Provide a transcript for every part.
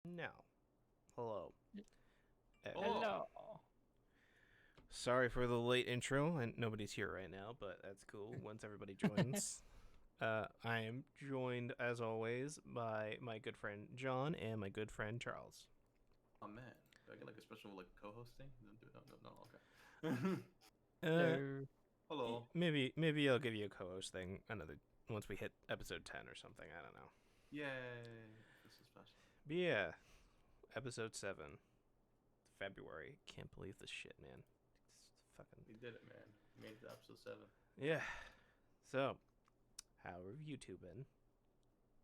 Now, hello. Hello. Sorry for the late intro, and nobody's here right now, but that's cool once everybody joins. I am joined, as always, by my good friend John and my good friend Charles. Oh man, do I get like a special co-hosting? No, okay. Uh, Hello. maybe I'll give you a co-host thing once we hit episode 10 or something. I don't know. Yay! This is special. But yeah, episode 7, February. Can't believe this shit, man. It's fucking. We did it, man. We made it to episode 7. Yeah. So, how have you two been?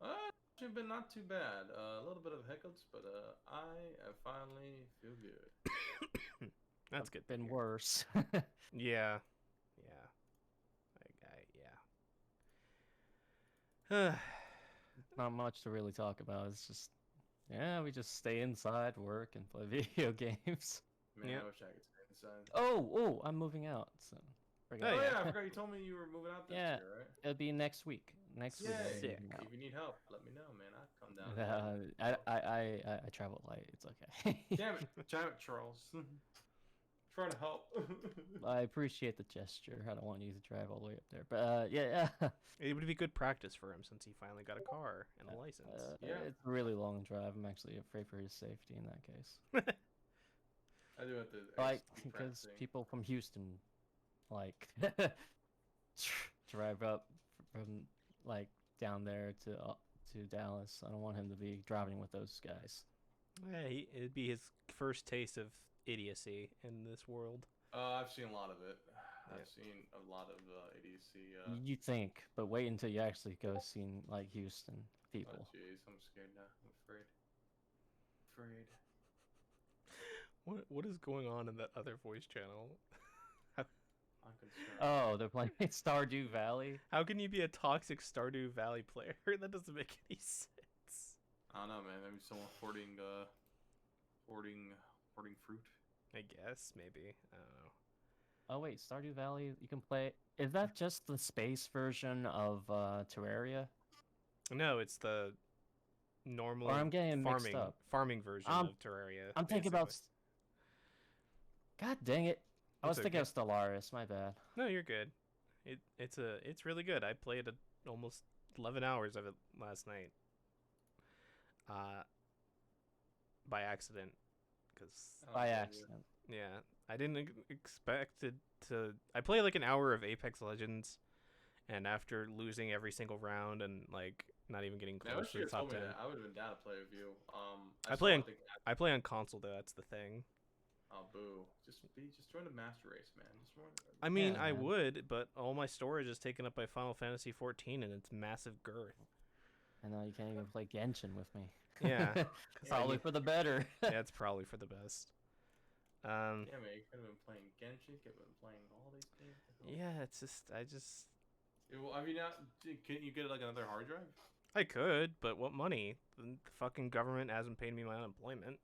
Actually been not too bad. A little bit of hiccups, but I finally feel good. That's good. Been worse. Yeah. Yeah. Not much to really talk about. It's just, we just stay inside, work, and play video games. Man, Yep. I wish I could stay inside. I'm moving out. So, Oh, Oh yeah. yeah, I forgot you told me you were moving out this year, right? it'll be next week. Next week. Yay! I'm moving out. If you need help, let me know, man. I'll come down. I travel light. It's okay. Damn it, Charles. Trying to help. I appreciate the gesture. I don't want you to drive all the way up there, but yeah. It would be good practice for him since he finally got a car and a license. Yeah. It's a really long drive. I'm actually afraid for his safety in that case. I do have to. Because people from Houston, like, drive up from like down there to Dallas. I don't want him to be driving with those guys. Yeah, it'd be his first taste of idiocy in this world. I've seen a lot of it. Yeah. I've seen a lot of ADC. You think, but wait until you actually go see like Houston people. Oh jeez, I'm scared now. I'm afraid. Afraid. What is going on in that other voice channel? I'm concerned. Oh, they're playing Stardew Valley. How can you be a toxic Stardew Valley player? That doesn't make any sense. I don't know, man. Maybe someone hoarding fruit. I guess maybe. I don't know. Oh wait, Stardew Valley. You can play. Is that just the space version of Terraria? No, it's the normal Or I'm getting mixed up. farming version of Terraria. I'm thinking about. basically. God dang it! I was It's thinking okay. of Stellaris. My bad. No, you're good. It's really good. I played almost 11 hours of it last night. By accident, because Oh, By yeah. accident. yeah, I didn't expect it to. I played like an hour of Apex Legends, and after losing every single round and like not even getting Man, I close wish to you the had top told me 10. that. I would have been down to play with you. I still don't think. I play on console though. That's the thing. Oh boo! Just join the master race, man. Just join. I mean, Yeah, I man. would, but all my storage is taken up by Final Fantasy 14 and its massive girth. I know you can't even play Genshin with me. Yeah, Probably for the better. that's probably for the best. Yeah, man. You could have been playing Genshin. You could have been playing all these games. Yeah, it's just I just Well, I mean, can't you get like another hard drive? I could, but what money? The fucking government hasn't paid me my unemployment.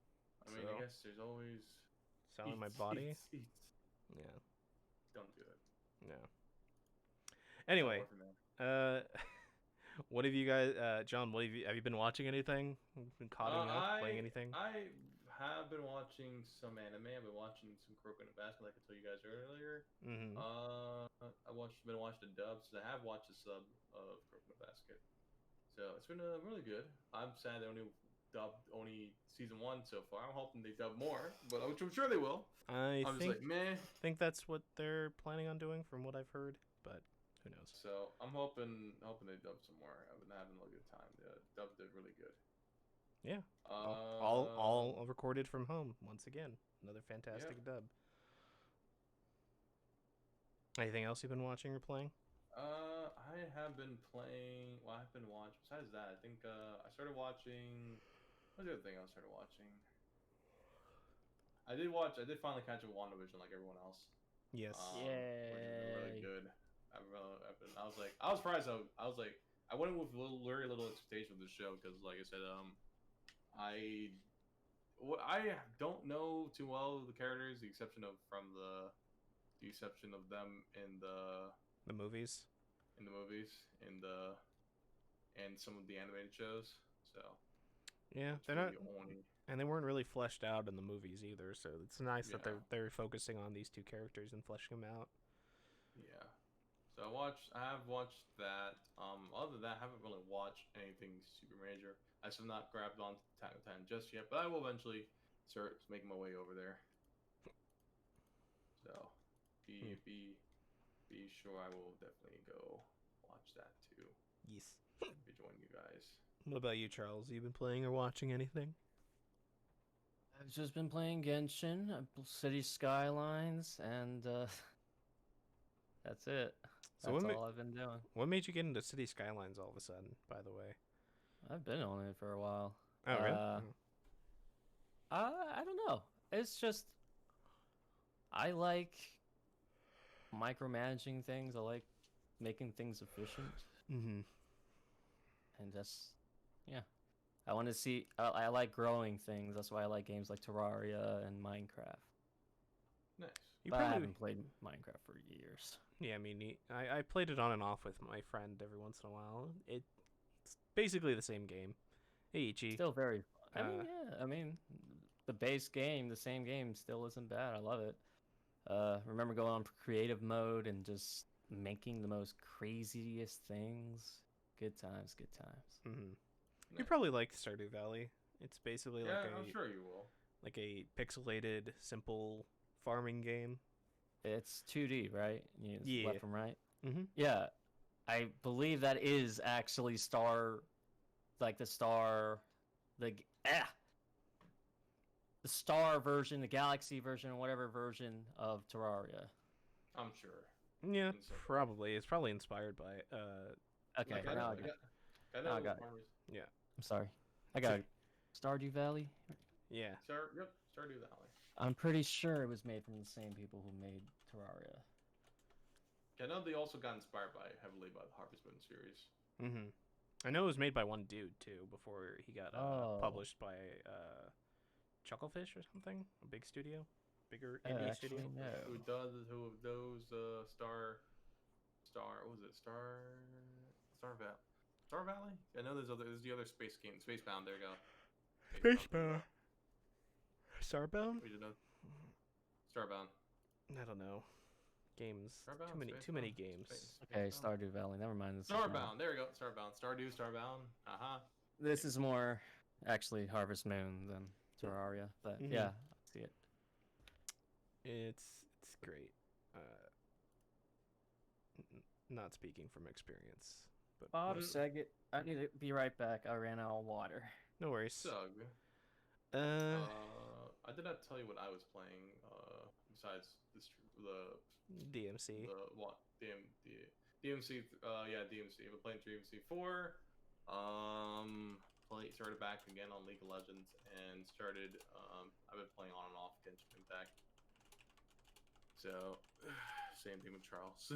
I mean, So- I guess there's always Selling my eats, body. eats. Yeah, Don't do it. no. Anyway, Don't work for me. what have you guys, John? Have you been watching anything? Been caught up? Playing anything? I have been watching some anime. I've been watching some Kuroko no Basket, like I told you guys earlier. Mm-hmm. Been watching the dubs. I have watched the sub of Kuroko no Basket, so it's been really good. I'm sad they only dubbed season 1 so far. I'm hoping they dub more, but which I'm sure they will. I I'm just think like, meh. think that's what they're planning on doing, from what I've heard. But who knows? So I'm hoping they dub some more. I've been having a good time. The dub did really good. Yeah. All recorded from home once again. Another fantastic dub. Anything else you've been watching or playing? I have been playing. Well, I've been watching. Besides that, I think I started watching. What's the other thing I started watching? I did finally catch up with WandaVision like everyone else. Yes. Which has been really Yay. good. I was surprised. I was like, I went in with very little expectation of the show because, like I said, I don't know too well the characters, the exception of them in the movies. movies, and some of the animated shows. So Yeah, It's they're really not, the only. and they weren't really fleshed out in the movies either. So it's nice that Yeah. they're focusing on these two characters and fleshing them out. Yeah. So I have watched that. Other than that, I haven't really watched anything super major. I still have not grabbed on to Attack on Titan just yet, but I will eventually start making my way over there. So Hmm. be sure I will definitely go watch that too. Yes. And be joining you guys. What about you, Charles? You been playing or watching anything? I've just been playing Genshin, City Skylines, and that's it. So That's all I've been doing. what made you get into City Skylines all of a sudden? By the way. I've been on it for a while. Oh really? I don't know. It's just I like micromanaging things. I like making things efficient, Mm-hmm. and just yeah. I want to see. I like growing things. That's why I like games like Terraria and Minecraft. Nice. You But I probably haven't played Minecraft for years. yeah. I mean, I played it on and off with my friend every once in a while. It's basically the same game. Hey Ichi. Still very fun. Uh, I mean, the base game, the same game, still isn't bad. I love it. Remember going on creative mode and just making the most craziest things. Good times, good times. Mm-hmm. You Nice. probably like Stardew Valley. It's basically Yeah, like I'm sure you will. a pixelated, simple farming game. It's 2D, right? You use Yeah. left and right. Mm-hmm. Yeah, I believe that is actually like the star, the g- ah, the star version, the galaxy version, whatever version of Terraria. I'm sure. Yeah, In some way. probably. It's probably inspired by Okay, Like, I now know, I got. I now I know got it. farmers. I'm sorry. I got it. Stardew Valley. yeah. Yep, Stardew Valley. I'm pretty sure it was made from the same people who made Terraria. I know they also got inspired heavily by the Harvest Moon series. Mm-hmm. I know it was made by one dude too before he got published by Chucklefish or something, a big studio, bigger indie studio. Actually, no. Who of those Star what was it? Star Valley? I know there's the other space game, Spacebound, there you go. Spacebound. Starbound? We did know. Starbound. I don't know. Games. Starbound, Too many Spacebound, games. Okay, Stardew Valley. Never mind. This is Starbound, there we go. Starbound. Starbound. Uh-huh. This is more actually Harvest Moon than Terraria, but Mhm. yeah, I see it. It's great. Not speaking from experience, but Bob Mm. Saget, I need to be right back. I ran out of water. no worries. Sug. I did not tell you what I was playing. Besides the DMC. what DMC. Yeah, DMC. I've been playing DMC 4. Started back again on League of Legends and started. I've been playing on and off Genshin Impact. So, same thing with Charles.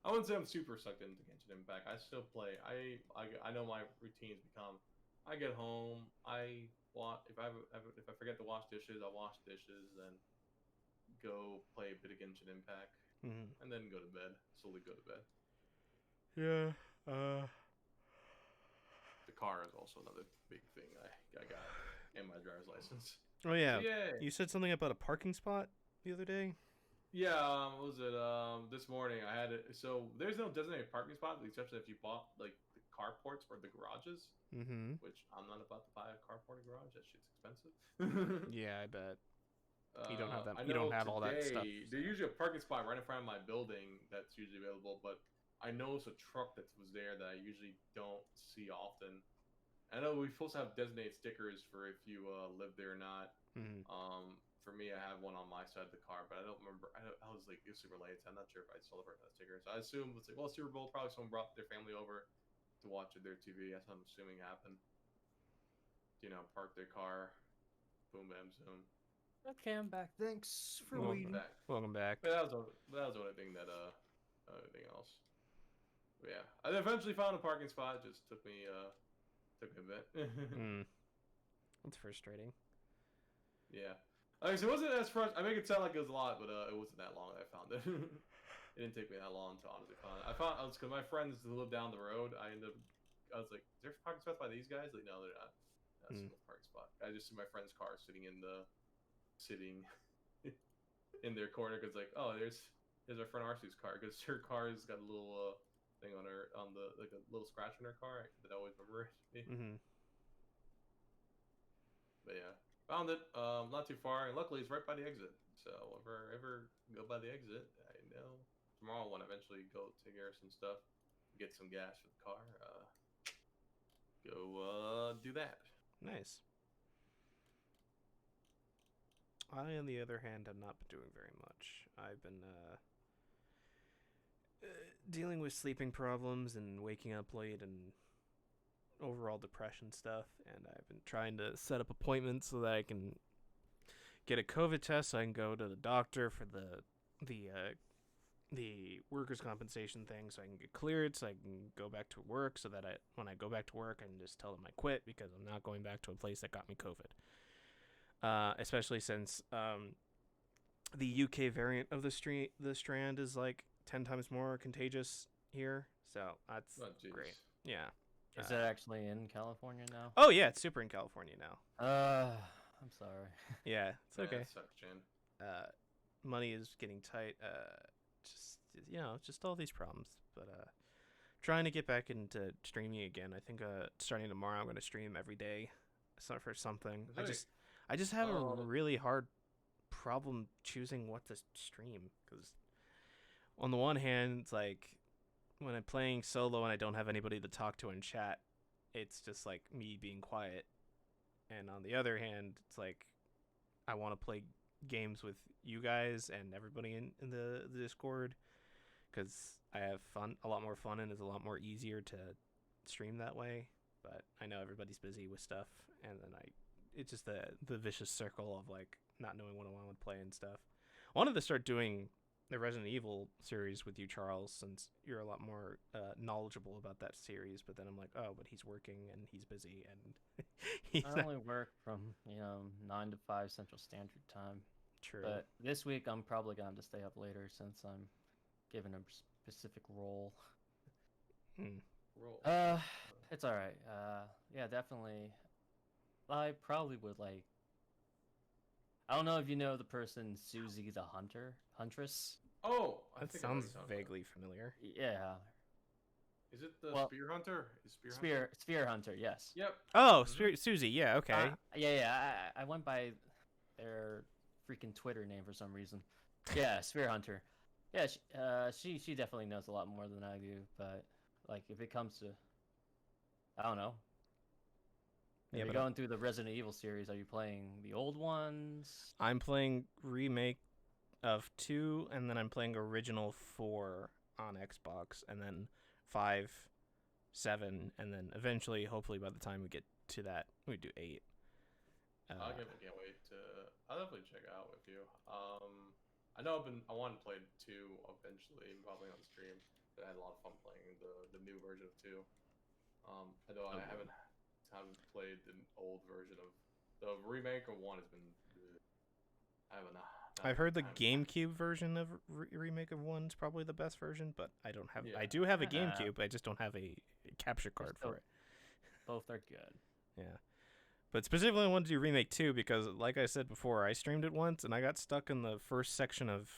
I wouldn't say I'm super sucked into Genshin Impact. I still play. I know my routines become. I get home. If I forget to wash dishes, I wash dishes, then go play a bit of Genshin Impact, Mm-hmm. and then go to bed. Slowly go to bed. Yeah. The car is also another big thing I got, and my driver's license. Oh yeah. Yeah. You said something about a parking spot the other day. Yeah, what was it? This morning I had it. So there's no designated parking spot, except if you bought like the carports or the garages, Mm-hmm. which I'm not about to buy a carport or garage. That shit's expensive. Yeah, I bet. You don't have that- I you don't know have all that stuff, today, There's usually a parking spot right in front of my building that's usually available, but I noticed a truck that was there that I usually don't see often. I know we're supposed to have designated stickers for if you live there or not. Mm-hmm. For me, I have one on my side of the car, but I don't remember. I was like, it was super late, so I'm not sure if I celebrate that sticker. So I assume it's like, well, Super Bowl, probably someone brought their family over to watch their TV. That's what I'm assuming happened. Park their car, boom, bam, zoom. Okay, I'm back. Thanks for Welcome back. Welcome back. But that was the only thing that anything else. But yeah, I eventually found a parking spot. It just took me a bit. That's frustrating. Yeah. So it wasn't as frustrating. I make it sound like it was a lot, but it wasn't that long that I found it. It didn't take me that long to honestly find it. I was because my friends who live down the road. I was like, "Is there parking spots by these guys?" Like, no, they're not. messing with parking spot. I just see my friend's car sitting in their corner because like, oh, there's our friend Arcee's car because her car's got a little thing on the like a little scratch on her car that I always remember it. Mm-hmm. But yeah, found it. Not too far, and luckily it's right by the exit. So if I ever go by the exit, I know tomorrow when I eventually go take care of some stuff, get some gas for the car. Go do that. Nice. I, on the other hand, have not been doing very much. I've been dealing with sleeping problems and waking up late and overall depression stuff, and I've been trying to set up appointments so that I can get a COVID test so I can go to the doctor for the workers' compensation thing so I can get cleared so I can go back to work so that when I go back to work I can just tell them I quit because I'm not going back to a place that got me COVID. Especially since the UK variant of the strand is like 10 times more contagious here. So that's great. Yeah. Is it actually in California now? Oh yeah, it's super in California now. I'm sorry. Yeah, it's okay. That sucks, Jen. Money is getting tight. Just all these problems. But trying to get back into streaming again. I think starting tomorrow I'm going to stream every day for something. I just have a really hard problem choosing what to stream because on the one hand, it's like when I'm playing solo and I don't have anybody to talk to in chat, it's just like me being quiet. And on the other hand, it's like I want to play games with you guys and everybody in the Discord because I have a lot more fun, and it's a lot more easier to stream that way. But I know everybody's busy with stuff, and then it's just the vicious circle of like not knowing what I want to play and stuff. I wanted to start doing the Resident Evil series with you, Charles, since you're a lot more knowledgeable about that series. But then I'm like, oh, but he's working and he's busy, and I only work from 9 to 5 Central Standard Time. True. But this week I'm probably going to stay up later since I'm given a specific role. Roll. It's all right. Yeah, definitely. I probably would like. I don't know if you know the person Susie the Huntress. Oh, that sounds vaguely familiar. Yeah. Is it the Spear Hunter? Spear Hunter, yes. Yep. Oh, Susie. Yeah. Okay. Yeah. I went by their freaking Twitter name for some reason. Yeah, Spear Hunter. Yeah, she definitely knows a lot more than I do. But like, if it comes to, I don't know. If you're going through the Resident Evil series, are you playing the old ones? I'm playing remake of 2, and then I'm playing original 4 on Xbox, and then 5, 7, and then eventually, hopefully, by the time we get to that, we do 8. I can't wait to. I'll definitely check it out with you. I know I want to play 2 eventually, probably on stream. But I had a lot of fun playing the new version of 2. Although I haven't played the old version of the remake of 1 has been. I haven't. I've heard the GameCube version of remake of 1 is probably the best version, but I don't have. Yeah. I do have a GameCube. I just don't have a capture card for it. Both are good. Yeah, but specifically I wanted to do remake 2 because, like I said before, I streamed it once and I got stuck in the first section of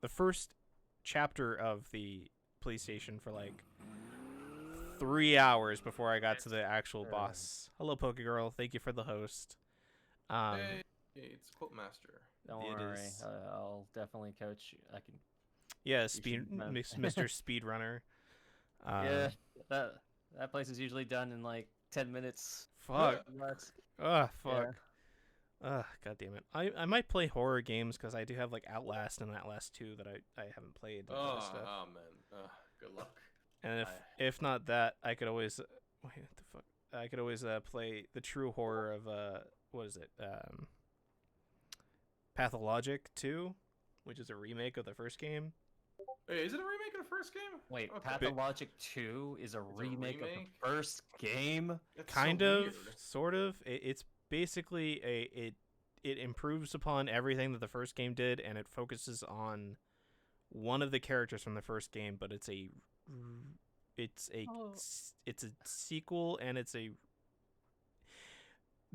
the first chapter of the PlayStation for like 3 hours before I got to the actual boss. Hello, Pokegirl. Thank you for the host. Hey, it's Quote Master. Don't worry. I'll definitely coach you. I can. Yeah, Mr. Speedrunner. Yeah, that place is usually done in like 10 minutes. Fuck. Fuck. Yeah. God damn it. I might play horror games because I do have like Outlast and Outlast 2 that I haven't played. Oh man. Good luck. And if not that, I could always what the fuck? I could always play the true horror of what is it? Pathologic 2, which is a remake of the first game. Hey, is it a remake of the first game? Wait, okay. Pathologic 2 is a remake of the first game? That's kind of, weird. Sort of. It's basically it improves upon everything that the first game did, and it focuses on one of the characters from the first game, but it's a sequel, and it's a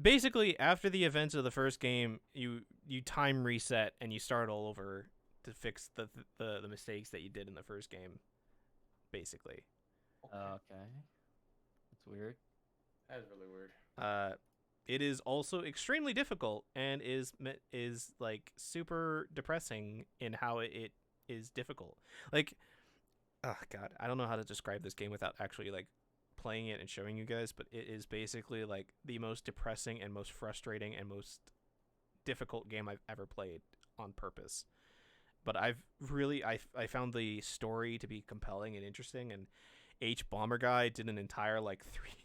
basically after the events of the first game, you time reset and you start all over to fix the mistakes that you did in the first game. Basically, Okay. That's weird. That is really weird. it is also extremely difficult and is like super depressing in how it is difficult. Like, oh god, I don't know how to describe this game without actually like playing it and showing you guys, but it is basically like the most depressing and most frustrating and most difficult game I've ever played on purpose. But I found the story to be compelling and interesting, and H Bomber Guy did an entire like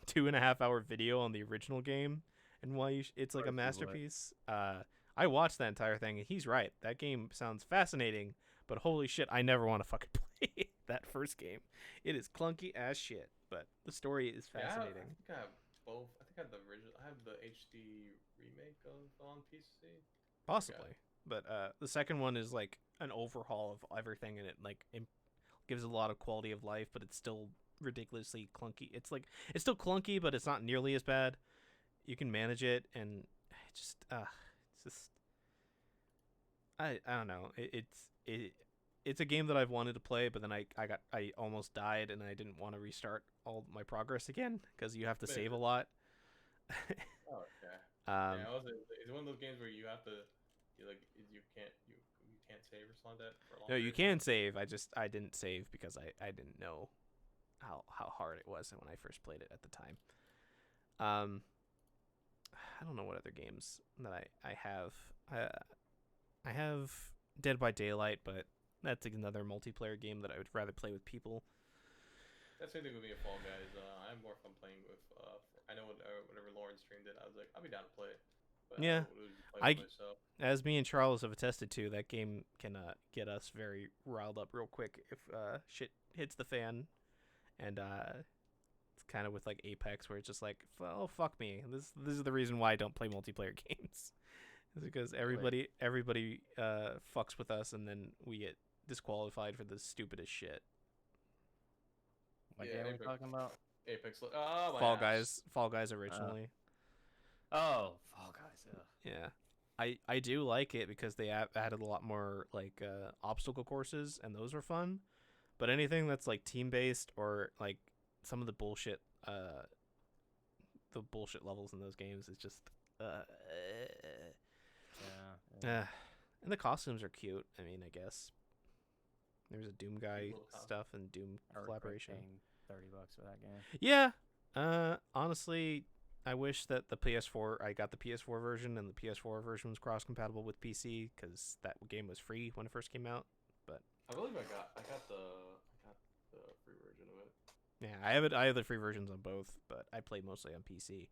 2.5 hour video on the original game and why it's like a masterpiece. I watched that entire thing and he's right. That game sounds fascinating, but holy shit, I never want to fucking play that first game. It is clunky as shit, but the story is fascinating. I think I have both. I think I have the original. I have the HD remake on PC. Possibly. But the second one is like an overhaul of everything, and it gives a lot of quality of life, but it's still ridiculously clunky. It's still clunky, but it's not nearly as bad. You can manage it, and it's just I don't know. It's a game that I've wanted to play, but then I almost died, and I didn't want to restart all my progress again because you have to save a lot. Oh, okay. It's one of those games where you have to. You can't save or something like that for a long No, you period can of time? save. I didn't save because I didn't know how hard it was when I first played it at the time. I don't know what other games that I have. I have Dead by Daylight, but that's another multiplayer game that I would rather play with people. That's the same thing with me at Fall Guys. I have more fun playing with. I know whenever Lauren streamed it, I was like, I'll be down to play it. But Yeah, I play myself. as me and Charles have attested to, that game can get us very riled up real quick if shit hits the fan, and it's kind of with like Apex where it's just like, oh fuck me. This is the reason why I don't play multiplayer games. It's because everybody fucks with us, and then we get disqualified for the stupidest shit. What game are we talking about? Apex. Oh, Fall Guys originally. Oh, Fall Guys. Yeah, I do like it because they added a lot more like obstacle courses, and those were fun. But anything that's like team based or like some of the bullshit levels in those games is just Yeah. and the costumes are cute. I mean, I guess there's a Doom guy stuff and Doom collaboration. $30 for that game. Yeah. Honestly, I wish that I got the PS4 version, and the PS4 version was cross compatible with PC because that game was free when it first came out. But I believe I got the free version of it. yeah, I have the free versions on both, but I play mostly on PC.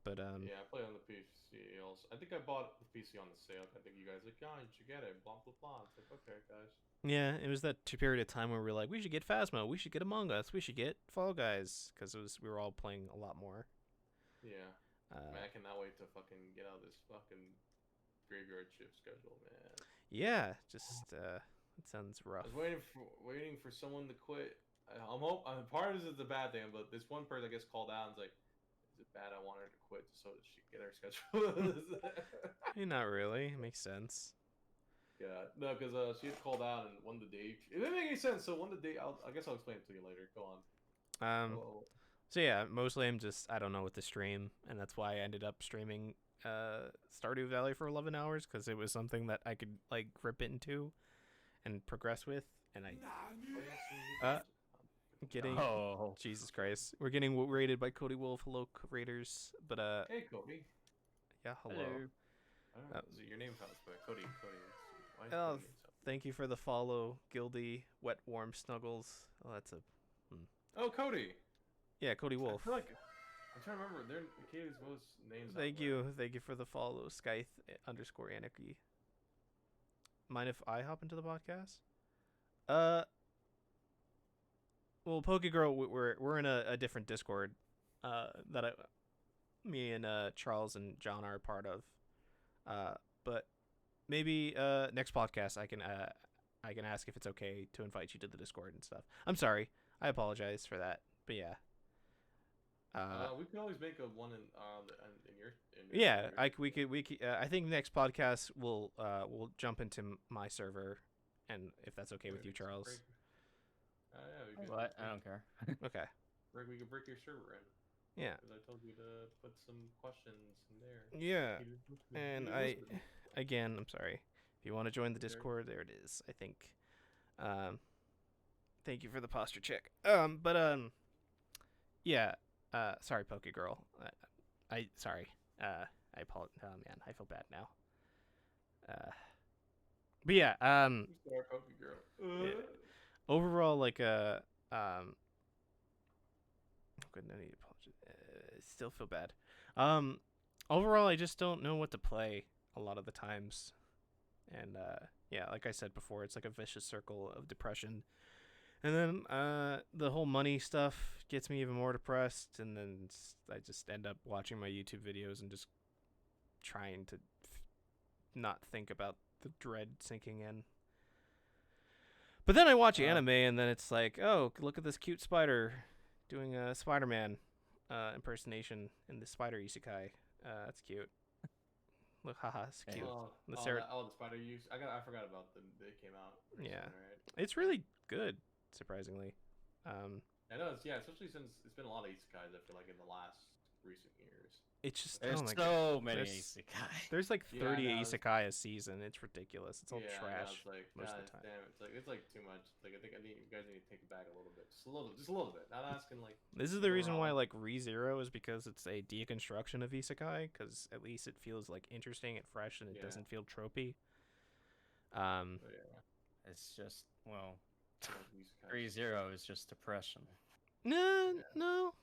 But yeah, I play on the PC also. I think I bought the PC on the sale. I think you guys like, you should get it. Blah blah blah. It's like, okay, guys. yeah, it was that period of time where we were like, we should get Phasmo, we should get Among Us, we should get Fall Guys, because we were all playing a lot more. Yeah. Man, I cannot wait to fucking get out of this fucking graveyard shift schedule, man. Yeah, just it sounds rough. I was waiting for someone to quit. Part of this is a bad thing, but this one person I guess called out and was like, "Is it bad? I want her to quit so that she can get her schedule." Not really. It makes sense. Yeah, no, because she had called out and one of the day. It didn't make any sense. So one of the day, I guess I'll explain it to you later. Go on. So yeah, mostly I don't know what to stream, and that's why I ended up streaming Stardew Valley for 11 hours because it was something that I could like rip into and progress with, and Jesus Christ, we're getting raided by Cody Wolf. Hello, Raiders, but hey Cody. Yeah, hello. Your name sounds Cody. Oh, thank you for the follow, Gildy Wet Warm Snuggles. Oh, that's a. Oh, Cody. Yeah, Cody Wolf. I feel like I'm trying to remember their Katie's most names. Thank you for the follow, Skythe_Anarchy. Mind if I hop into the podcast? Well, Pokegirl, we're in a different Discord, that me and Charles and John are a part of. But maybe next podcast I can ask if it's okay to invite you to the Discord and stuff. I'm sorry, I apologize for that, but yeah. We can always make a one in your Yeah, your we could. I think next podcast we'll jump into my server, and if that's okay with you, Charles. Yeah, we could. What? I don't care. Okay. We could break your server in. Yeah. Because I told you to put some questions in there. Yeah. You didn't listen. And You didn't listen to me. again, I'm sorry. If you want to join the There- Discord, there it is. I think. Thank you for the posture check. Yeah. Sorry, Poke Girl. Sorry. I apologize. Oh man, I feel bad now. But yeah. Sorry, Poke Girl. Yeah. Overall, like good. No need to apologize. I still feel bad. Overall, I just don't know what to play a lot of the times, and yeah, like I said before, it's like a vicious circle of depression. And then the whole money stuff gets me even more depressed, and then I just end up watching my YouTube videos and just trying to not think about the dread sinking in. But then I watch anime, and then it's like, oh, look at this cute spider doing a Spider-Man impersonation in the spider isekai. That's cute. Look, haha, it's cute. The spider use. I forgot about them. They came out. Yeah. Soon, right? It's really good, surprisingly. I know. Especially since it's been a lot of isekais. I feel like in the last recent years. It's just There's oh my so God. many There's- isekai. There's like Yeah, 30 I know, isekai a season. It's ridiculous. It's all Yeah, I know, trash it's like, most God of the time. damn, it's like too much. It's like I think you guys need to take it back a little bit, just a little bit. Not asking like. This is the reason why I overall. like ReZero is because it's a deconstruction of isekai, because at least it feels like interesting and fresh, and it Yeah. doesn't feel tropey. So, yeah. It's just, well, I like isekais. 3-0 is just depression. No, Yeah. no,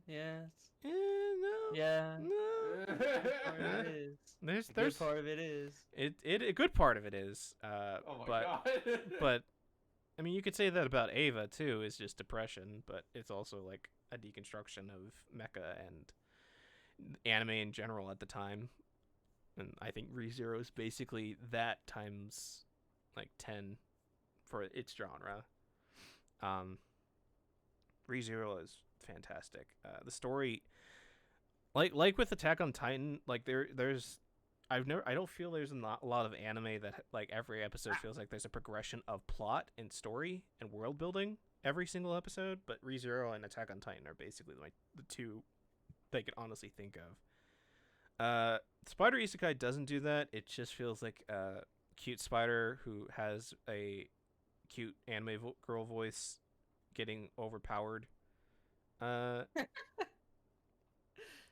Yes. no, Yeah. no. Part of it is. There's The good part of it is. a good part of it is, Oh my but god. but I mean you could say that about Ava too. Is just depression, but it's also like a deconstruction of mecha and anime in general at the time. And I think ReZero is basically that times like 10 for its genre. ReZero is fantastic. The story, like with Attack on Titan, like there's I don't feel there's not a lot of anime that like every episode feels like there's a progression of plot and story and world building every single episode. But ReZero and Attack on Titan are basically like the two they could honestly think of. Spider Isekai doesn't do that. It just feels like a cute spider who has a cute anime girl voice getting overpowered and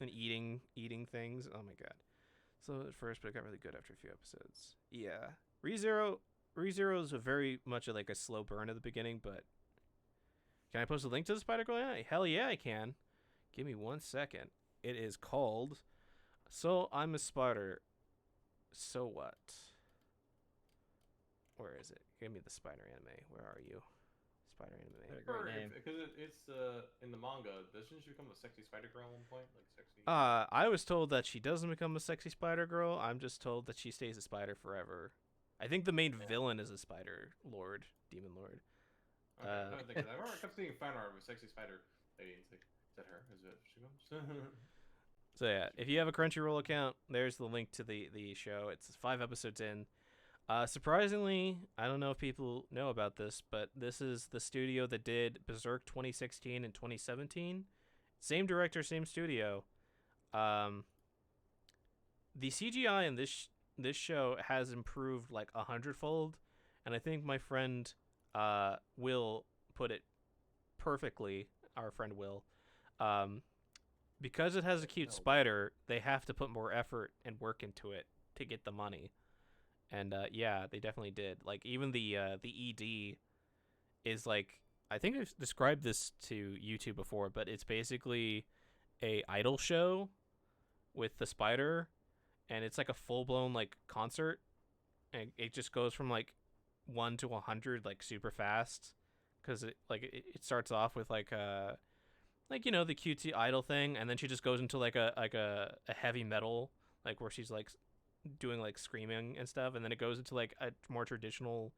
eating things. Oh my god. So at first, but it got really good after a few episodes. Yeah. ReZero is a very much like a slow burn at the beginning, but can I post a link to the Spider Girl? Yeah, hell yeah, I can. Give me 1 second. It is called So I'm a Spider. So what? Where is it? Give me the spider anime. Where are you? Spider anime. Great name. Because it's in the manga. Doesn't she become a sexy spider girl at one point? Like sexy. I was told that she doesn't become a sexy spider girl. I'm just told that she stays a spider forever. I think the main villain is a spider lord, demon lord. Okay, I don't think I remember I kept seeing fan art of a sexy spider lady. It's like, is that her? Is it she comes? So yeah, if you have a Crunchyroll account, there's the link to the show. It's 5 episodes in. Surprisingly, I don't know if people know about this, but this is the studio that did Berserk 2016 and 2017. Same director, same studio. The CGI in this show has improved like 100-fold, and I think my friend Will put it perfectly. Our friend Will, because it has a cute spider, they have to put more effort and work into it to get the money. And yeah, they definitely did. Like even the ED is like, I think I've described this to YouTube before, but it's basically a idol show with the spider, and it's like a full blown like concert, and it just goes from like 1 to 100 like super fast, because it starts off with like you know, the cutesy idol thing, and then she just goes into like a heavy metal, like where she's like doing like screaming and stuff, and then it goes into like a more traditional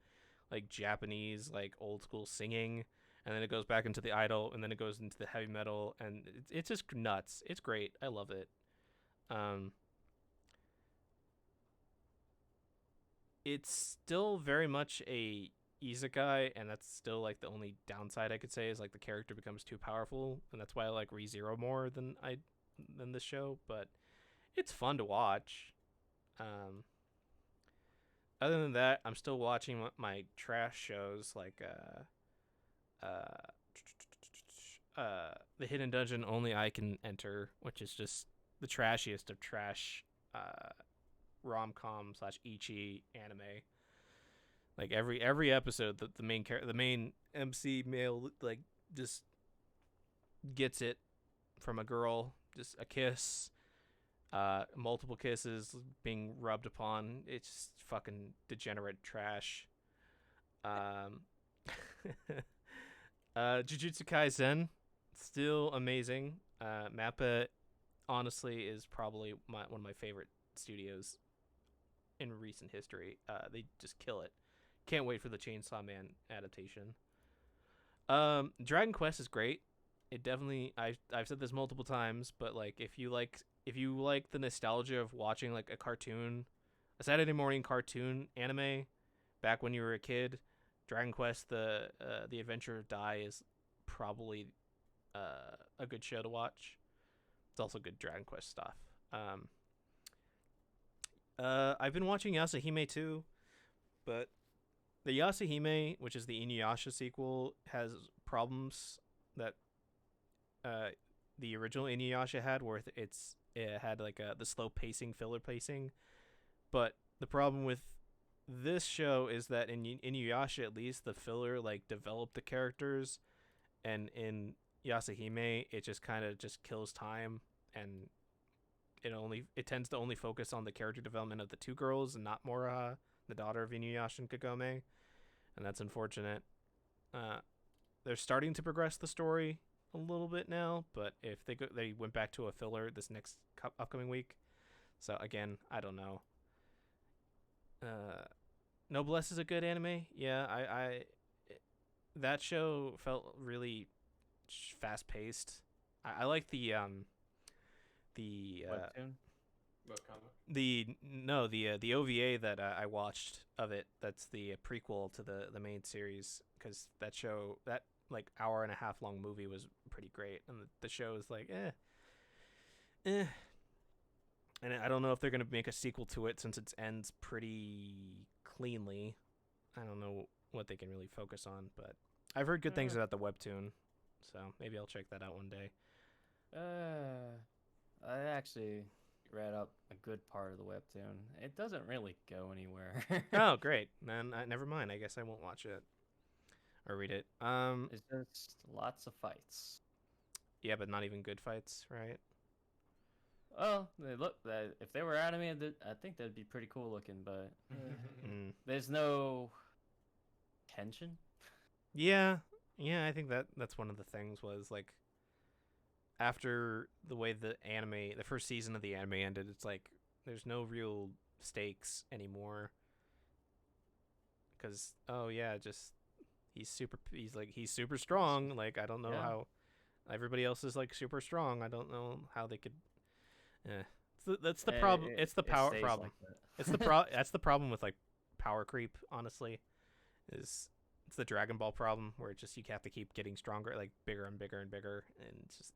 like Japanese like old school singing, and then it goes back into the idol, and then it goes into the heavy metal, and it's just nuts. It's great. I love it. It's still very much a isekai, and that's still like the only downside I could say is like the character becomes too powerful, and that's why I like ReZero more than this show. But it's fun to watch. Other than that, I'm still watching my trash shows like The Hidden Dungeon Only I Can Enter, which is just the trashiest of trash rom-com / ichi anime. Like every episode, the main MC male like just gets it from a girl, just a kiss, multiple kisses being rubbed upon. It's just fucking degenerate trash. Jujutsu Kaisen, still amazing. Mappa, honestly, is probably one of my favorite studios in recent history. They just kill it. Can't wait for the Chainsaw Man adaptation. Dragon Quest is great. It definitely, I've said this multiple times, but like if you like the nostalgia of watching like a Saturday morning cartoon anime back when you were a kid, Dragon Quest the Adventure of Dai is probably a good show to watch. It's also good Dragon Quest stuff. I've been watching Yasahime too, but the Yasahime, which is the Inuyasha sequel, has problems that the original Inuyasha had, where it had like the slow pacing, filler pacing. But the problem with this show is that in Inuyasha, at least, the filler like developed the characters, and in Yasahime, it just kind of just kills time, and it tends to only focus on the character development of the two girls and not Mora, the daughter of Inuyasha and Kagome, and that's unfortunate. They're starting to progress the story a little bit now, but if they went back to a filler this next upcoming week, so again, I don't know. Noblesse is a good anime. Yeah, that show felt really fast paced. I like the Webtoon? Webcomic? the OVA that I watched of it. That's the prequel to the main series, because that show, that like hour and a half long movie, was pretty great, and the show is like and I don't know if they're gonna make a sequel to it since it ends pretty cleanly. I don't know what they can really focus on, but I've heard good things about the webtoon, so maybe I'll check that out one day. I actually read up a good part of the webtoon. It doesn't really go anywhere. Oh, great. Then never mind. I guess I won't watch it or read it. It's just lots of fights. Yeah, but not even good fights, right? Well, if they were animated, I think that'd be pretty cool looking, but there's no tension. Yeah, I think that's one of the things was like after the way the first season of the anime ended, it's like there's no real stakes anymore. Because he's super strong. Like I don't know how everybody else is like super strong. I don't know how they could. That's the problem. It's the power problem. It's that's the problem with like power creep. Honestly, it's the Dragon Ball problem where it's just you have to keep getting stronger, like bigger and bigger and bigger, and it's just.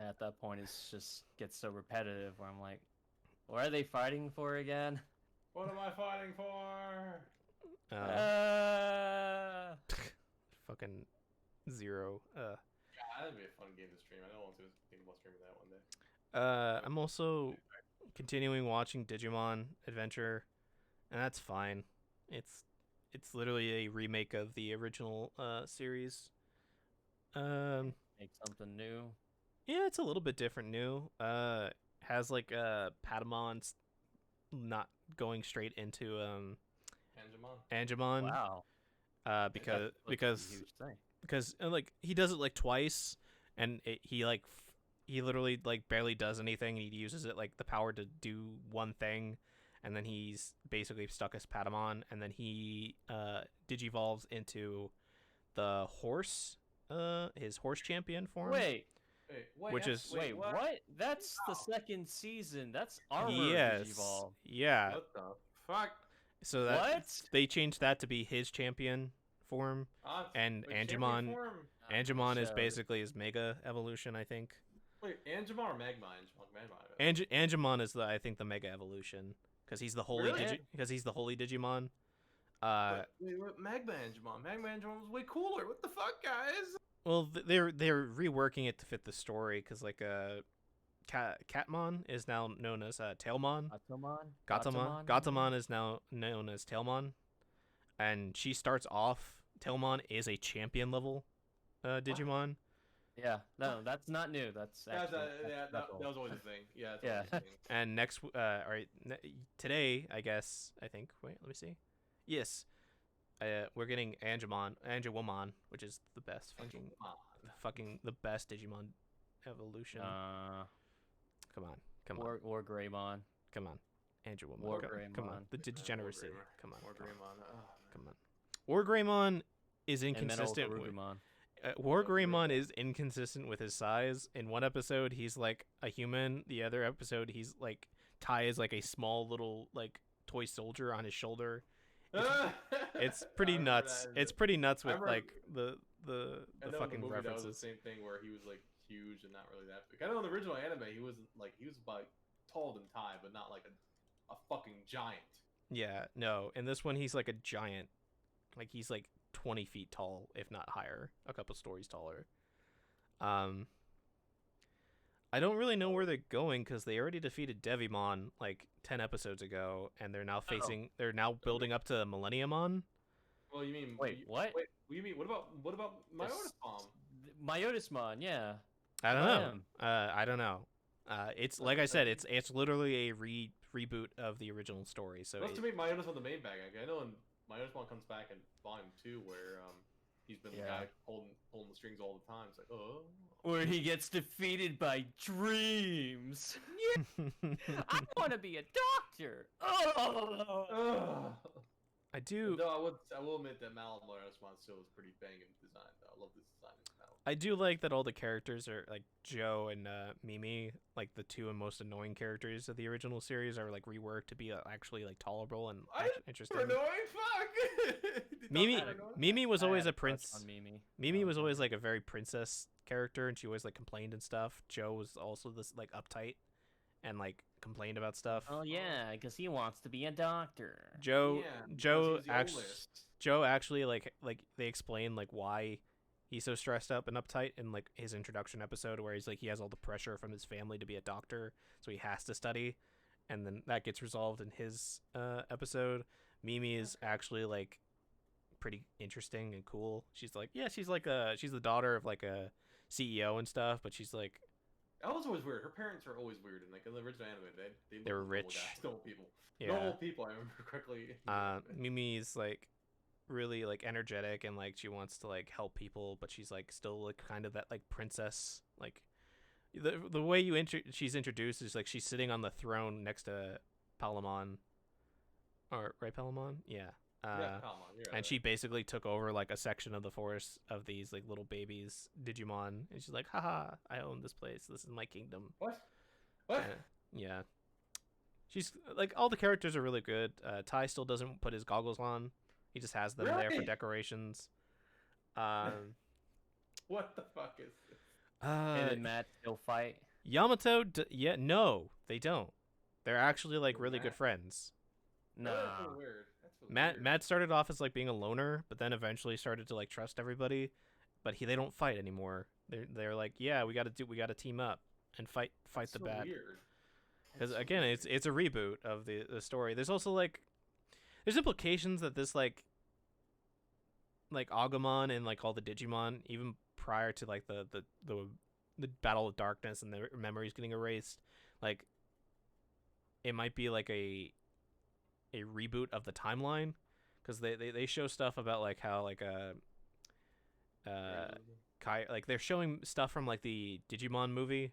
At that point, it's just gets so repetitive where I'm like, what are they fighting for again? What am I fighting for? Fucking Zero. Yeah, that'd be a fun game to stream. I don't want to think about streaming that one day. I'm also continuing watching Digimon Adventure, and that's fine. It's literally a remake of the original series. Make something new. Yeah, it's a little bit different new. Has like Patamon's not going straight into Angemon. Wow. Because Huge thing. because like he does it like twice, and he literally like barely does anything, and he uses it like the power to do one thing, and then he's basically stuck as Patamon, and then he digivolves into the horse, his horse champion form. Wait, Which is- wait, what? That's the second season. That's Armor Yes. Digivolve. Yeah. What the fuck? So that What? they changed that to be his champion form. And wait, champion Angemon- form? Angemon is So- basically his mega evolution, I think. Wait, Angemon or Magma? Magma. Angemon is I think the mega evolution because he's the holy Really? because he's the holy Digimon. Wait, Magma Angemon. Magma Angemon was way cooler. What the fuck, guys? Well, they're reworking it to fit the story because like Catmon is now known as Tailmon. Gatomon is now known as Tailmon, and she starts off. Tailmon is a champion level Digimon. Yeah, no, that's not new. That's actually That was always a thing. Yeah. Yeah. Always a thing. And next, all right, today I guess I think. Wait, let me see. Yes, we're getting Angemon, which is the best fucking the best Digimon evolution. Come on. Or Greymon. Come on. Angemon. War Come on. Greymon. The degeneracy. Come on. Or Greymon. Oh, Come on. War Greymon is And Metal inconsistent with Garurumon. War Greymon is inconsistent with his size. In one episode he's like a human, the other episode he's like Tai is like a small little like toy soldier on his shoulder. It's pretty nuts. It's pretty nuts with like the fucking That was references. the same thing where he was like huge and not really that big. I know in the original anime he was about taller than Tai, but not like a fucking giant. Yeah, no. In this one he's like a giant. Like he's like 20 feet tall, if not higher, a couple stories taller. I don't really know where they're going because they already defeated Devimon like 10 episodes ago, and they're now they're now building up to Millenniumon. Well, you mean Wait, what? Wait, you mean what about Myotis Bomb? Myotismon, yeah. I don't I know. am. I don't know. It's like I said, it's literally a reboot of the original story. So Let's make Myotis on the main bag. I know when Myotis Bomb comes back in Volume 2, where he's been the guy holding the strings all the time. It's like, oh. Where he gets defeated by dreams. I want to be a doctor. Oh. I do. No, I will admit that Myotis Bomb still is pretty banging design. Though. I love this design. I do like that all the characters are like Joe and Mimi, like the two most annoying characters of the original series, are like reworked to be actually like tolerable and interesting. Annoying, fuck. Mimi was always a prince. On Mimi. Mimi was always like a very princess character, and she always like complained and stuff. Joe was also this like uptight and like complained about stuff. Oh yeah, because he wants to be a doctor. Joe Joe actually like they explain like why he's so stressed up and uptight in like his introduction episode, where he's like he has all the pressure from his family to be a doctor, so he has to study, and then that gets resolved in his episode. Mimi is actually like pretty interesting and cool. She's like she's the daughter of like a CEO and stuff, but she's like that was always weird. Her parents are always weird, and like in the original anime, they were look rich. Normal people. Yeah. Normal people. I remember correctly. Mimi's like really like energetic and like she wants to like help people, but she's like still like kind of that like princess. Like the way she's introduced is like she's sitting on the throne next to Palamon, or right, Palamon, yeah. Palamon, you're And right. she basically took over like a section of the forest of these like little babies Digimon, and she's like, haha, I own this place, this is my kingdom. What? Yeah, she's like, all the characters are really good. Tai still doesn't put his goggles on. He just has them there for Really? decorations. What the fuck is this? Him and Matt still fight. Yamato, no, they don't. They're actually like really good Matt? friends. No. That's really weird. That's really Matt weird. Matt started off as like being a loner, but then eventually started to like trust everybody. But they don't fight anymore. They're like, yeah, we got to team up and fight That's the so bad. Weird. Because That's so again, weird. it's a reboot of the story. There's also like there's implications that this like Agumon and like all the Digimon, even prior to like the Battle of Darkness and the memories getting erased, like it might be like a reboot of the timeline, because they show stuff about like how like Kai, like they're showing stuff from like the Digimon movie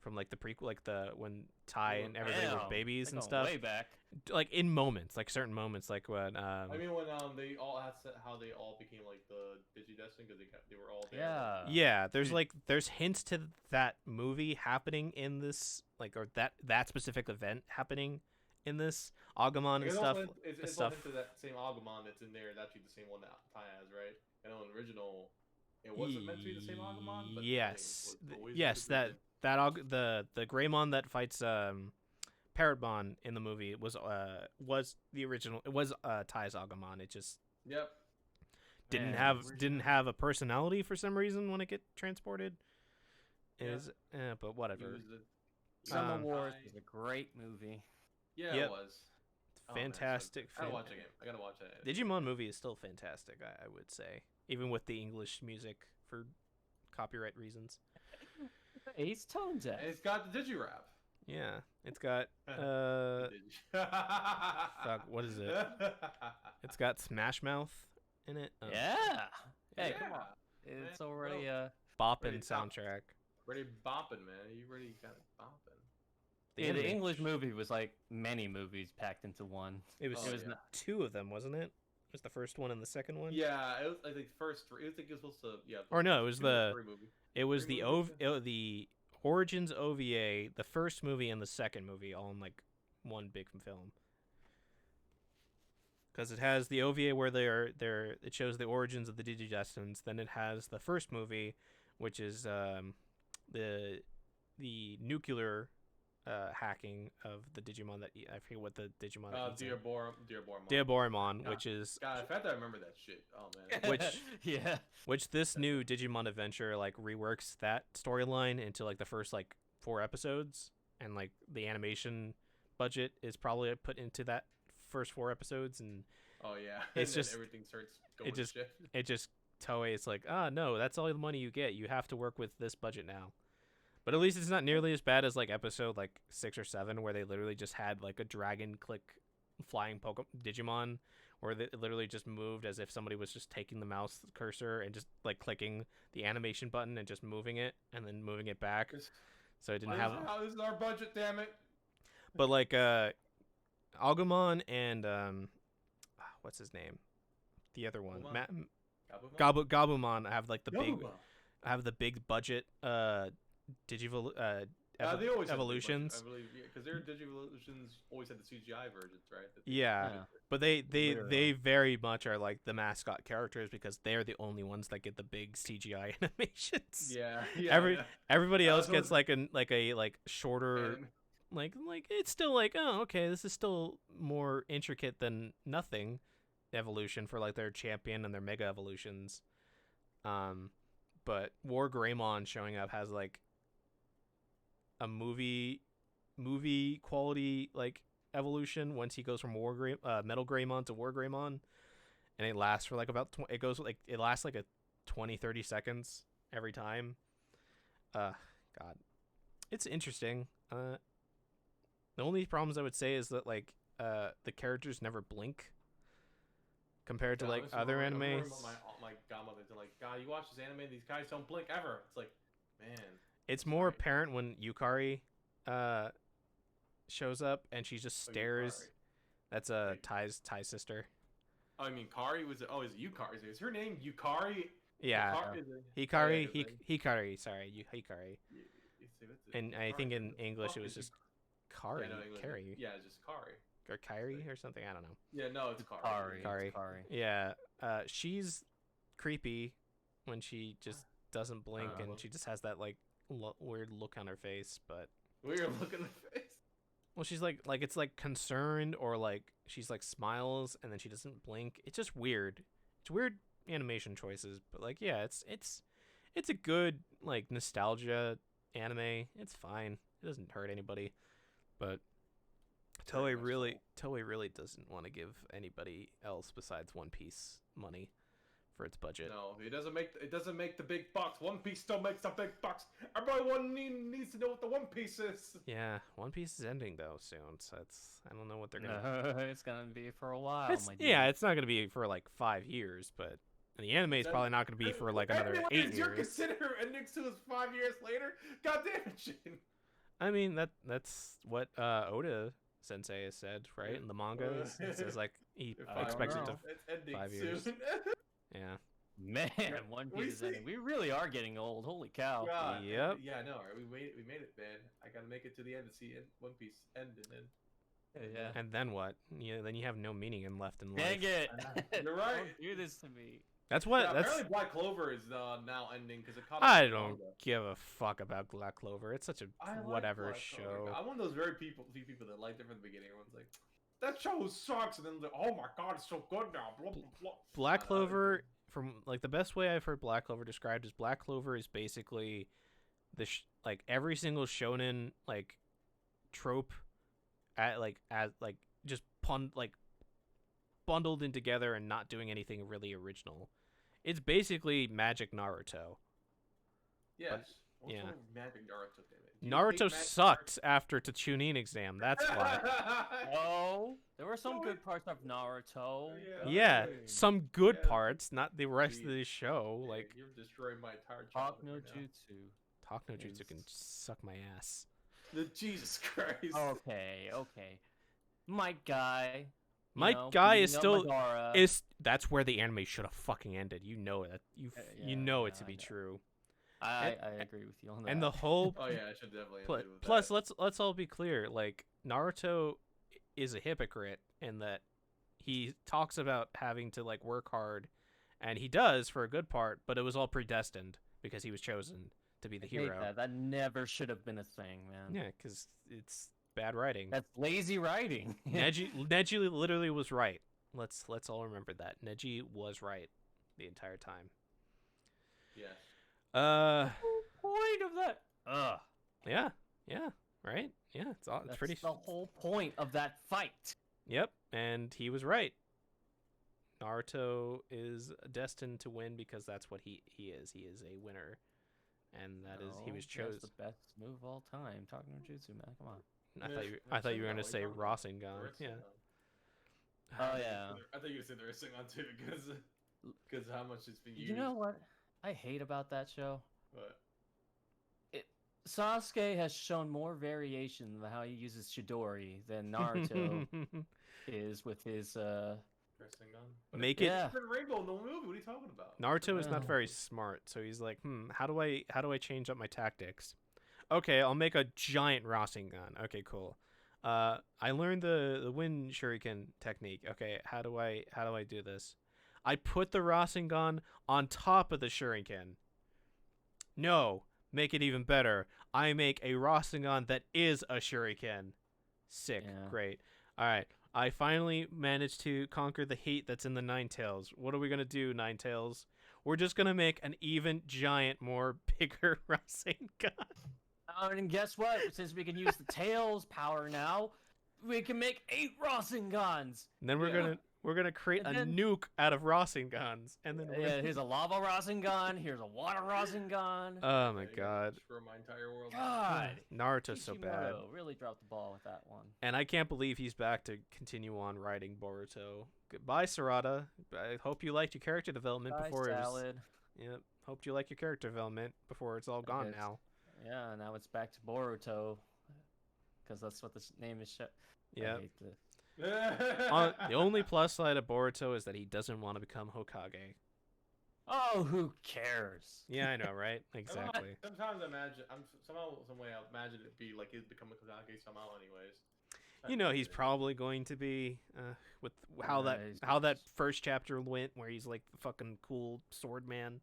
from like the prequel, like the when Ty and everybody were Damn, babies they're and going stuff. way back. Like in moments, like certain moments, like when I mean, when they all how they all became like the Digidestined because they were all there. Yeah. yeah, there's hints to that movie happening in this, like, or that specific event happening in this Agumon and stuff. It's all hinted that same Agumon that's in there is actually the same one that Ty has, right? I know in the original, it wasn't meant to be the same Agumon, but yes, I mean, it was yes, always the Greymon that fights Parrotmon in the movie was the original. It was Ty's Agumon. It just Yep. didn't Man, have a personality for some reason when it get transported. Yeah. But whatever. Summer Um, Wars was a great movie. Yeah, Yep. it was. Oh, man, Fantastic. I gotta watch it again. I gotta watch it. Digimon movie is still fantastic. I would say, even with the English music for copyright reasons. He's tone deaf. And it's got the Digirap. Yeah, it's got fuck, what is it? It's got Smash Mouth in it. Yeah. Hey, Yeah. come on. It's Man, already Boppin' Ready to top- soundtrack. Ready bopping, man. You ready got it bopping. The yeah, the anime- English movie was like many movies packed into one. It was, Oh, was yeah. not- two of them, wasn't it? It was the first one and the second one. Yeah, it was I think first three. It was supposed to Or no, it was two or the three movie. it was Three the movies, the Origins OVA, the first movie and the second movie, all in like one big film. Because it has the OVA where it shows the origins of the Digidestins. Then it has the first movie, which is the nuclear hacking of the Digimon that I forget what the Digimon. that eats it. Deoboromon, God. which is God, in fact, I remember that shit. Oh man. Which- yeah. which this new Digimon adventure like reworks that storyline into like the first like 4 episodes, and like the animation budget is probably put into that first 4 episodes, and Oh yeah. It's And then just- everything starts going just- to shit. it just Toei, it's like, no, that's all the money you get. You have to work with this budget now. But at least it's not nearly as bad as like episode like 6 or 7, where they literally just had like a dragon click flying Digimon, where they literally just moved as if somebody was just taking the mouse cursor and just like clicking the animation button and just moving it and then moving it back. This- So it didn't This have. is our budget, damn it. But like Agumon and what's his name? The other one, Gabumon? Gabumon have like the big Gabumon. have the big budget Digivol They always had evolutions. I believe, because their Digivolutions always had the CGI versions, right? Yeah, Yeah. but they Literally. very much are like the mascot characters because they're the only ones that get the big CGI animations. Yeah. Everybody else those- gets like a shorter, And- like it's still like, oh, okay, this is still more intricate than nothing evolution for like their champion and their mega evolutions. But War Greymon showing up has like a movie quality like evolution once he goes from Metal Greymon to War Greymon, and it lasts for like about it lasts like a 20-30 seconds every time. God, it's interesting. The only problems I would say is that like the characters never blink compared to like other animes. My godmother's like, God, you watch this anime, these guys don't blink ever. It's like, man. It's more Right. apparent when Yukari shows up and she just Oh, stares. Yukari. That's Right. Ty's sister. Oh, I mean, Kari was. Oh, is it Yukari? Is her name Yukari? Yeah, Yukari is it- Hikari. Oh, yeah, 'cause Hikari. Sorry, Hikari. what's it? And I think in Yukari. English it Fuck was is just Yukari? Kari, Yeah, no, English- Kari, Yeah, it's just Kari. or Kyrie or something. I don't know. Yeah, no, it's Kari. Kari. Kari. Kari. Yeah, she's creepy when she just doesn't blink Uh, and she just has that like weird look on her face. But Weird look in the face. well, she's like it's like concerned, or like she's like smiles and then she doesn't blink. It's just weird. It's weird animation choices, but like yeah, it's a good like nostalgia anime. It's fine. It doesn't hurt anybody. But Very Toei much really doesn't want to give anybody else besides One Piece money for its budget. No, it doesn't make the big bucks. One Piece still makes the big bucks. Everybody needs to know what the One Piece is. Yeah, One Piece is ending though soon, so I don't know what they're gonna. It's gonna be for a while, my dude. Yeah, it's not gonna be for like 5 years, but the anime is Then- probably not gonna be for like another Anyways, 8 You're years. considering ending to 5 years later. God damn it, Shane. I mean that's what Oda Sensei has said, right? In the manga, it says like he I expects it to It's ending 5 soon. years. Yeah. Man, One Piece is ending. We really are getting old. Holy cow! God, Yep. yeah, I know. Right? We made it, man. I gotta make it to the end to see One Piece end, and then Yeah. And then what? Then you have no meaning left in life. Dang it! You're right. Don't do this to me. That's what. Yeah, that's. apparently Black Clover is now ending because it caught up I to the don't manga. give a fuck about Black Clover. It's such a I like whatever Black show. Clover. I'm one of those few people that liked it from the beginning. Everyone's like, that show sucks, and then like, oh my god, it's so good now. Blah blah blah. Black Clover, from like the best way I've heard Black Clover described is Black Clover is basically like every single shonen like trope as just bundled in together and not doing anything really original. It's basically Magic Naruto. Yes. yeah. Magic Naruto, damn it. Naruto sucked after the Chunin exam. That's why. Oh, there were some good parts of Naruto. Yeah, some good Yeah. parts, not the rest of the show. Yeah, Like you're destroying my entire Talk childhood no right now. jutsu. Talk no Jutsu Is- can suck my ass. Jesus Christ. Okay. Mike Guy. Mike Guy is beating up still Madara. that's where the anime should have fucking ended. You know that. You Yeah, know it yeah, to be I know. true. I agree with you on that. And the whole Oh yeah, I should definitely. plus, end it with plus that. let's all be clear. Like Naruto is a hypocrite in that he talks about having to like work hard, and he does for a good part, but it was all predestined because he was chosen to be the I hate hero. that. That never should have been a thing, man. Yeah, because it's bad writing. That's lazy writing. Neji literally was right. Let's all remember that Neji was right the entire time. Yes. Point of that. Yeah, right. Yeah, it's That's pretty. the whole point of that fight. Yep, and he was right. Naruto is destined to win because that's what he is. He is a winner, and he was That's chosen. the best move of all time. Talking no jutsu, man. Come on. I thought you were gonna say Rasengan. Yeah. Oh yeah. I thought you were saying the Rasengan too, because how much it's been used. You know what I hate about that show? But Sasuke has shown more variation of how he uses Chidori than Naruto is with his Rasengan. Make Yeah. It's been Rainbow in the movie. What are you talking about? Naruto is not Yeah. very smart, so he's like, how do I change up my tactics? Okay, I'll make a giant Rasengan. Okay, cool. I learned the wind shuriken technique. Okay, how do I do this? I put the Rasengan on top of the shuriken. No, make it even better. I make a Rasengan that is a shuriken. Sick, Yeah. great. All right, I finally managed to conquer the hate that's in the Nine Tails. What are we gonna do, Nine Tails? We're just gonna make an even giant, more bigger Rasengan. And guess what? Since we can use the tails power now, we can make 8 Rasengans. And then we're gonna create And a then- nuke out of Rasengans, and then Yeah, here's a lava Rasengan. Here's a water Rasengan. oh my Yeah, you gotta god, Destroy my entire world. God, Naruto's so bad, Kishimoto really dropped the ball with that one. and I can't believe he's back to continue on writing Boruto. Goodbye, Sarada. I hope you liked your character development Bye, before it was. salad. Yep. Hope you like your character development before it's all gone guess. now. Yeah, now it's back to Boruto, because that's what this name is. Yeah. I hate this. The only plus side of Boruto is that he doesn't want to become Hokage. Oh, who cares? Yeah, I know, right? Exactly. Sometimes I imagine, some way I imagine it be like he's becoming Kazaki somehow, anyways. You know, he's probably going to be with how Nice. that first chapter went, where he's like the fucking cool sword man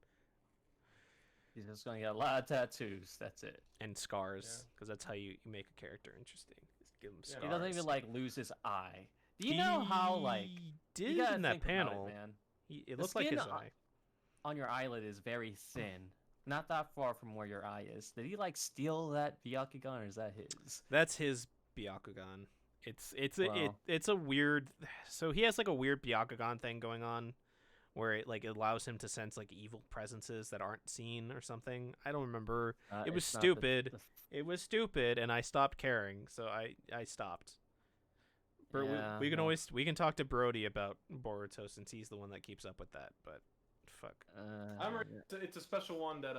He's just gonna get a lot of tattoos. That's it. and scars, Yeah. because that's how you make a character interesting. Just give him Yeah, scars. He doesn't even like lose his eye. Do you know how like He you did gotta in that think about panel? it, man? It The looked like skin his on- eye. On your eyelid is very thin, not that far from where your eye is. Did he like steal that Byakugan, or is that his? That's his Byakugan. Wow. It's a weird. So he has like a weird Byakugan thing going on, where it allows him to sense like evil presences that aren't seen or something. I don't remember. It was It's not the- stupid. It was stupid, and I stopped caring. So I stopped. But Yeah, we can well- always talk to Brody about Boruto since he's the one that keeps up with that. But fuck. I remember it's a special one that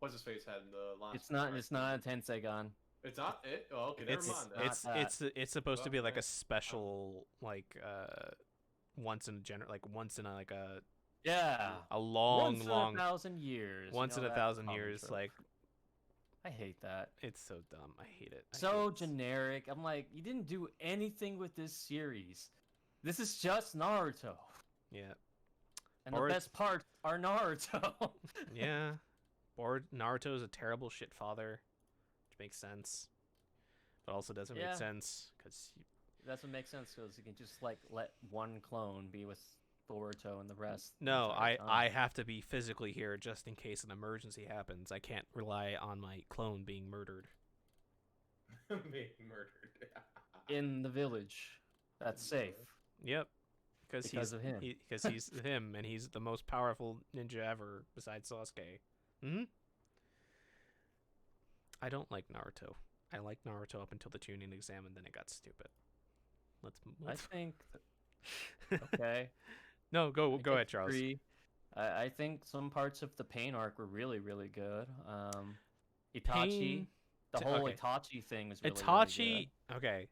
what's his face had in the last. It's not a Tensegan. It's not it. Oh, okay, never mind. It's supposed to be like Okay. a special like once in a like Yeah. a long Once in long 1,000 years. once in you know, a that 1,000 common years trope. like I hate that. it's so dumb. I hate it. So generic. I'm like, you didn't do anything with this series. This is just Naruto. Yeah. And Or the it's- best parts are Naruto. Yeah. Or Naruto is a terrible shit father, which makes sense, but also doesn't Yeah. make sense because That's what makes sense because you can just like let one clone be with Boruto and the rest. the no, entire time. I have to be physically here just in case an emergency happens. I can't rely on my clone being murdered. Being murdered. in the village. That's safe. Yep. Because of him. Because he's him, and he's the most powerful ninja ever besides Sasuke. I don't like Naruto. I liked Naruto up until the tuning exam, and then it got stupid. I think. Okay. No, go ahead, Charles. Agree. I think some parts of the Pain arc were really, really good. Itachi, Pain- the whole okay. Itachi thing was really, Itachi, really okay.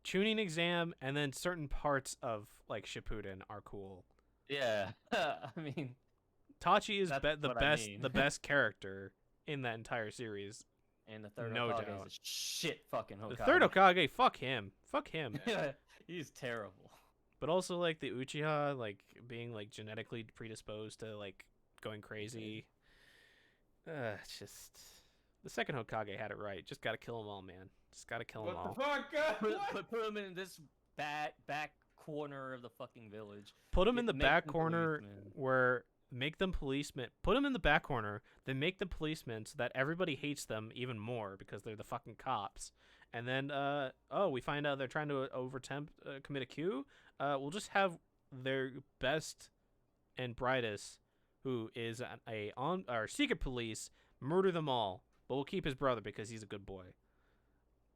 Tuning exam, and then certain parts of like Shippuden are cool. good. Yeah, I mean, Itachi is That's the what I best, mean. the best character in that entire series. and the third No Hokage doubt. is a shit fucking Hokage. The third Hokage, fuck him, Yeah, he's terrible. But also like the Uchiha, like being like genetically predisposed to like going crazy. It's just the second Hokage had it right. Just gotta kill them all, man. Just gotta kill them What all. the fuck? Put him in this back corner of the fucking village. Put them in the Make back them corner policemen. where make them policemen. Put them in the back corner, then make them policemen so that everybody hates them even more because they're the fucking cops. And then, we find out they're trying to commit a coup. We'll just have their best and brightest, who is our secret police, murder them all. But we'll keep his brother because he's a good boy.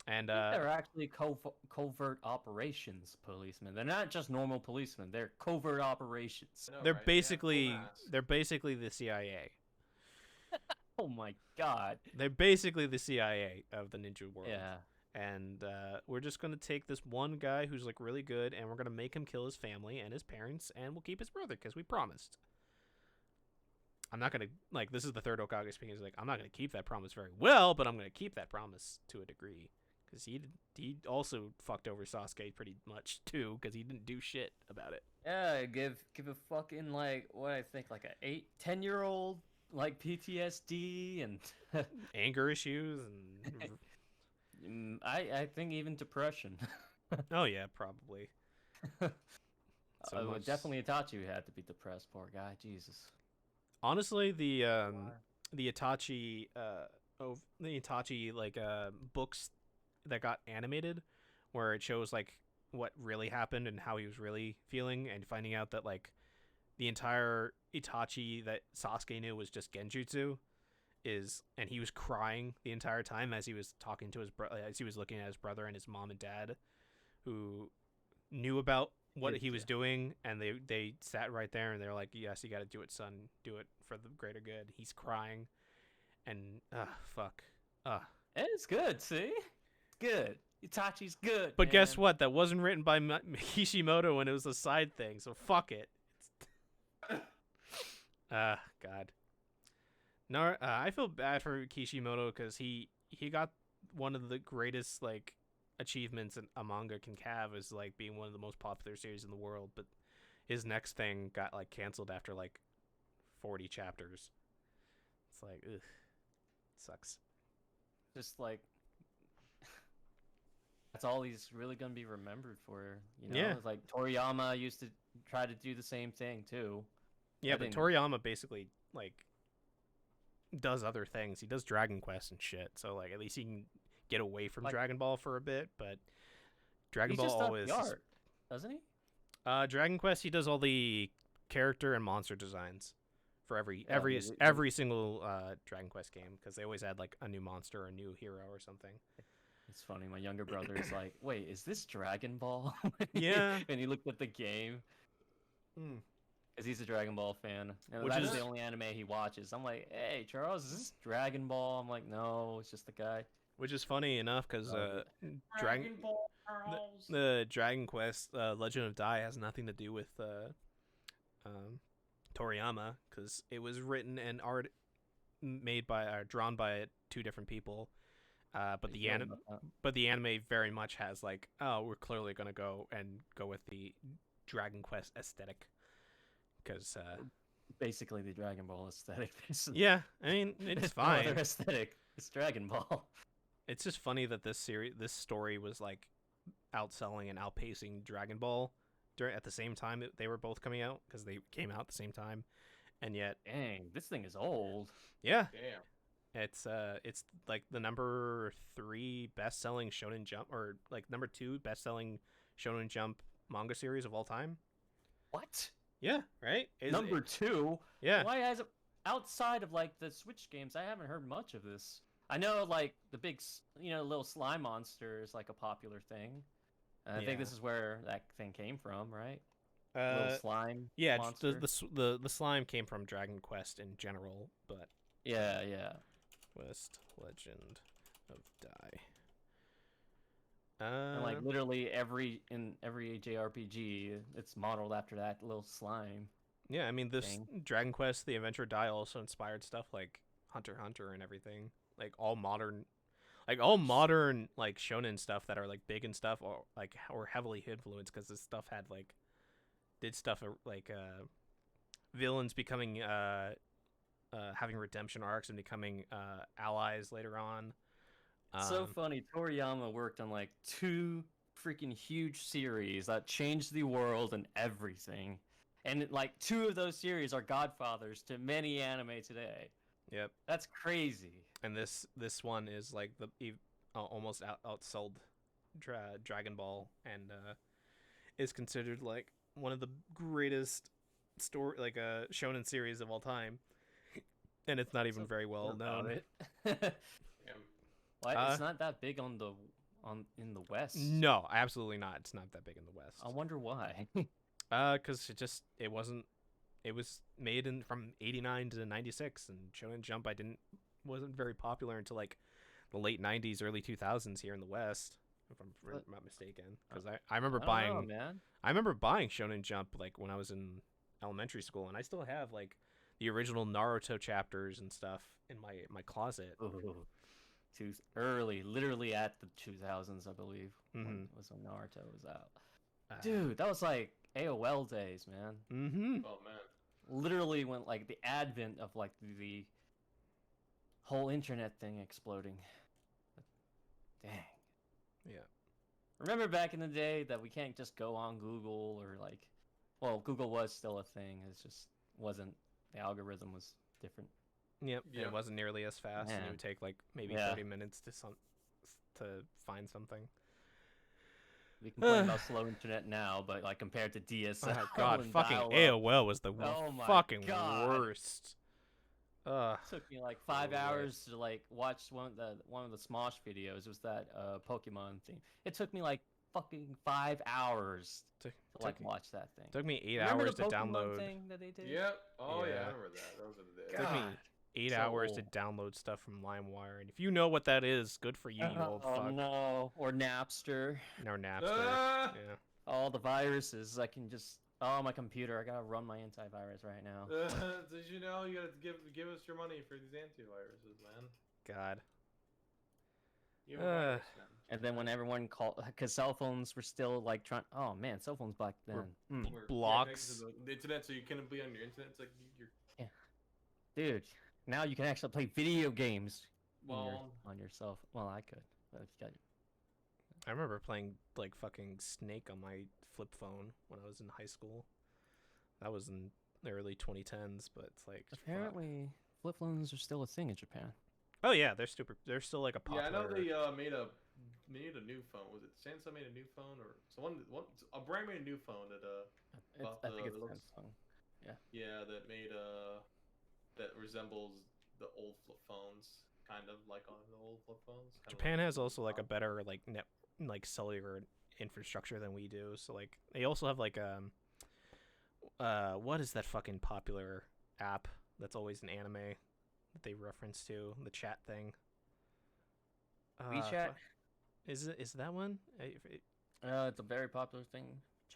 And They're actually covert operations policemen. They're not just normal policemen. They're covert operations. I know, they're right? They have full basically masks. the CIA. Oh my god. They're basically the CIA of the ninja world. Yeah. And we're just gonna take this one guy who's like really good, and we're gonna make him kill his family and his parents, and we'll keep his brother because we promised. I'm not gonna like this is the third Hokage speaking. He's like, I'm not gonna keep that promise very well, but I'm gonna keep that promise to a degree because he also fucked over Sasuke pretty much too because he didn't do shit about it. Yeah, give a fucking like what I think like a 10-year-old like PTSD and Anger issues and I think even depression. oh yeah, probably. So much- Definitely Itachi had to be depressed, poor guy. Jesus. Honestly, the Itachi like books that got animated, where it shows like what really happened and how he was really feeling, and finding out that like the entire Itachi that Sasuke knew was just genjutsu, and he was crying the entire time as he was talking to his as he was looking at his brother and his mom and dad, who knew about what he was doing, and they sat right there and they're like, yes, you got to do it, son, do it for the greater good. He's crying, and fuck, It's good, see? It's good. Itachi's good. but man. guess what, that wasn't written by Kishimoto, and it was a side thing, so fuck it. God. No, I feel bad for Kishimoto because he got one of the greatest like achievements a manga can have is like being one of the most popular series in the world, but his next thing got like canceled after like 40 chapters. It's like, ugh, sucks. Just like that's all he's really gonna be remembered for, you know? Yeah. It's like Toriyama used to try to do the same thing too. Yeah, I but didn't- Toriyama basically like does other things. He does Dragon Quest and shit, so like at least he can get away from Like- Dragon Ball for a bit. But Dragon He's Ball just done always the art, doesn't he? Dragon Quest, he does all the character and monster designs for every Yeah, every single Dragon Quest game, because they always add like a new monster or a new hero or something. It's funny. My younger brother is like, "Wait, is this Dragon Ball?" Yeah. And he looked at the game. because he's a Dragon Ball fan, and Which that's is- the only anime he watches. I'm like, hey, Charles, is this Dragon Ball? I'm like, no, it's just the guy. Which is funny enough because Dragon Ball Charles. the Dragon Quest Legend of Dai has nothing to do with Toriyama, because it was written and art made by drawn by two different people. But the anime very much has like, oh, we're clearly gonna go with the Dragon Quest aesthetic, because basically the Dragon Ball aesthetic. yeah, I mean it's There's fine. No other aesthetic. It's Dragon Ball. It's just funny that this story was like outselling and outpacing Dragon Ball at the same time they were both coming out, because they came out at the same time, and yet Dang, this thing is old. yeah, Damn. it's like the number 3 best-selling Shonen Jump, or like number 2 best-selling Shonen Jump manga series of all time. What? Yeah, right. Number 2? Yeah. Why has it outside of like the Switch games? I haven't heard much of this. I know like the big, little slime monster is like a popular thing. I think this is where that thing came from, right? Little slime. Yeah, monster. the slime came from Dragon Quest in general, but Yeah. Quest Legend of Dai. And like literally every JRPG, it's modeled after that little slime. Yeah, I mean this thing. Dragon Quest: The Adventure of Dai also inspired stuff like Hunter x Hunter and everything. Like all modern like shonen stuff that are like big and stuff, or heavily influenced, because this stuff had like did stuff like villains becoming having redemption arcs and becoming allies later on. So funny. Toriyama worked on like 2 freaking huge series that changed the world and everything. And like 2 of those series are godfathers to many anime today. Yep. That's crazy. And this one is like almost outsold Dragon Ball, and is considered like one of the greatest shonen series of all time. And it's not even very well known. What? It's not that big in the West. No, absolutely not. It's not that big in the West. I wonder why. Because it wasn't. It was made from 89 to 96, and Shonen Jump wasn't very popular until like the late 90s, early 2000s here in the West, if I'm not mistaken. Because I remember buying I remember buying Shonen Jump like when I was in elementary school, and I still have like the original Naruto chapters and stuff in my closet. Ooh. Too early, literally at the 2000s, I believe. Mm-hmm. Was when Naruto was out. Dude, that was like AOL days, man. Mm-hmm. Oh man. Literally when like the advent of like the whole internet thing exploding. Dang. Yeah. Remember back in the day that we can't just go on Google, or like, well, Google was still a thing. It just wasn't. The algorithm was different. Yep. Yeah. It wasn't nearly as fast, and Man. it would take like maybe 30 minutes to find something. We complain about slow internet now, but like compared to DSL. Oh god, and fucking dial-up, AOL was the Oh my fucking God. worst. It took me like 5 Oh, hours to like watch one of the Smosh videos. It was that Pokemon thing. It took me like fucking 5 hours to like watch that thing. Took me 8 Remember hours the to Pokemon download. thing that they did? Yep. Oh yeah, Yeah. I remember that. Those are the days. Took me God, 8 so hours to old. download stuff from LimeWire, and if you know what that is, good for you, you old Oh fuck. no, or Napster. Or Napster. Ah! Yeah. All the viruses. I can just. Oh, my computer. I gotta run my antivirus right now. Did you know you gotta give us your money for these antiviruses, man? God. You have a virus, man. And then when everyone called, because cell phones were still like trying. Oh man, cell phones back then. We're- Mm. We're blocks. connected to the internet, so you couldn't be on your internet. It's like you're Dude, now you can actually play video games well. on your cell phone. Well, I could. But if you got I remember playing like fucking Snake on my flip phone when I was in high school. That was in the early 2010s, but it's like fuck. apparently flip phones are still a thing in Japan. Oh yeah, they're super. They're still like a popular. Yeah, I know they made a new phone. Was it Samsung made a new phone, or someone? A brand made a new phone that About I think the it's looks- Samsung. yeah, that made that resembles the old flip phones, kind of like on the old flip phones. kinda Japan like has the also like a top. better like cellular infrastructure than we do. So like they also have like what is that fucking popular app that's always an anime that they reference to the chat thing? WeChat. Is that one? It's a very popular thing.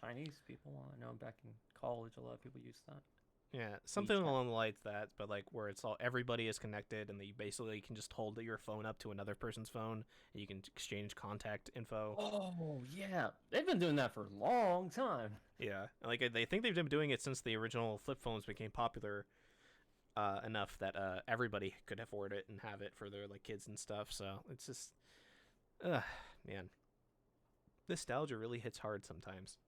Chinese people. I know back in college, a lot of people use that. Yeah, something WeChat. along the lines of that, but like where it's all everybody is connected, and you basically can just hold your phone up to another person's phone, and you can exchange contact info. Oh yeah, they've been doing that for a long time. Yeah, like they think they've been doing it since the original flip phones became popular enough that everybody could afford it and have it for their like kids and stuff. So it's just, man, nostalgia really hits hard sometimes.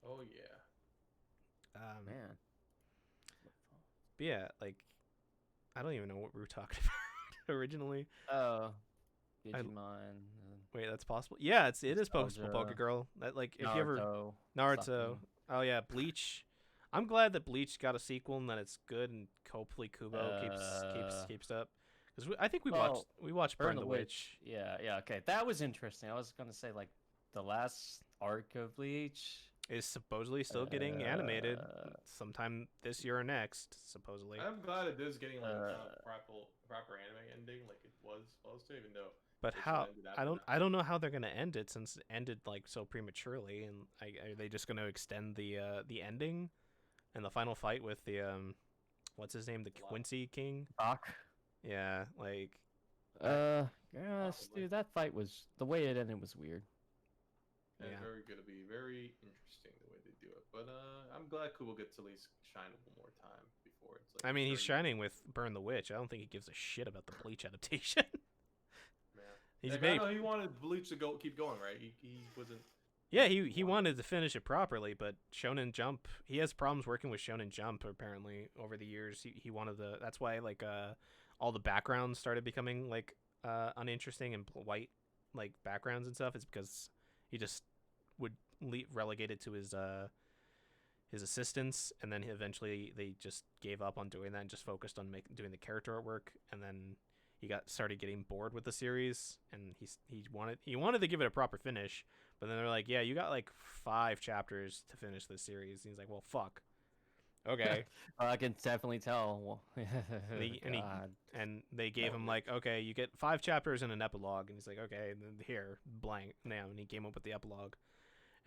Oh yeah. Man. But yeah, like I don't even know what we were talking about originally. Oh, Digimon. Wait, that's possible. Yeah, it is Nostalgia. Pokegirl. That like if Naruto, you ever Naruto. something. Oh yeah, Bleach. I'm glad that Bleach got a sequel and that it's good, and hopefully Kubo keeps up. Because I think we watched Burn the Witch. Yeah, okay, that was interesting. I was gonna say like the last arc of Bleach Is supposedly still getting animated sometime this year or next. Supposedly. I'm glad it is getting like a proper anime ending, like it was supposed to, even though. But how? I don't know how they're gonna end it since it ended like so prematurely, and are they just gonna extend the ending and the final fight with the what's his name, the Quincy King? Bach. Yeah, like. Yes, dude, that fight was the way it ended was weird. And very gonna be very interesting the way they do it. But I'm glad Kubo gets at least shine one more time before it's like. I mean, he's shining with Burn the Witch. I don't think he gives a shit about the Bleach adaptation. Yeah. I know he wanted Bleach to keep going, right? He wasn't. Yeah, he wanted to finish it properly, but Shonen Jump, he has problems working with Shonen Jump apparently over the years. He wanted that's why like all the backgrounds started becoming like uninteresting and white like backgrounds and stuff. It's because he just would relegate it to his assistants, and then eventually they just gave up on doing that and just focused on doing the character artwork, and then he started getting bored with the series, and he wanted to give it a proper finish, but then they're like, yeah, you got like 5 chapters to finish this series. And he's like, well, fuck. Okay. I can definitely tell. and they gave him like, okay, you get 5 chapters and an epilogue, and he's like, okay, and then here, blank now, and he came up with the epilogue,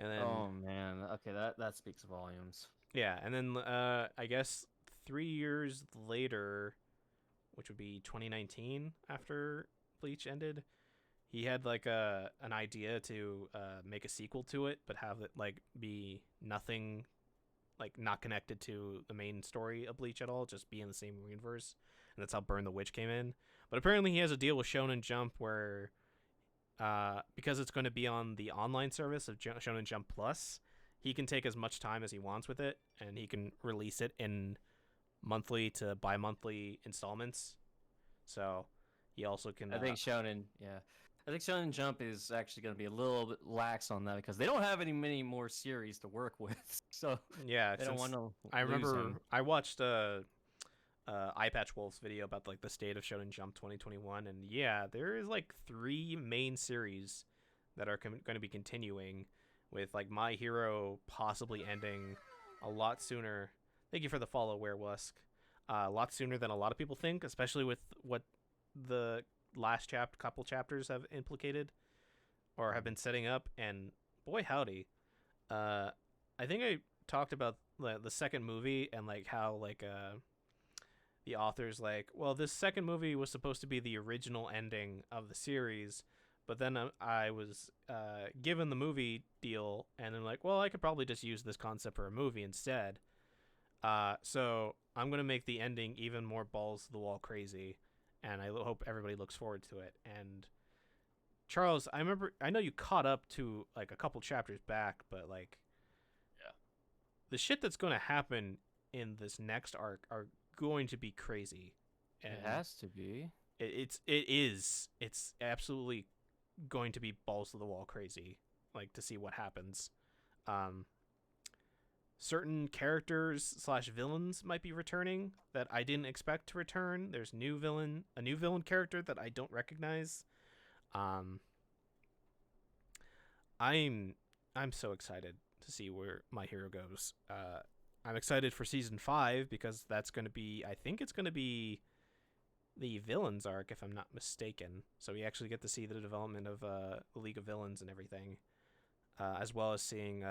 and then oh man, okay, that speaks volumes. Yeah, and then I guess 3 years later, which would be 2019 after Bleach ended, he had like an idea to make a sequel to it, but have it like be nothing, like not connected to the main story of Bleach at all, just be in the same universe, and that's how Burn the Witch came in. But apparently he has a deal with Shonen Jump where, because it's going to be on the online service of Shonen Jump Plus, he can take as much time as he wants with it, and he can release it in monthly to bi-monthly installments. So he also can. I think Shonen Jump is actually going to be a little bit lax on that because they don't have many more series to work with. So yeah, they don't want to. I remember I watched Eye Patch Wolf's video about like the state of Shonen Jump 2021, and yeah, there is like 3 main series that are going to be continuing, with like My Hero possibly ending a lot sooner. Thank you for the follow, Werewask. A lot sooner than a lot of people think, especially with what the last couple chapters have implicated or have been setting up. And boy howdy, I think I talked about the second movie and like how like the author's like, well, this second movie was supposed to be the original ending of the series, but then I was given the movie deal, and then like, well, I could probably just use this concept for a movie instead. So I'm going to make the ending even more balls to the wall crazy, and I hope everybody looks forward to it. And Charles, I know you caught up to like a couple chapters back, but like, yeah, the shit that's going to happen in this next arc are going to be crazy. And it has to be. It's absolutely going to be balls to the wall crazy, like, to see what happens. Certain characters / villains might be returning that I didn't expect to return. There's a new villain character that I don't recognize. I'm so excited to see where My Hero goes. I'm excited for season 5 because that's going to be, I think it's going to be the villains arc, if I'm not mistaken. So we actually get to see the development of the League of Villains and everything, as well as seeing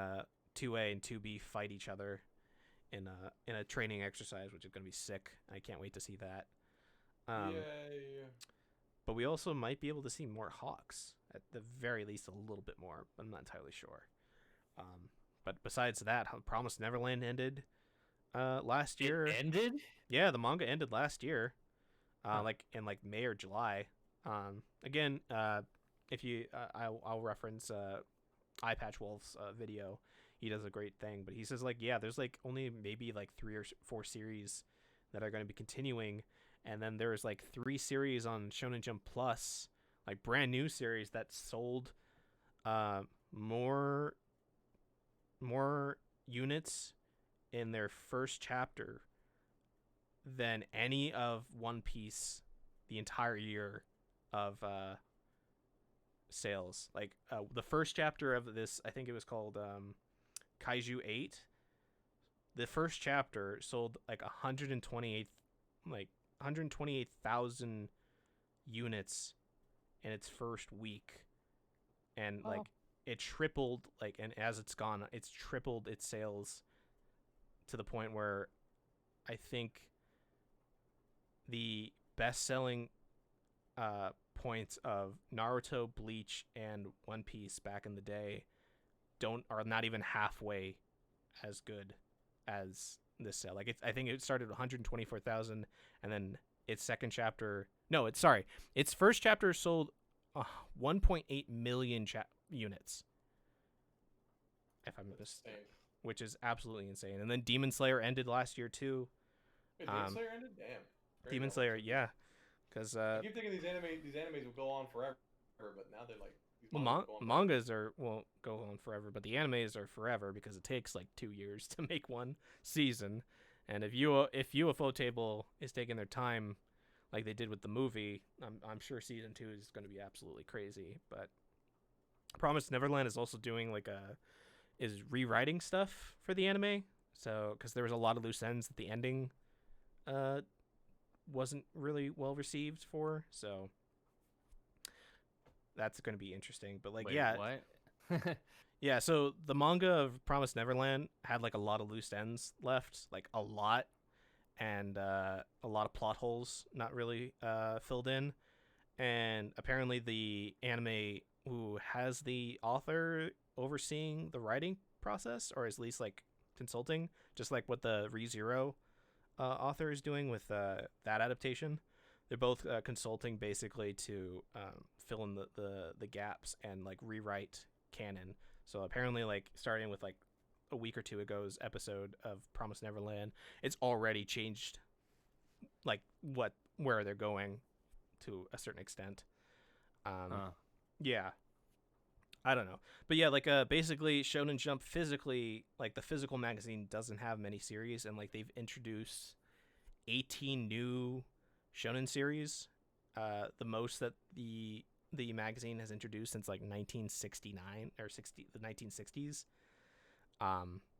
2A and 2B fight each other in a training exercise, which is going to be sick. I can't wait to see that. Yay! But we also might be able to see more Hawks, at the very least a little bit more. I'm not entirely sure. But besides that, Promised Neverland ended last year. It ended? Yeah, the manga ended last year, like in like May or July. Again, if you, I'll reference Eye Patch Wolf's video. He does a great thing, but he says like, yeah, there's like only maybe like 3 or 4 series that are going to be continuing, and then there's like 3 series on Shonen Jump Plus, like brand new series that sold more units in their first chapter than any of One Piece the entire year of sales. Like the first chapter of this, I think it was called Kaiju 8. The first chapter sold like 128,000 units in its first week, and like it tripled, like, and as it's gone, it's tripled its sales to the point where I think the best-selling points of Naruto, Bleach, and One Piece back in the day are not even halfway as good as this sale. Like I think it started at 124,000, and then its first chapter sold 1.8 million units. If I'm mistaken, which is absolutely insane. And then Demon Slayer ended last year too. Wait, Demon Slayer ended? Damn. Demon Slayer, yeah. Because I keep thinking these animes will go on forever, but now they're like mangas won't go on forever, but the animes are forever because it takes like 2 years to make one season. And if UFO Table is taking their time, like they did with the movie, I'm sure season 2 is going to be absolutely crazy. But Promised Neverland is also doing is rewriting stuff for the anime. So because there was a lot of loose ends that the ending wasn't really well received for, so that's going to be interesting. But like, wait, yeah, what? yeah. So the manga of Promised Neverland had like a lot of loose ends left, like a lot, and a lot of plot holes not really filled in. And apparently, the anime who has the author overseeing the writing process, or at least like consulting, just like what the ReZero author is doing with that adaptation. They're both consulting basically to fill in the gaps and like rewrite canon. So apparently, like starting with like a week or two ago's episode of Promised Neverland, it's already changed like where they're going to a certain extent. Yeah, I don't know, but yeah, like basically Shonen Jump physically, like the physical magazine doesn't have many series, and like they've introduced 18 new shonen series, the most that the magazine has introduced since like 1969 or the 1960s.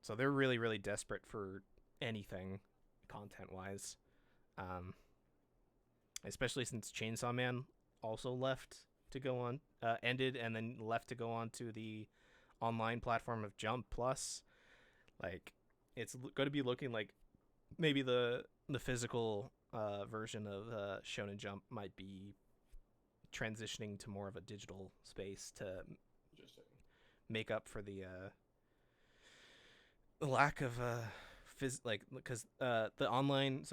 So they're really, really desperate for anything content wise, especially since Chainsaw Man also ended and then left to go on to the online platform of Jump Plus. Like it's going to be looking like maybe the physical version of Shonen Jump might be transitioning to more of a digital space to make up for the lack of because the online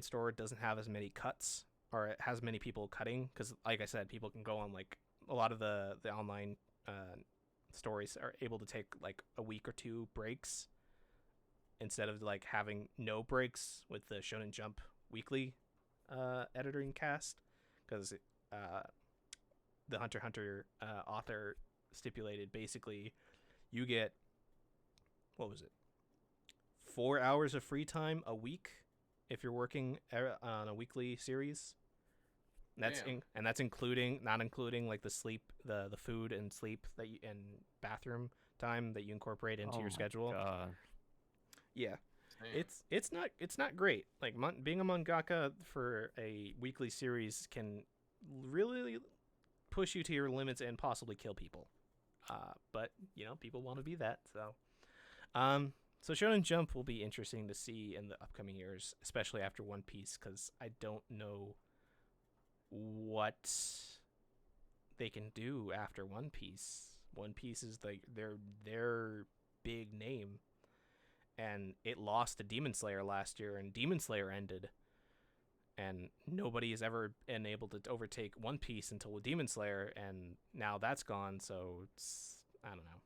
store doesn't have as many cuts, or it has many people cutting, because like I said, people can go on, like a lot of the online stories are able to take like a week or 2 breaks instead of like having no breaks with the Shonen Jump weekly editing cast, because the Hunter x Hunter author stipulated basically you get, what was it, 4 hours of free time a week if you're working on a weekly series. And that's not including like the sleep, the food and sleep and bathroom time that you incorporate into your schedule. God. Yeah. Damn. It's not great. Like being a mangaka for a weekly series can really push you to your limits and possibly kill people. But people want to be that. So Shonen Jump will be interesting to see in the upcoming years, especially after One Piece, because I don't know what they can do after One Piece. One Piece is like their big name, and it lost to Demon Slayer last year, and Demon Slayer ended, and nobody has ever been able to overtake One Piece until Demon Slayer, and now that's gone. So I don't know.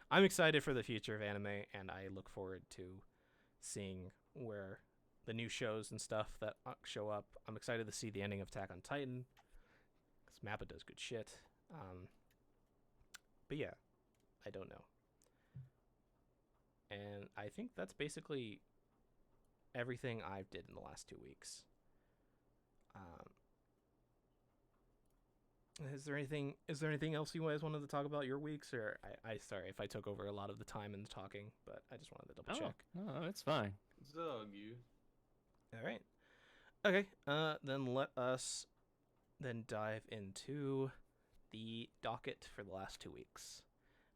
I'm excited for the future of anime, and I look forward to seeing where the new shows and stuff that show up. I'm excited to see the ending of Attack on Titan, because Mappa does good shit. But yeah, I don't know. And I think that's basically everything I did in the last 2 weeks. Is there anything else you guys wanted to talk about your weeks? Or I sorry if I took over a lot of the time in the talking, but I just wanted to double check. No, it's fine. Zug you. All right. Okay. Then let us then dive into the docket for the last 2 weeks.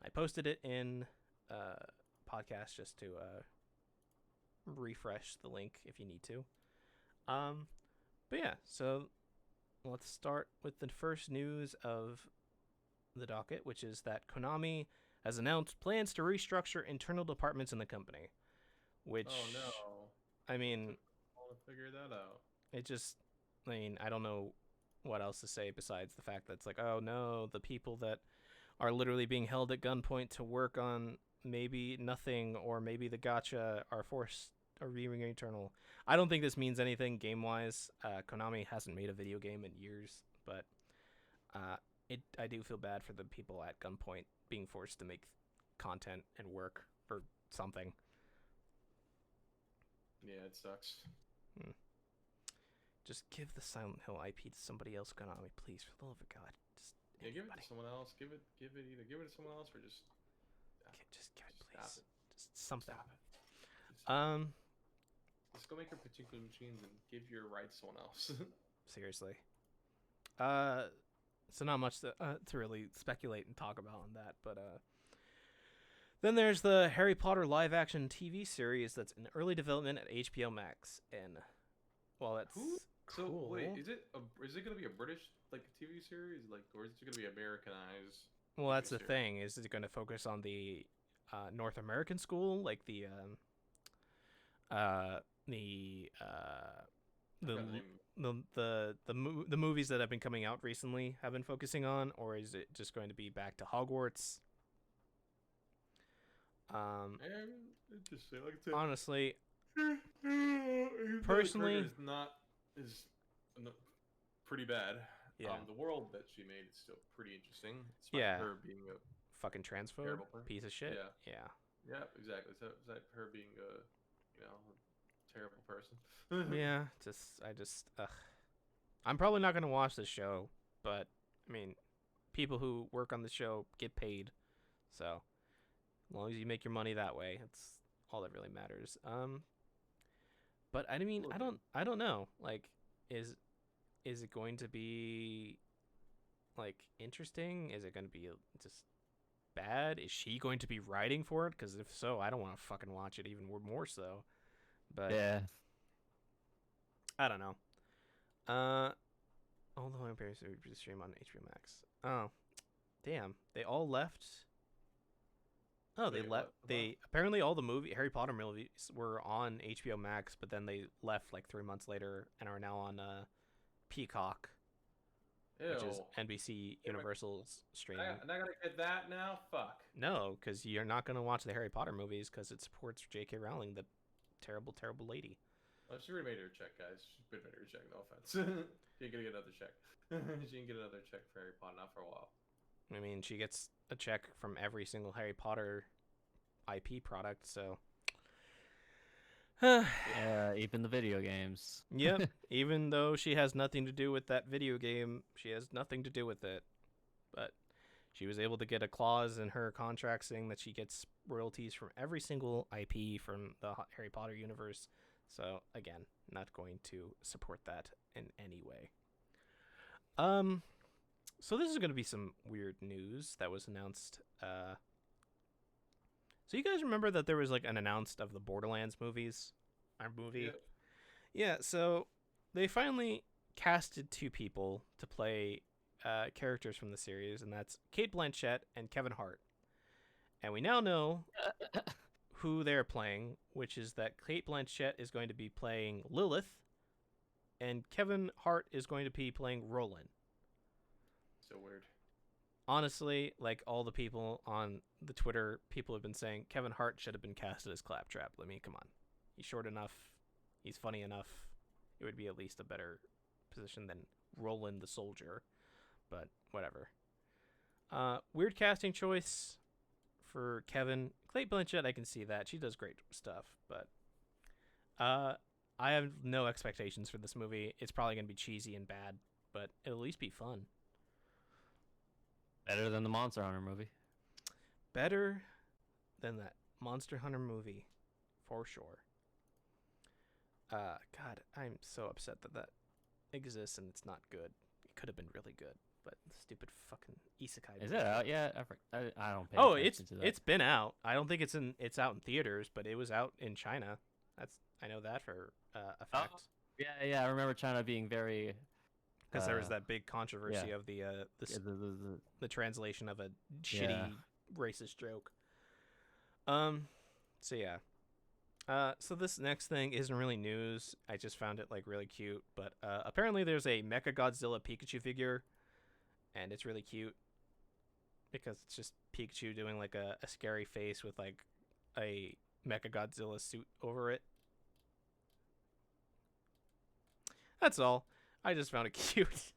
I posted it in podcast just to refresh the link if you need to. But yeah, so let's start with the first news of the docket, which is that Konami has announced plans to restructure internal departments in the company. Which, Oh no! I mean, I want to figure that out. I don't know what else to say besides the fact that it's like, oh no, the people that are literally being held at gunpoint to work on maybe nothing, or maybe the gacha are forced or being internal. I don't think this means anything game wise. Konami hasn't made a video game in years, but I do feel bad for the people at gunpoint being forced to make content and work for something. Yeah, it sucks. Just give the Silent Hill IP to somebody else, Konami, please, for the love of God. Give it to someone else. Give it to someone else, or just give it, please. Stop it. Just something. Stop it. Just go make your particular machines and give your rights to someone else. Seriously. So not much to really speculate and talk about on that, but then there's the Harry Potter live action TV series that's in early development at HBO Max, and that's cool. So wait, is it gonna be a British TV series, or is it gonna be Americanized? Well, that's the thing. Is it going to focus on the North American school, like the movies that have been coming out recently have been focusing on, or is it just going to be back to Hogwarts? Interesting. Honestly, personally, is pretty bad. Yeah. The world that she made is still pretty interesting. Yeah. Her being a fucking transphobe piece of shit. Yeah. Yeah, exactly. So is that her being a terrible person? Yeah. I'm probably not gonna watch this show, but I mean, people who work on the show get paid, so as long as you make your money that way, it's all that really matters. But I mean, I don't know. Like, is it going to be interesting? Is it going to be just bad? Is she going to be writing for it? Because if so, I don't want to fucking watch it even more so. But yeah, I don't know. All the vampires are stream on HBO Max. Oh, damn! They all left. Oh, they left. They apparently all the Harry Potter movies were on HBO Max, but then they left 3 months later and are now on Peacock, which is NBC Universal's streaming. I'm not gonna get that now. Fuck. No, because you're not gonna watch the Harry Potter movies because it supports J.K. Rowling, the terrible, terrible lady. Well, she already made her check, guys. She made her check. No offense. She ain't gonna get another check. She can get another check for Harry Potter, not for a while. I mean, she gets a check from every single Harry Potter IP product, so. Yeah, even the video games. Yep. Even though she has nothing to do with that video game, she has nothing to do with it. But She was able to get a clause in her contract saying that she gets royalties from every single IP from the Harry Potter universe. So again, not going to support that in any way. So this is going to be some weird news that was announced. So you guys remember that there was like an announced of the Borderlands movies, our movie? Yep. Yeah. So they finally casted 2 people to play characters from the series, and that's Kate Blanchett and Kevin Hart. And we now know who they're playing, which is that Kate Blanchett is going to be playing Lilith, and Kevin Hart is going to be playing Roland. So weird. Honestly, like all the people on the Twitter, people have been saying Kevin Hart should have been casted as Claptrap. I mean, come on. He's short enough. He's funny enough. It would be at least a better position than Roland the Soldier. But whatever. Weird casting choice for Kevin. Kate Blanchett, I can see that. She does great stuff. But I have no expectations for this movie. It's probably going to be cheesy and bad, but it'll at least be fun. Better than the Monster Hunter movie. Better than that Monster Hunter movie, for sure. God, I'm so upset that exists and it's not good. It could have been really good, but the stupid fucking isekai. Is it out yet? I don't pay Oh, attention to that. it's been out. I don't think it's out in theaters, but it was out in China. I know that for a fact. Yeah, I remember China being very... Because there was that big controversy of the translation of a shitty racist joke. So yeah. So this next thing isn't really news. I just found it like really cute. But apparently there's a Mechagodzilla Pikachu figure, and it's really cute because it's just Pikachu doing like a scary face with like a Mechagodzilla suit over it. That's all. I just found it cute.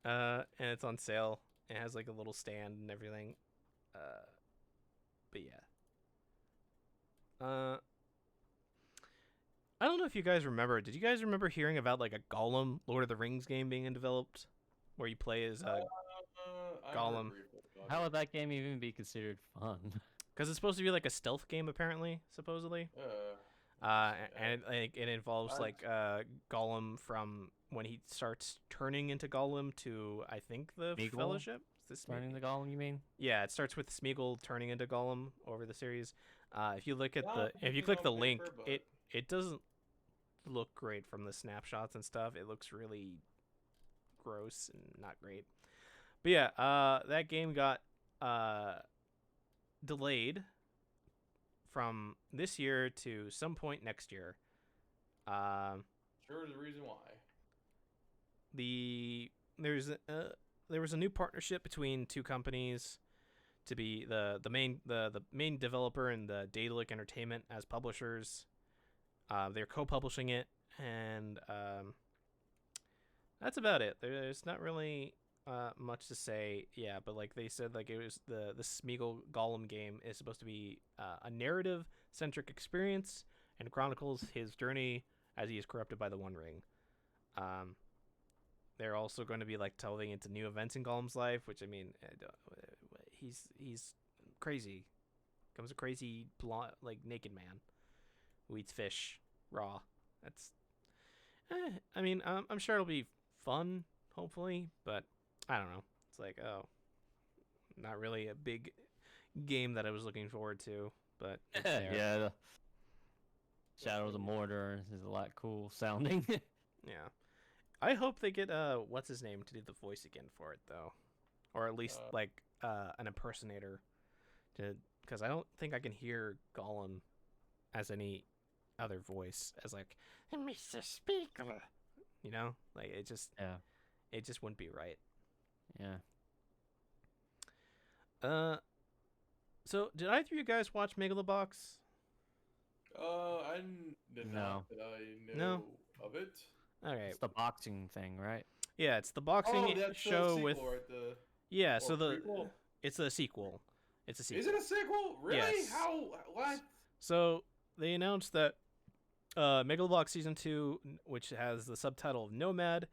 And it's on sale. It has like a little stand and everything. But yeah. I don't know if you guys remember. Did you guys remember hearing about like a Gollum Lord of the Rings game being developed? Where you play as Gollum. How would that game even be considered fun? Because it's supposed to be like a stealth game, apparently, supposedly. And it involves like Gollum from when he starts turning into Gollum to I think the Smeagol? Fellowship. Turning the Gollum, you mean? Yeah, it starts with Smeagol turning into Gollum over the series. If you look at if you click the link, it doesn't look great from the snapshots and stuff. It looks really gross and not great. But yeah, that game got delayed from this year to some point next year. Sure is the reason why. There was a new partnership between 2 companies to be the main developer and the Daedalic Entertainment as publishers. They're co-publishing it, and that's about it. There's not really much to say. Yeah, but like they said, like it was the Smeagol Gollum game is supposed to be a narrative-centric experience and chronicles his journey as he is corrupted by the One Ring. They're also going to be like delving into new events in Gollum's life, which I mean, he's crazy. Becomes a crazy blonde, like naked man who eats fish raw. That's. I mean, I'm sure it'll be fun, hopefully, but I don't know. It's like, oh, not really a big game that I was looking forward to, but it's there. Yeah. The Shadow of the Mordor is a lot cool sounding. Yeah. I hope they get what's his name to do the voice again for it though, or at least like an impersonator, because I don't think I can hear Gollum as any other voice as like Mr. Speaker, you know, like it just wouldn't be right. Yeah. So did either of you guys watch Megalobox? I did not. But I know of it. All right. It's the boxing thing, right? Yeah, it's the boxing show with. Right? Yeah, so prequel? It's a sequel. It's a sequel. Is it a sequel? Really? Yes. How? What? So they announced that Megalobox Season 2, which has the subtitle of Nomad,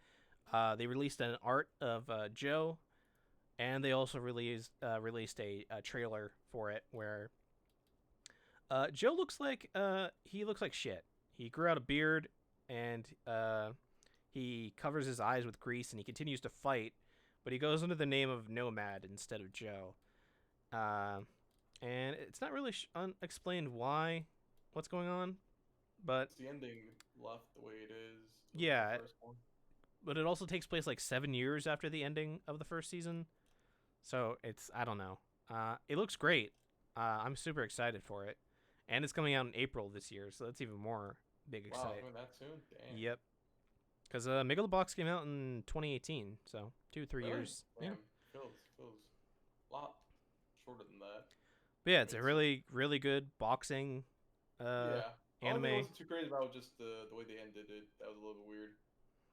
they released an art of Joe, and they also released a trailer for it where Joe looks like he looks like shit. He grew out a beard and he covers his eyes with grease and he continues to fight, but he goes under the name of Nomad instead of Joe. And it's not really unexplained what's going on, but It's the ending left the way it is. Yeah, The first one. but it also takes place like 7 years after the ending of the first season, so I don't know. It looks great. I'm super excited for it, and it's coming out in April this year, so that's even more big Wow, excitement. coming that soon? Damn. Yep, because Megalobox came out in 2018, so 2-3 Really? years. Damn. Yeah, Feels a lot shorter than that. but yeah, it's a It's- really really good boxing Yeah. The only thing I anime. wasn't too crazy about was just the way they ended it. That was a little bit weird.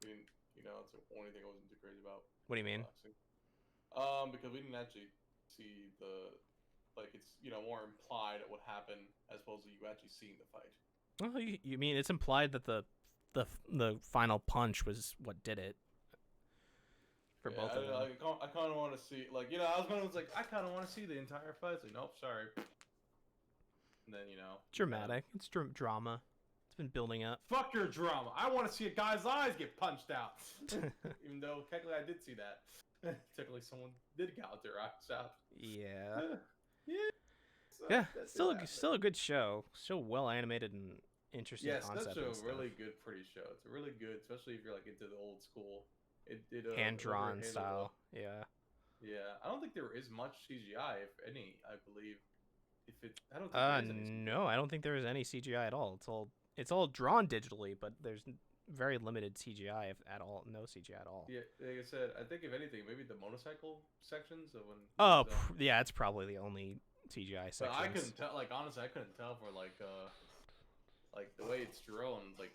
We didn't, it's the only thing I wasn't too crazy about. What do you mean? Boxing. Because we didn't actually see it's more implied what happened as opposed to you actually seeing the fight. Well, you mean it's implied that the final punch was what did it for both of them. I kind of want to see, I kind of want to see the entire fight. It's like, nope, sorry. And then, Dramatic. It's drama. It's been building up. Fuck your drama. I want to see a guy's eyes get punched out. Even though, technically, I did see that. Technically, someone did gouge their eyes out. Yeah. Yeah. So Yeah. that's Still it. still a good show. So well animated and interesting Yes, concept. that's a and stuff. really good, pretty show. It's a really good, especially if you're like into the old school. It did hand drawn style. Yeah. Yeah, I don't think there is much CGI, if any. I believe. I don't think there is any CGI. No, I don't think there is any CGI at all. It's all drawn digitally, but there's very limited CGI if at all. No CGI at all. Yeah, like I said, I think if anything, maybe the motorcycle sections of when. Oh, yeah, it's probably the only CGI section. But I couldn't tell. Like honestly, I couldn't tell for like the way it's drawn. Like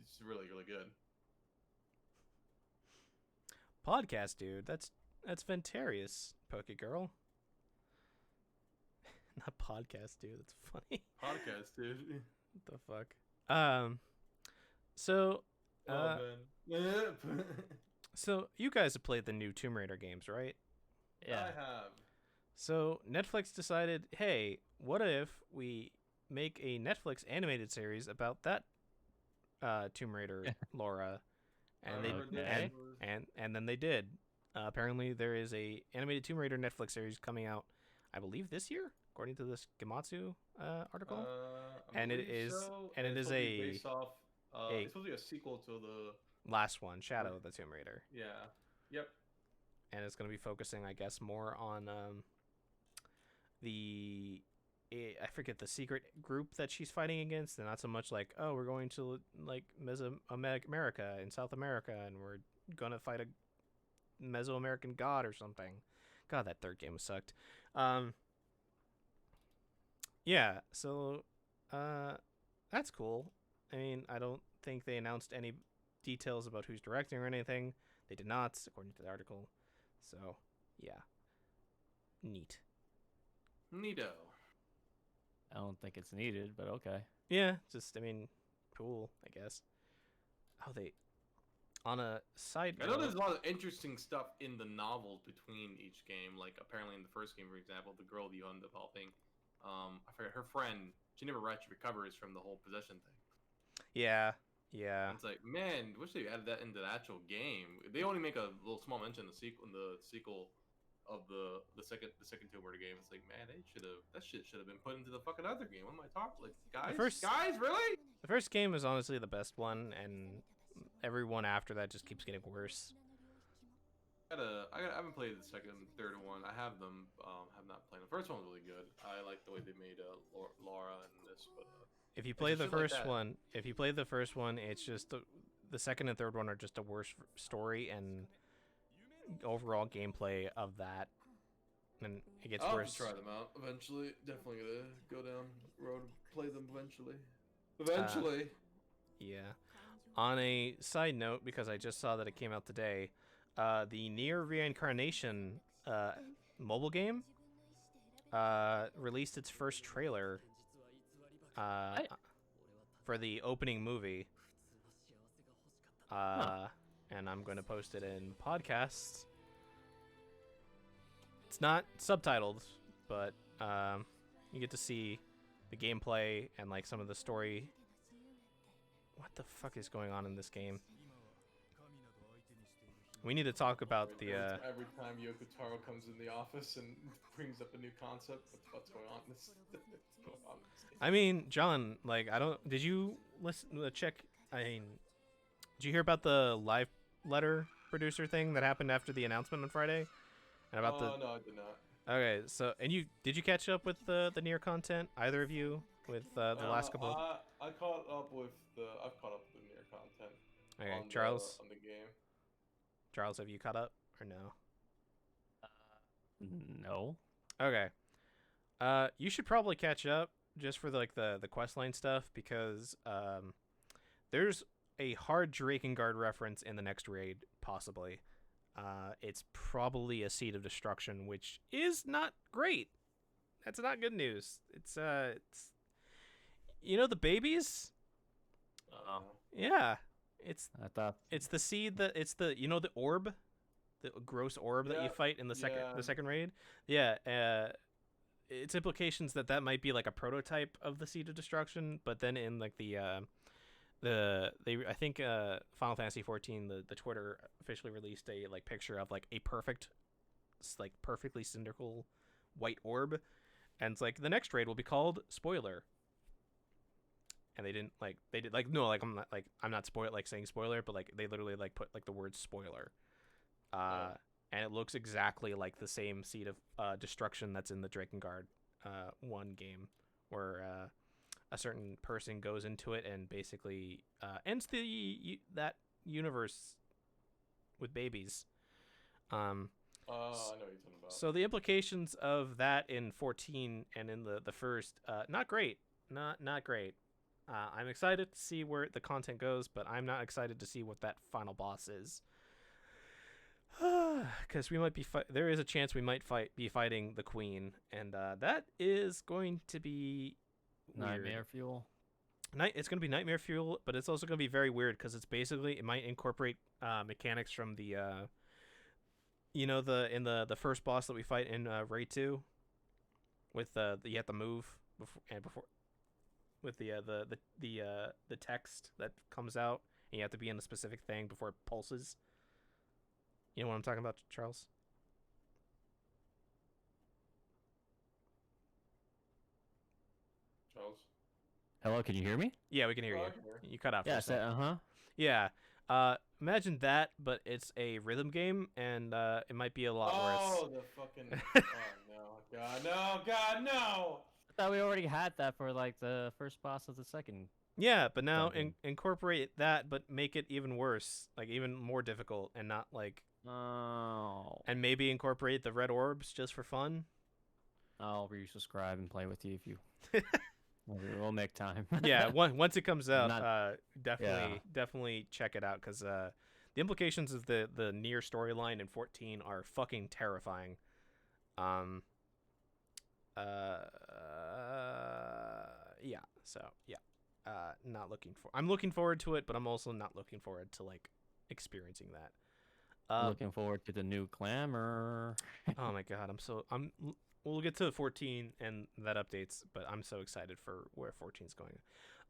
it's really really good. Podcast, dude. That's Ventarius, Poke Girl. Not podcast, dude. That's funny. Podcast, dude. What the fuck? So, Oh man. so you guys have played the new Tomb Raider games, right? Yeah. I have. So Netflix decided, hey, what if we make a Netflix animated series about that Tomb Raider Laura? And and then they did. Apparently, there is a animated Tomb Raider Netflix series coming out, I believe this year, according to this Gematsu article. And it is it's it's supposed to be a sequel to the last one, Shadow of the Tomb Raider. Yeah. Yep. And it's going to be focusing, I guess, more on I forget the secret group that she's fighting against, and not so much like, oh, we're going to like Mesoamerica in South America, and we're gonna fight a Mesoamerican god or something. God, that third game sucked. Yeah, so that's cool. I mean, I don't think they announced any details about who's directing or anything. They did not, according to the article. So, yeah. Neat. Neato. I don't think it's needed, but okay. Yeah, I mean, cool, I guess. Oh, on a side I know note, there's a lot of interesting stuff in the novels between each game. Like, apparently in the first game, for example, the girl that you end up helping, I forget, her friend, she never actually recovers from the whole possession thing. Yeah. And it's like, man, wish they added that into the actual game. They only make a little small mention in the sequel of the second Tomb Raider game. It's like, man, that shit should have been put into the fucking other game. What am I talking? Like, guys, really? The first game is honestly the best one, and every one after that just keeps getting worse. I haven't played the second and third one. I have them. Have not played. The first one was really good. I like the way they made Laura in this, but. If you play the shit like first that. one, it's just the second and third one are just a worse story and overall gameplay of that, and it gets I'll worse. try them out eventually. Definitely gonna go down the road and play them eventually. Yeah. On a side note, because I just saw that it came out today, the Nier Reincarnation mobile game released its first trailer for the opening movie. And I'm going to post it in podcast. it's not subtitled, but you get to see the gameplay and like some of the story. What the fuck is going on in this game? We need to talk about the. Every time Yoko Taro comes in the office and brings up a new concept, what's going on? I mean, John, like, I don't. Did you listen? Check. I mean, did you hear about the live letter producer thing that happened after the announcement on Friday? And about no, I did not. Okay, so and did you catch up with the near content? Either of you with the last couple? I caught up with I've caught up with the near content. Okay, Charles. On the game. Charles, have you caught up or no? No. Okay. You should probably catch up just for the questline stuff because there's a hard Drakengard reference in the next raid, possibly. It's probably a Seed of Destruction, which is not great. That's not good news. It's the babies? Yeah. It's the seed that it's the the orb, the gross orb that you fight in the second raid. Yeah, its implications that might be like a prototype of the Seed of Destruction, but then in like I think Final Fantasy 14 the Twitter officially released a like picture of like a perfectly cylindrical white orb, and it's like the next raid will be called Spoiler. And I'm not saying spoiler, but like they literally like put like the word spoiler. And it looks exactly like the same Seed of Destruction that's in the Drakengard 1 game, where a certain person goes into it and basically ends that universe with babies. I know what you're talking about. So the implications of that in 14 and in the first, not great. Not great. I'm excited to see where the content goes, but I'm not excited to see what that final boss is. Because we might be there is a chance we might be fighting the Queen, and that is going to be Nightmare weird. Fuel. It's going to be Nightmare Fuel, but it's also going to be very weird because it's basically it might incorporate mechanics from the in the first boss that we fight in Raid 2 with you have to move before with the text that comes out, and you have to be in a specific thing before it pulses. You know what I'm talking about, Charles? Charles? Hello, can you hear me? Yeah, we can hear you. You cut out for a second. Uh-huh. Yeah. Imagine that, but it's a rhythm game, and it might be a lot worse. Oh, the fucking... oh, no. God, no! God, no! I thought we already had that for, like, the first boss of the second. Yeah, but now incorporate that, but make it even worse. Like, even more difficult, and not, like... Oh. And maybe incorporate the red orbs just for fun. I'll resubscribe and play with you if you... We'll make time. Yeah, once it comes out, definitely check it out, because the implications of the near storyline in 14 are fucking terrifying. I'm looking forward to it, but I'm also not looking forward to like experiencing that. Looking forward to the new glamour. Oh my god, we'll get to 14 and that updates, but I'm so excited for where 14 is going.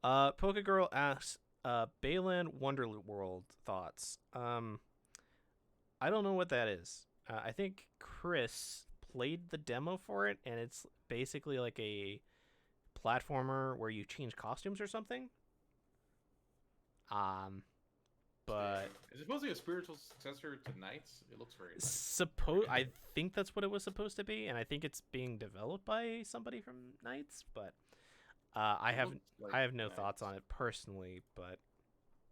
Pokegirl asks, Bayland Wonderworld thoughts. I don't know what that is. I think Chris played the demo for it, and it's basically like a platformer where you change costumes or something. But is it supposed to be a spiritual successor to Knights? It looks very nice. I think that's what it was supposed to be, and I think it's being developed by somebody from Knights, but I have no thoughts on it personally, but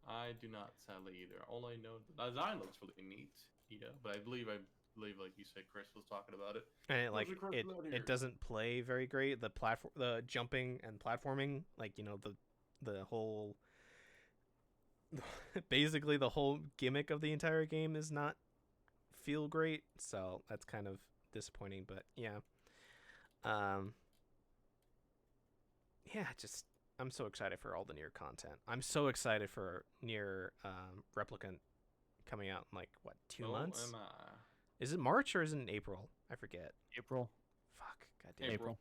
I do not, sadly, either. All I know, the design looks really neat, but I believe like you said, Chris was talking about it. And it doesn't play very great. The jumping and platforming, like the whole basically the whole gimmick of the entire game is not feel great, so that's kind of disappointing. But yeah, just I'm so excited for all the Nier content. I'm so excited for Nier Replicant coming out in like 2 months. Am I? Is it March or is it in April? I forget. April. Fuck. Goddamn. April.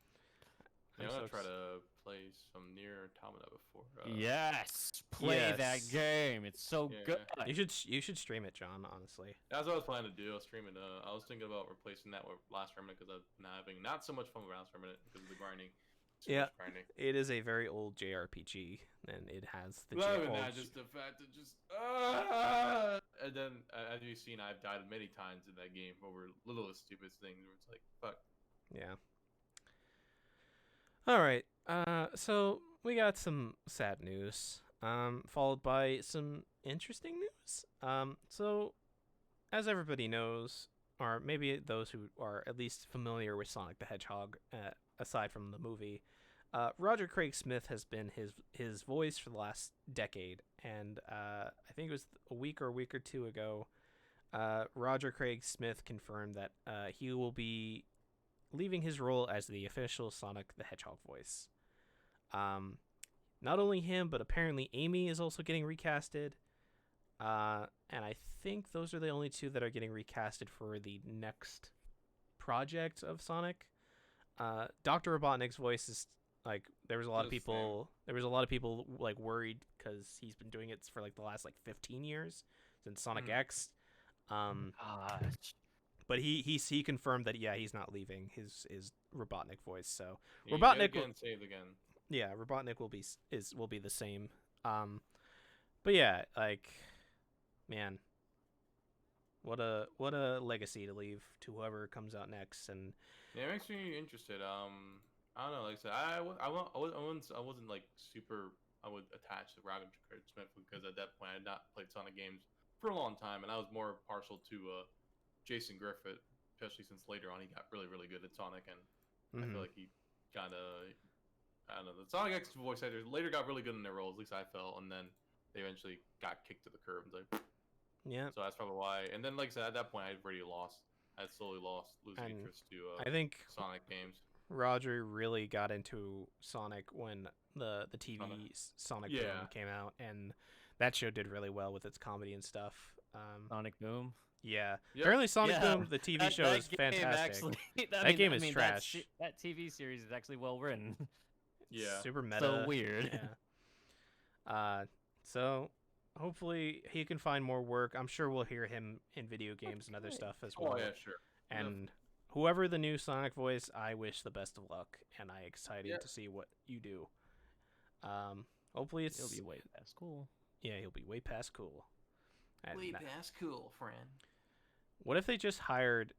Yeah, I'm so gonna try ex- to play some Nier Automata before. Yes, play that Yes. game. It's so Yeah. good. You should stream it, John. Honestly. That's what I was planning to do. I was streaming. I was thinking about replacing that with Last Remnant because I've been having not so much fun with Last Remnant because of the grinding. Too Yeah. much grinding. It is a very old JRPG, and it has the Not even old that, just the fact that and then as you've seen, I've died many times in that game over littlest stupid things where it's like, fuck. Yeah. All right. So we got some sad news, followed by some interesting news. So as everybody knows, or maybe those who are at least familiar with Sonic the Hedgehog, aside from the movie, Roger Craig Smith has been his voice for the last decade, and I think it was a week or two ago, Roger Craig Smith confirmed that he will be leaving his role as the official Sonic the Hedgehog voice. Not only him, but apparently Amy is also getting recasted. And I think those are the only two that are getting recasted for the next project of Sonic. Dr. Robotnik's voice is like there was a lot of people like worried because he's been doing it for like the last like 15 years since Sonic X. Gosh. But he confirmed that he's not leaving his Robotnik voice. So Yeah, Robotnik again, saved again. Yeah, Robotnik will be the same. But yeah, like, man, what a legacy to leave to whoever comes out next. And Yeah, it makes me interested. I don't know. Like I said, I wasn't like super. I would attach to Roger Craig Smith because at that point I had not played Sonic games for a long time, and I was more partial to Jason Griffith, especially since later on he got really good at Sonic, and I feel like he kind of, I don't know, the Sonic X voice actors later got really good in their roles, at least I felt, and then they eventually got kicked to the curb. And like, yeah, so that's probably why. And then, like I said, at that point I had already lost. I had slowly losing And interest to I think Sonic games. Roger really got into Sonic when the TV Sonic Yeah. Boom came out, and that show did really well with its comedy and stuff. Sonic Boom. Yeah, Yep. apparently Sonic Yeah, Boom, the TV That- show, that is game fantastic. Actually, That game is that trash. That TV series is actually well written. Yeah. Super meta. So weird. Yeah. So hopefully he can find more work. I'm sure we'll hear him in video games and other stuff as well. Oh yeah, sure. And whoever the new Sonic voice, I wish the best of luck, and I'm excited to see what you do. Hopefully It'll be way past cool. Yeah, he'll be way past cool. And past cool, friend. what if they just hired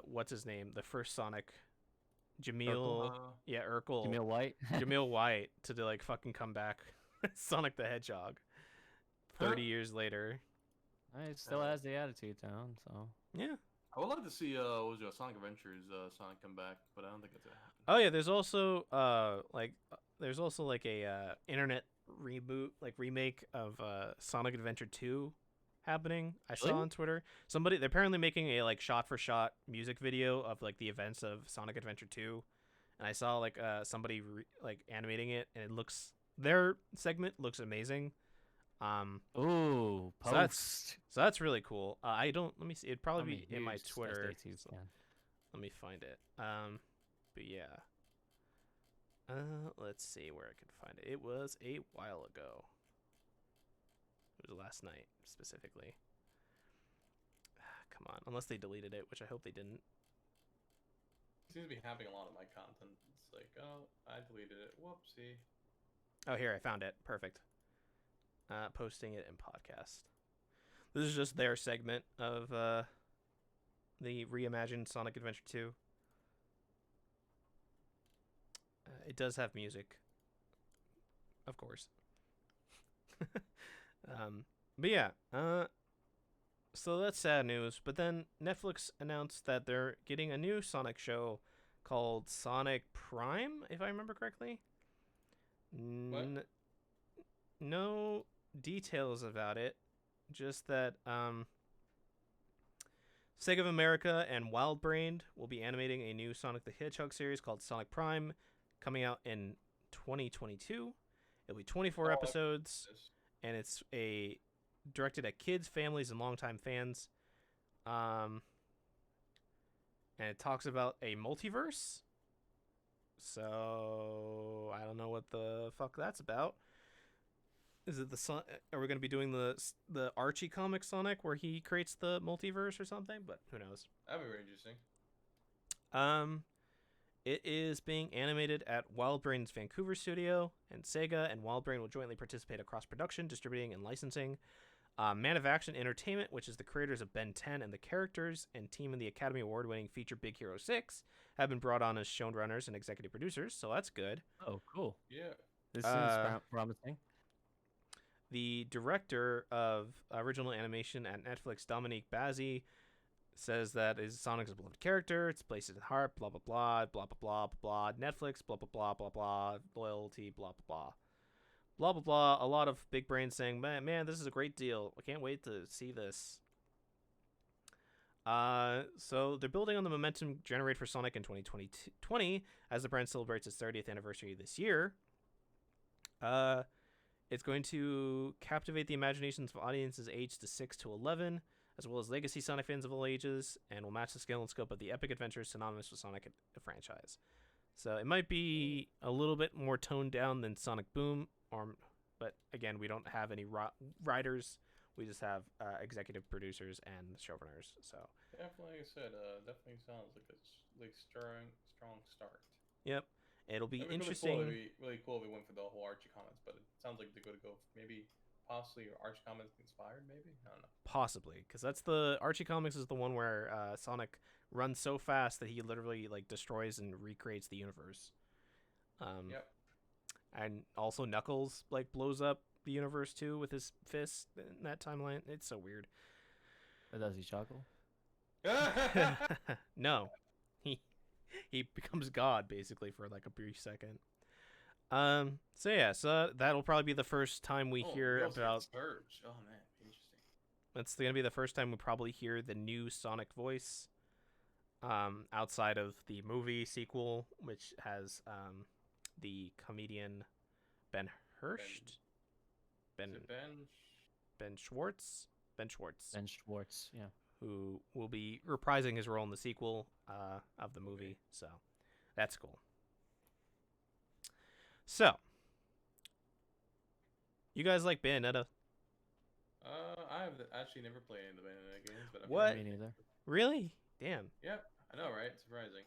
what's his name, the first Sonic, Jamil? Yeah, Urkel. Jamil White. Jamil White to like fucking come back, Sonic the Hedgehog. 30 years later. It still has the attitude down, so. Yeah. I would love to see Sonic Adventures Sonic come back, but I don't think it's gonna happen. Oh yeah, there's also like a internet reboot, like remake of Sonic Adventure 2 happening. I saw Really? on Twitter. They're apparently making a like shot for shot music video of like the events of Sonic Adventure 2. And I saw like somebody like animating it, and their segment looks amazing. Ooh, So post. that's really cool. Let me see. It'd probably I'm a be in my huge Twitter. Stay Tuned fan. Let me find it. But yeah. Let's see where I can find it. It was a while ago. It was last night, specifically. Come on. Unless they deleted it, which I hope they didn't. Seems to be happening a lot of my content. It's like, oh, I deleted it. Whoopsie. Oh, here, I found it. Perfect. Posting it in podcast. This is just their segment of the reimagined Sonic Adventure 2. It does have music, of course. But yeah, so that's sad news. But then Netflix announced that they're getting a new Sonic show called Sonic Prime, if I remember correctly. What? No details about it, just that Sega of America and WildBrained will be animating a new Sonic the Hedgehog series called Sonic Prime, coming out in 2022. It'll be 24 episodes, and it's directed at kids, families, and longtime fans. and it talks about a multiverse. So I don't know what the fuck that's about. Is it the Son? Are we going to be doing the Archie comic Sonic where he creates the multiverse or something? But who knows? That'd be very interesting. It is being animated at WildBrain's Vancouver studio, and Sega and WildBrain will jointly participate across production, distributing, and licensing. Man of Action Entertainment, which is the creators of Ben 10 and the characters, and team in the Academy Award-winning feature Big Hero 6, have been brought on as showrunners and executive producers, so that's good. Oh, cool. Yeah. This seems promising. The director of original animation at Netflix, Dominique Bazzi, says that is Sonic's a beloved character. It's placed in his heart. Blah blah blah blah blah blah blah. Netflix. Blah blah blah blah blah. Loyalty. Blah blah blah. Blah blah blah. A lot of big brains saying, "Man, this is a great deal. I can't wait to see this." So they're building on the momentum generated for Sonic in 2020 as the brand celebrates its 30th anniversary this year. It's going to captivate the imaginations of audiences aged to 6 to 11, as well as legacy Sonic fans of all ages, and will match the scale and scope of the epic adventures synonymous with Sonic franchise. So it might be a little bit more toned down than Sonic Boom, but again, we don't have any writers. We just have executive producers and showrunners. So Definitely, like I said, definitely sounds like a strong start. Yep. It'll be It'd interesting. It'd be really cool if we went for the whole Archie comics, but it sounds like they're going to go maybe possibly Archie comics inspired, maybe? I don't know. Possibly, because that's the Archie comics is the one where Sonic runs so fast that he literally like destroys and recreates the universe. Yep. And also Knuckles like blows up the universe too with his fist in that timeline. It's so weird. Or does he chuckle? No, he becomes God basically for like a brief second. So that'll probably be the first time we hear about Surge. Oh man, interesting. That's gonna be the first time we probably hear the new Sonic voice. Outside of the movie sequel, which has the comedian Ben Hurst, Ben Schwartz, yeah, who will be reprising his role in the sequel of the movie. Okay. So that's cool. So you guys like Bayonetta? I've actually never played any of the Bayonetta games, but what? Me neither. Really? Damn. Yep, I know, right? Surprising.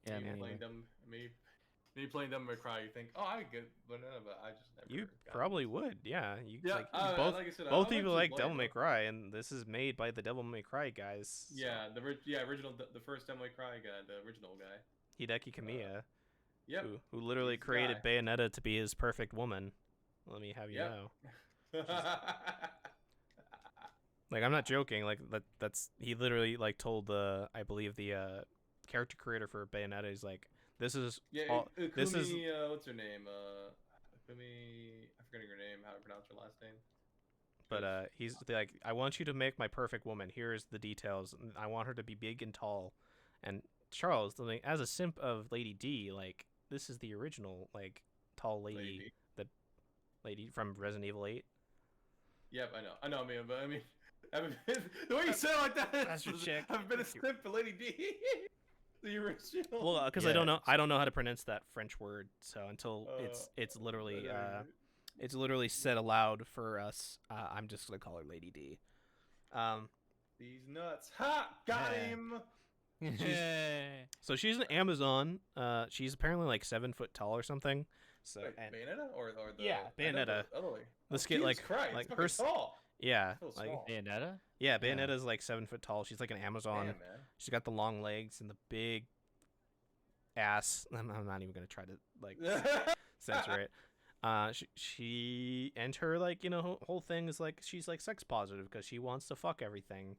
Yeah, maybe playing them. Maybe playing them or cry. You think, oh, I would get Bayonetta, but I just never. You probably would, yeah. You yeah. Like, both people like Devil May Cry, and this is made by the Devil May Cry guys. So. Yeah, original, the first Devil May Cry guy, the original guy. Hideki Kamiya. Yep. Who literally created Bayonetta to be his perfect woman. Let me have you know. Like, I'm not joking. Like that's he literally like told I believe the character creator for Bayonetta is like, this is Ukumi, this is what's her name? Ukumi, I'm forgetting her name. How to pronounce her last name? But he's like, I want you to make my perfect woman. Here's the details. I want her to be big and tall. And Charles, like, as a simp of Lady D, like, this is the original like tall lady, the lady from Resident Evil 8. Yep, I know, man. But I mean, the way you say it like that, that's your chick. I've been a simp for Lady D. The original. Well, because yeah. I don't know how to pronounce that French word. So until it's literally said aloud for us, I'm just gonna call her Lady D. These nuts. Ha! Got him. So she's an Amazon. She's apparently like 7 foot tall or something. So wait, Bayonetta or the Bayonetta. The skit like her tall. Yeah, like Bayonetta. Yeah, Bayonetta's like 7 foot tall. She's like an Amazon. Damn, man. She's got the long legs and the big ass. I'm not even gonna try to like censor it. She and her like whole thing is like she's like sex positive because she wants to fuck everything,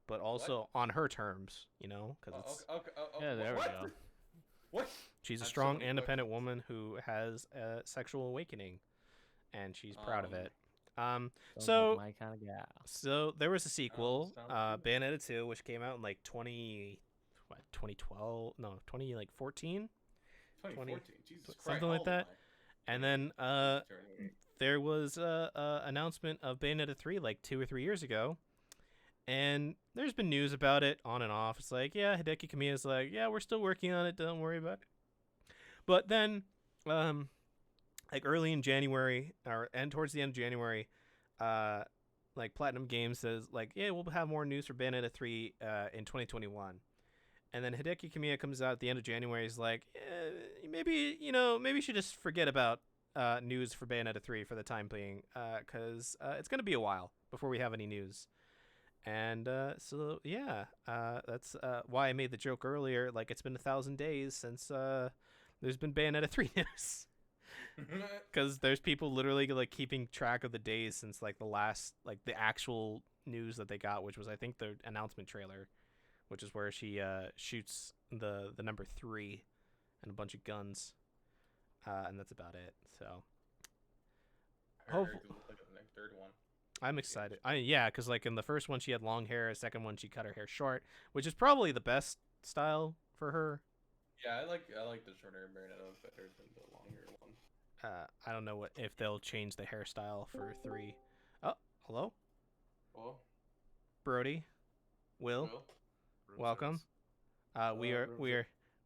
but also on her terms, because it's yeah, there we go. What? She's a strong, independent woman who has a sexual awakening, and she's proud of it. So my kind of gal. So there was a sequel, Bayonetta 2, which came out in like 2012? No, 2014. 2014. Jesus Christ. Something like that. And then there was a announcement of Bayonetta 3 like 2 or 3 years ago, And there's been news about it on and off. It's like, yeah, Hideki Kamiya's like, yeah, we're still working on it. Don't worry about it. But then, like early in January and towards the end of January, like Platinum Games says, like, yeah, we'll have more news for Bayonetta 3 in 2021. And then Hideki Kamiya comes out at the end of January. He's like, maybe you should just forget about news for Bayonetta 3 for the time being, because it's gonna be a while before we have any news. And so yeah, that's why I made the joke earlier. Like, it's been 1,000 days since there's been Bayonetta 3 news, because there's people literally like keeping track of the days since like the last, like the actual news that they got, which was I think the announcement trailer, which is where she shoots the number 3 and a bunch of guns, and that's about it. So Hopefully, like the third one. I'm excited. Yeah, because like in the first one she had long hair, the second one she cut her hair short, which is probably the best style for her. Yeah, I like the short hair Bayonetta better than the long hair one. I don't know if they'll change the hairstyle for 3. Oh, hello, Well, Brody, Will, welcome.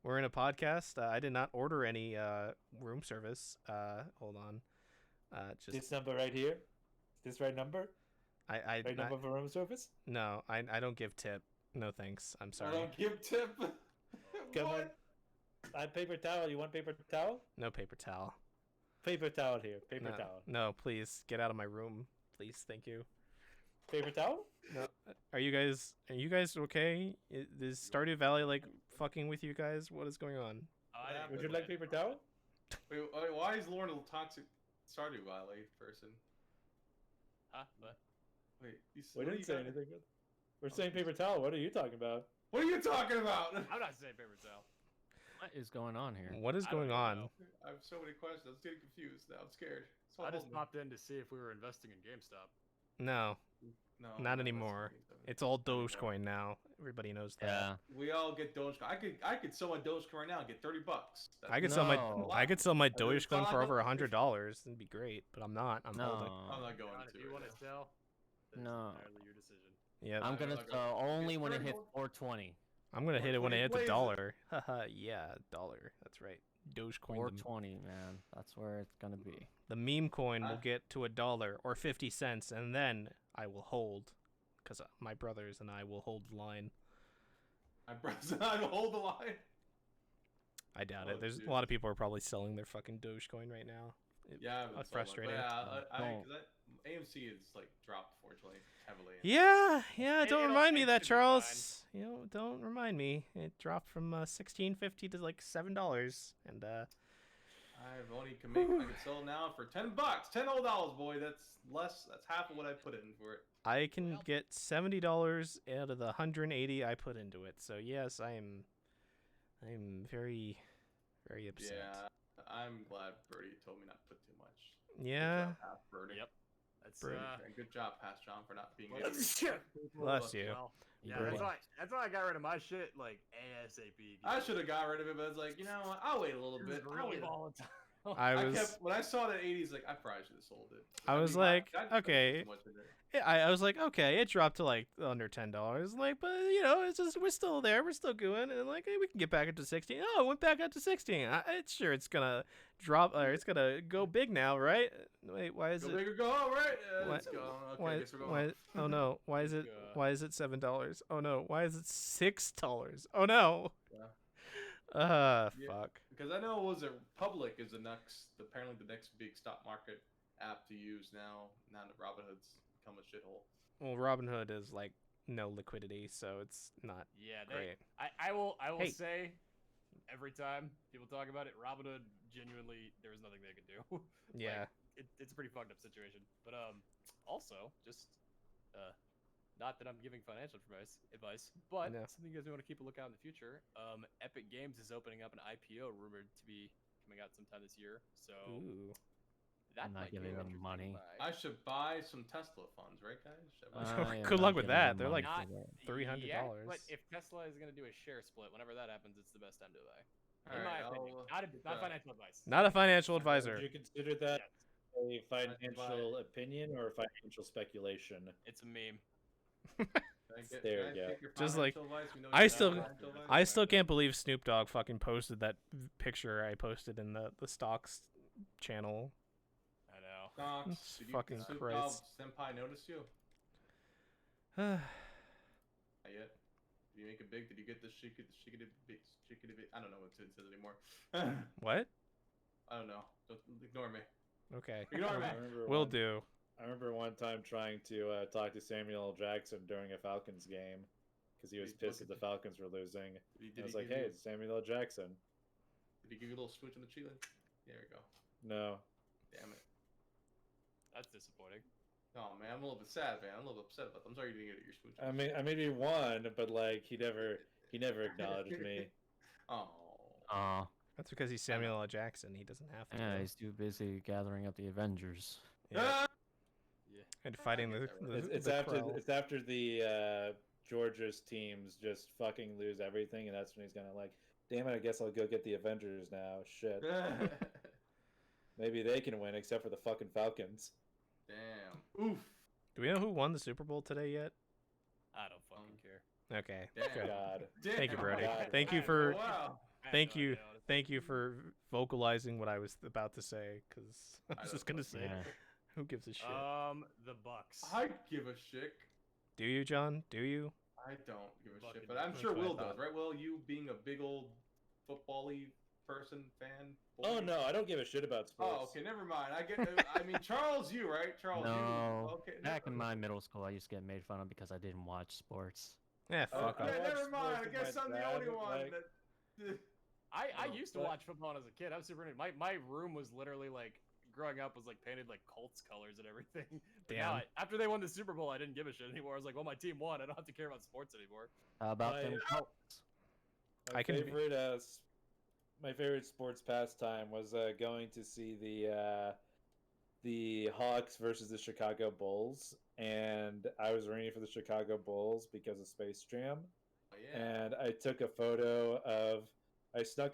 We're in a podcast. I did not order any room service. Hold on. Just This number right here. This right number? Right number for room service? No, I don't give tip. No thanks. I'm I sorry. don't give tip. Come on. What? I have paper towel. You want paper towel? No paper towel. Paper towel here. Paper No, towel. no, please get out of my room, please. Thank you. Paper towel? No, are you guys okay? Is Stardew Valley like fucking with you guys? What is going on? Would you like paper towel? Wait, why is Lauren a toxic Stardew Valley person? Huh? What? Wait, We didn't say anything. We're saying paper towel. What are you talking about? What are you talking about? I'm not saying paper towel. What is going on here? What is I don't going even on? know. I have so many questions. I'm getting confused now. I'm scared. So I just hold me. popped in to see if we were investing in GameStop. No, No, not that's anymore. something. It's all Dogecoin now. Everybody knows that. Yeah. We all get Dogecoin. I could sell my Dogecoin right now and get $30. I could sell my No. Dogecoin for over $100. It'd be great, but I'm not. I'm holding. I'm not going John, to. if you want to sell, that's No. entirely your decision. Yeah, I'm gonna Like a- sell only when it hits 34. 420. I'm gonna hit it when it hits Blaze it. $1. Haha, yeah, $1. That's right. Dogecoin. 420, man. That's where it's gonna be. The meme coin will Huh? get to $1 or 50 cents, and then I will hold, because my brothers and I will hold the line. My brother, I will hold the line. I doubt Oh, it. There's dude. a lot of people are probably selling their fucking Dogecoin right now. Yeah, I've been That's sold one. frustrating. But yeah, Don't. AMC is like dropped fortunately heavily. Yeah. Don't it'll- remind me it that, should be Charles. Don't remind me. It dropped from $16.50 to like $7, and I've only can make. I can sell now for $10. $10 boy. That's less. That's half of what I put in for it. I can get $70 out of the 180 I put into it. So yes, I'm very, very upset. Yeah, I'm glad Birdie told me not to put too much. Yeah. Good job, Birdie. Yep. That's Birdie. Good job, Pass John, for not being. Well, able to- Bless you. Well, yeah, Birdie. that's why I got rid of my shit like ASAP. I should have got rid of it, but I was like, you know what? I'll wait a little It was bit. I'll really wait a- volatile. I was kept when I saw that 80s, like I probably should have sold it. I was mean, like, I spent okay. too much in it. I was like, okay, it dropped to like under $10. Like, but it's just we're still there, we're still going, and like, hey, we can get back up to 16. Oh, it went back up to 16. It's sure it's gonna drop, or it's gonna go big now, right? Wait, why is Go it? big or go home, right? Why- Let's go. Okay, Why? I guess we're going Why? home. Oh no! Why is it? God. Why is it $7? Oh no! Why is it $6? Oh no! Yeah. Fuck. Because I know was it Public is apparently the next big stock market app to use now. Now that Robinhood's become a shithole. Well, Robinhood is like no liquidity, so it's not Yeah, great. I will Hey. say every time people talk about it, Robinhood genuinely there was nothing they could do. Yeah. It's a pretty fucked up situation. But also just not that I'm giving financial advice, but No. something you guys may want to keep a lookout in the future. Epic Games is opening up an IPO rumored to be coming out sometime this year. So Ooh. that I'm not might be an giving them interesting money. buy. I should buy some Tesla funds, right, guys? Should I buy Uh, some? I am Good not luck with giving that. them They're money like for that. $300. Yeah, but if Tesla is going to do a share split, whenever that happens, it's the best time to buy. In Alright, my opinion, not financial advice. Not a financial advisor. Would you consider that Yes, a financial opinion or a financial speculation? it's a meme. There you go. Just like, advice? We know I you still- got financial advice. I still can't believe Snoop Dogg fucking posted that picture I posted in the stocks channel. I know. Stocks. Jesus Did fucking Snoop Christ. Dogg Senpai notice you? Not yet. Did you make it big? Did you get the shikity? I don't know what it says anymore. What? I don't know. Don't ignore me. Okay. Ignore me. Will do. I remember one time trying to talk to Samuel L. Jackson during a Falcons game because he was Did he pissed look that the at Falcons were losing. Did I was he like, give "Hey, you- it's Samuel L. Jackson." Did he give you a little switch on the cheek? There we go. No. Damn it. That's disappointing. Oh man, I'm a little bit sad, man. I'm a little upset about that. I'm sorry you didn't get your switch. I maybe won, but like he never acknowledged me. Oh. Oh, That's because he's Samuel L. Jackson. He doesn't have to. yeah, he's too busy gathering up the Avengers. Yeah. Yeah. And fighting the It's the after Krell. it's after the Georgia's teams just fucking lose everything, and that's when he's gonna like, damn it, I guess I'll go get the Avengers now. Shit. Maybe they can win, except for the fucking Falcons. Damn. Oof. Do we know who won the Super Bowl today yet? I don't fucking care. Okay. Damn. Good. God. Damn. Thank you, Brody. God. Thank you Oh, for wow. I have thank no you idea, honestly. thank you for vocalizing what I was about to say, because I was I just don't gonna fucking say, care. who gives a shit? The Bucks. I give a shit. Do you, John? Do you? I don't give a Fucking shit, but I'm That's sure what I Will thought. does, right? Will, you being a big old football-y person, fan? boy? Oh no, I don't give a shit about sports. Oh, okay, never mind. I mean, Charles, you, right? Charles, No. you. Okay, Back never in my middle school, I used to get made fun of because I didn't watch sports. Yeah, fuck I off. Yeah, watch never mind. I sports with guess my I'm the dad, only one like- that. I Oh, used to but- watch football as a kid. I was super into my room was literally like growing up was like painted like Colts colors and everything. But now, Damn. after they won the Super Bowl, I didn't give a shit anymore. I was like, well, my team won. I don't have to care about sports anymore. How about My- them Colts? My I can be- favorite my favorite sports pastime was going to see the Hawks versus the Chicago Bulls, and I was rooting for the Chicago Bulls because of Space Jam. Oh, yeah. And I snuck a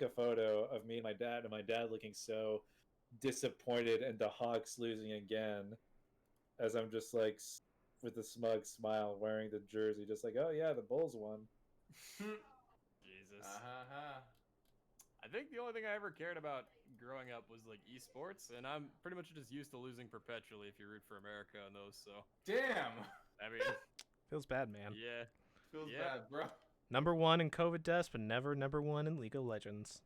photo of me and my dad looking so disappointed and the Hawks losing again, as I'm just like with a smug smile wearing the jersey, just like, oh yeah, the Bulls won. Jesus. Uh-huh. I think the only thing I ever cared about growing up was like esports, and I'm pretty much just used to losing perpetually if you root for America on those. So Damn. I mean, Feels bad, man. yeah. Feels Yeah. bad, bro. Number one in COVID deaths, but never number one in League of Legends.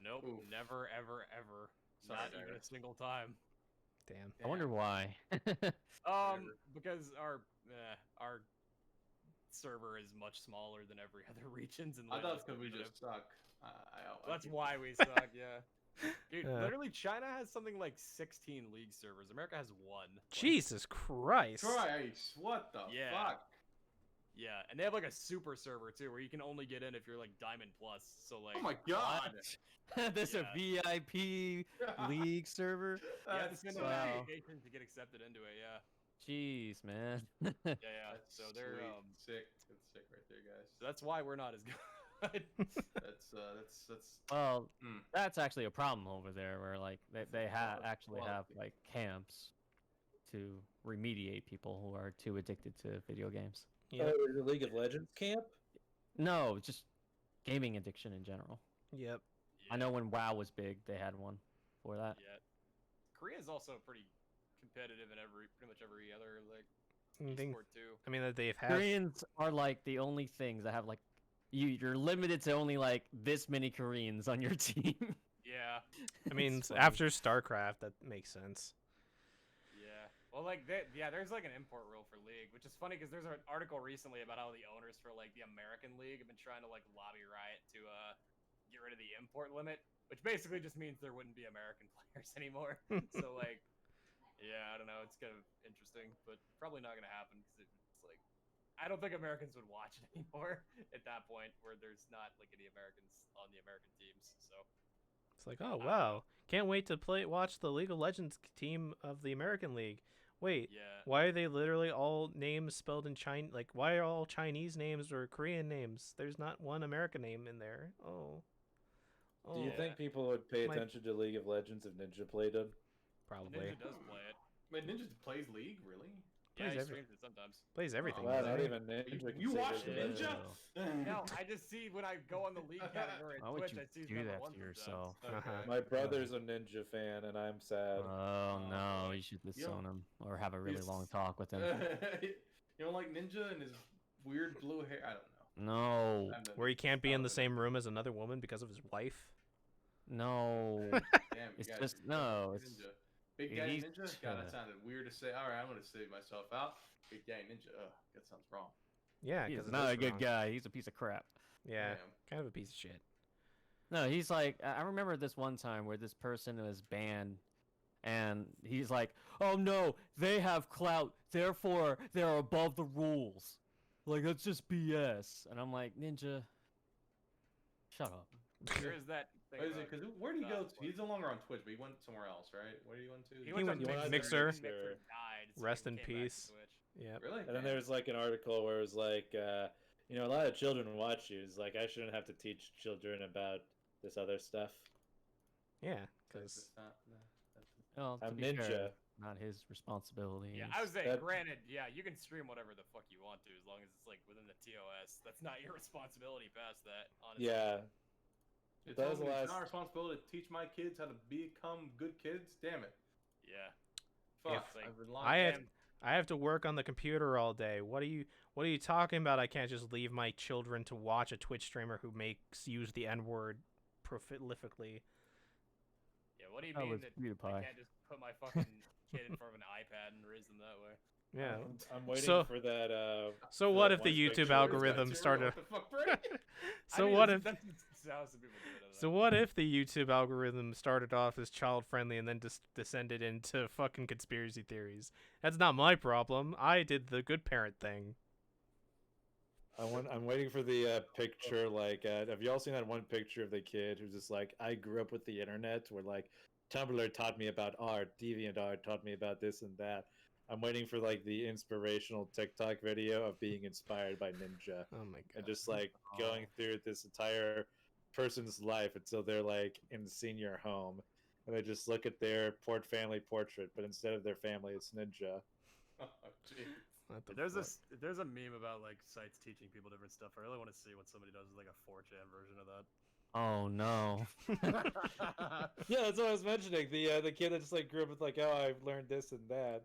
Nope. Oof. Never, ever, ever. Sorry, Not even Dagger. a single time. Damn. I wonder why. Whatever. Because our server is much smaller than every other regions in I thought it's Legends because we competitive. just suck. That's why we suck, yeah. Dude, Yeah. literally, China has something like 16 league servers. America has one. Like, Jesus Christ. Christ, what the Yeah. fuck? yeah, and they have like a super server too, where you can only get in if you're like Diamond Plus. So like, Oh my god. There's a VIP league server. you have to That's send so an Wow. application to get accepted into it. Yeah, Jeez, man. yeah. That's So they're sweet. Sick. That's sick right there, guys. so that's why we're not as good. That's Well, Hmm. that's actually a problem over there, where like they actually have quality. like camps to remediate people who are too addicted to video games. Yep. Oh, the League of Legends camp? No, just gaming addiction in general. Yep. I know when WoW was big, they had one for that. Yeah, Korea is also pretty competitive in pretty much every other like I think- esport too. I mean, that they've had. Koreans are like the only things that have like you're limited to only like this many Koreans on your team. Yeah, I mean, It's funny. after StarCraft, that makes sense. yeah. Well, like there's like an import rule for League, which is funny because there's an article recently about how the owners for like the American League have been trying to like lobby Riot to get rid of the import limit, which basically just means there wouldn't be American players anymore. So like, yeah, I don't know. It's kind of interesting, but probably not gonna happen because it's like I don't think Americans would watch it anymore at that point where there's not like any Americans on the American teams. So It's like, oh wow, can't wait to watch the League of Legends team of the American League. Wait, yeah. why are they literally all names spelled in Chinese? Like, why are all Chinese names or Korean names? There's not one American name in there. Oh. Do you Yeah. think people would pay My- attention to League of Legends if Ninja played it? Probably. Ninja does play it. Wait, Ninja plays League, really? Yeah, he every- streams it sometimes. Plays everything. Oh, Wow, doesn't not he? even Ninja. can You say watch this is Ninja? No, I just see when I go on the league category Why at would Twitch, you I see he's do number that one to sometimes. yourself? Okay. My brother's a Ninja fan, and I'm sad. Oh no, boy. you should You disown don't- him or have a really He's- long talk with him. You don't like Ninja and his weird blue hair? I don't know. No, I've never- Where he can't be in the Stop it. same room as another woman because of his wife. no. Damn, you It's guys just- are no, Big it's- Ninja. Big Daddy he's Ninja? God, that kinda- sounded weird to say. All right, I'm gonna save myself out. Big Daddy Ninja. Ugh, that sounds wrong. Yeah, He's because not a good guy. He's a piece of crap. Yeah, Damn. kind of a piece of shit. No, he's like, I remember this one time where this person was banned, and he's like, "Oh no, they have clout, therefore they're above the rules." Like that's just BS. And I'm like, Ninja, shut up. There is that thing. What is it? about- Because where did he go? Twitch. He's no longer on Twitch, but he went somewhere else, right? Where did he went to? He went went to to Mixer. Mixer. and Mixer died, so Rest he in came back to peace. Twitch. Yep. Really? And then there was like an article where it was like, a lot of children watch you. It's like I shouldn't have to teach children about this other stuff. Yeah, Because because it's not. No, Well, to I'm be Ninja. fair, not his responsibility. Yeah, It's- I was saying, That- granted, yeah, you can stream whatever the fuck you want to, as long as it's like within the TOS. That's not your responsibility past that, honestly. Yeah, It's That was the it's last- not responsibility to teach my kids how to become good kids. Damn it. Yeah. Fuck. It's like- I've been I lying. had- Damn. I have to work on the computer all day. What are you talking about? I can't just leave my children to watch a Twitch streamer who makes use the N-word prolifically. Yeah, what do you That mean was that I PewDiePie. can't just put my fucking kid in front of an iPad and raise them that way? Yeah. I'm waiting So- for that. So for what that if the one YouTube picture. algorithm What started? the fuck, Brady? So I mean, what that's- if? That's how some people do it. I don't So know. what if the YouTube algorithm started off as child friendly and then just descended into fucking conspiracy theories? That's not my problem. I did the good parent thing. I'm waiting for the picture. Like, have y'all seen that one picture of the kid who's just like, I grew up with the internet, where like Tumblr taught me about art, DeviantArt taught me about this and that. I'm waiting for like the inspirational TikTok video of being inspired by Ninja, Oh my and god. just like going through this entire person's life until they're like in senior home, and they just look at their family portrait, but instead of their family, it's Ninja. Oh, jeez. What the There's fuck? there's a meme about like sites teaching people different stuff. I really want to see what somebody does with like a 4chan version of that. Oh no. Yeah, that's what I was mentioning. The kid that just like grew up with like, oh, I've learned this and that.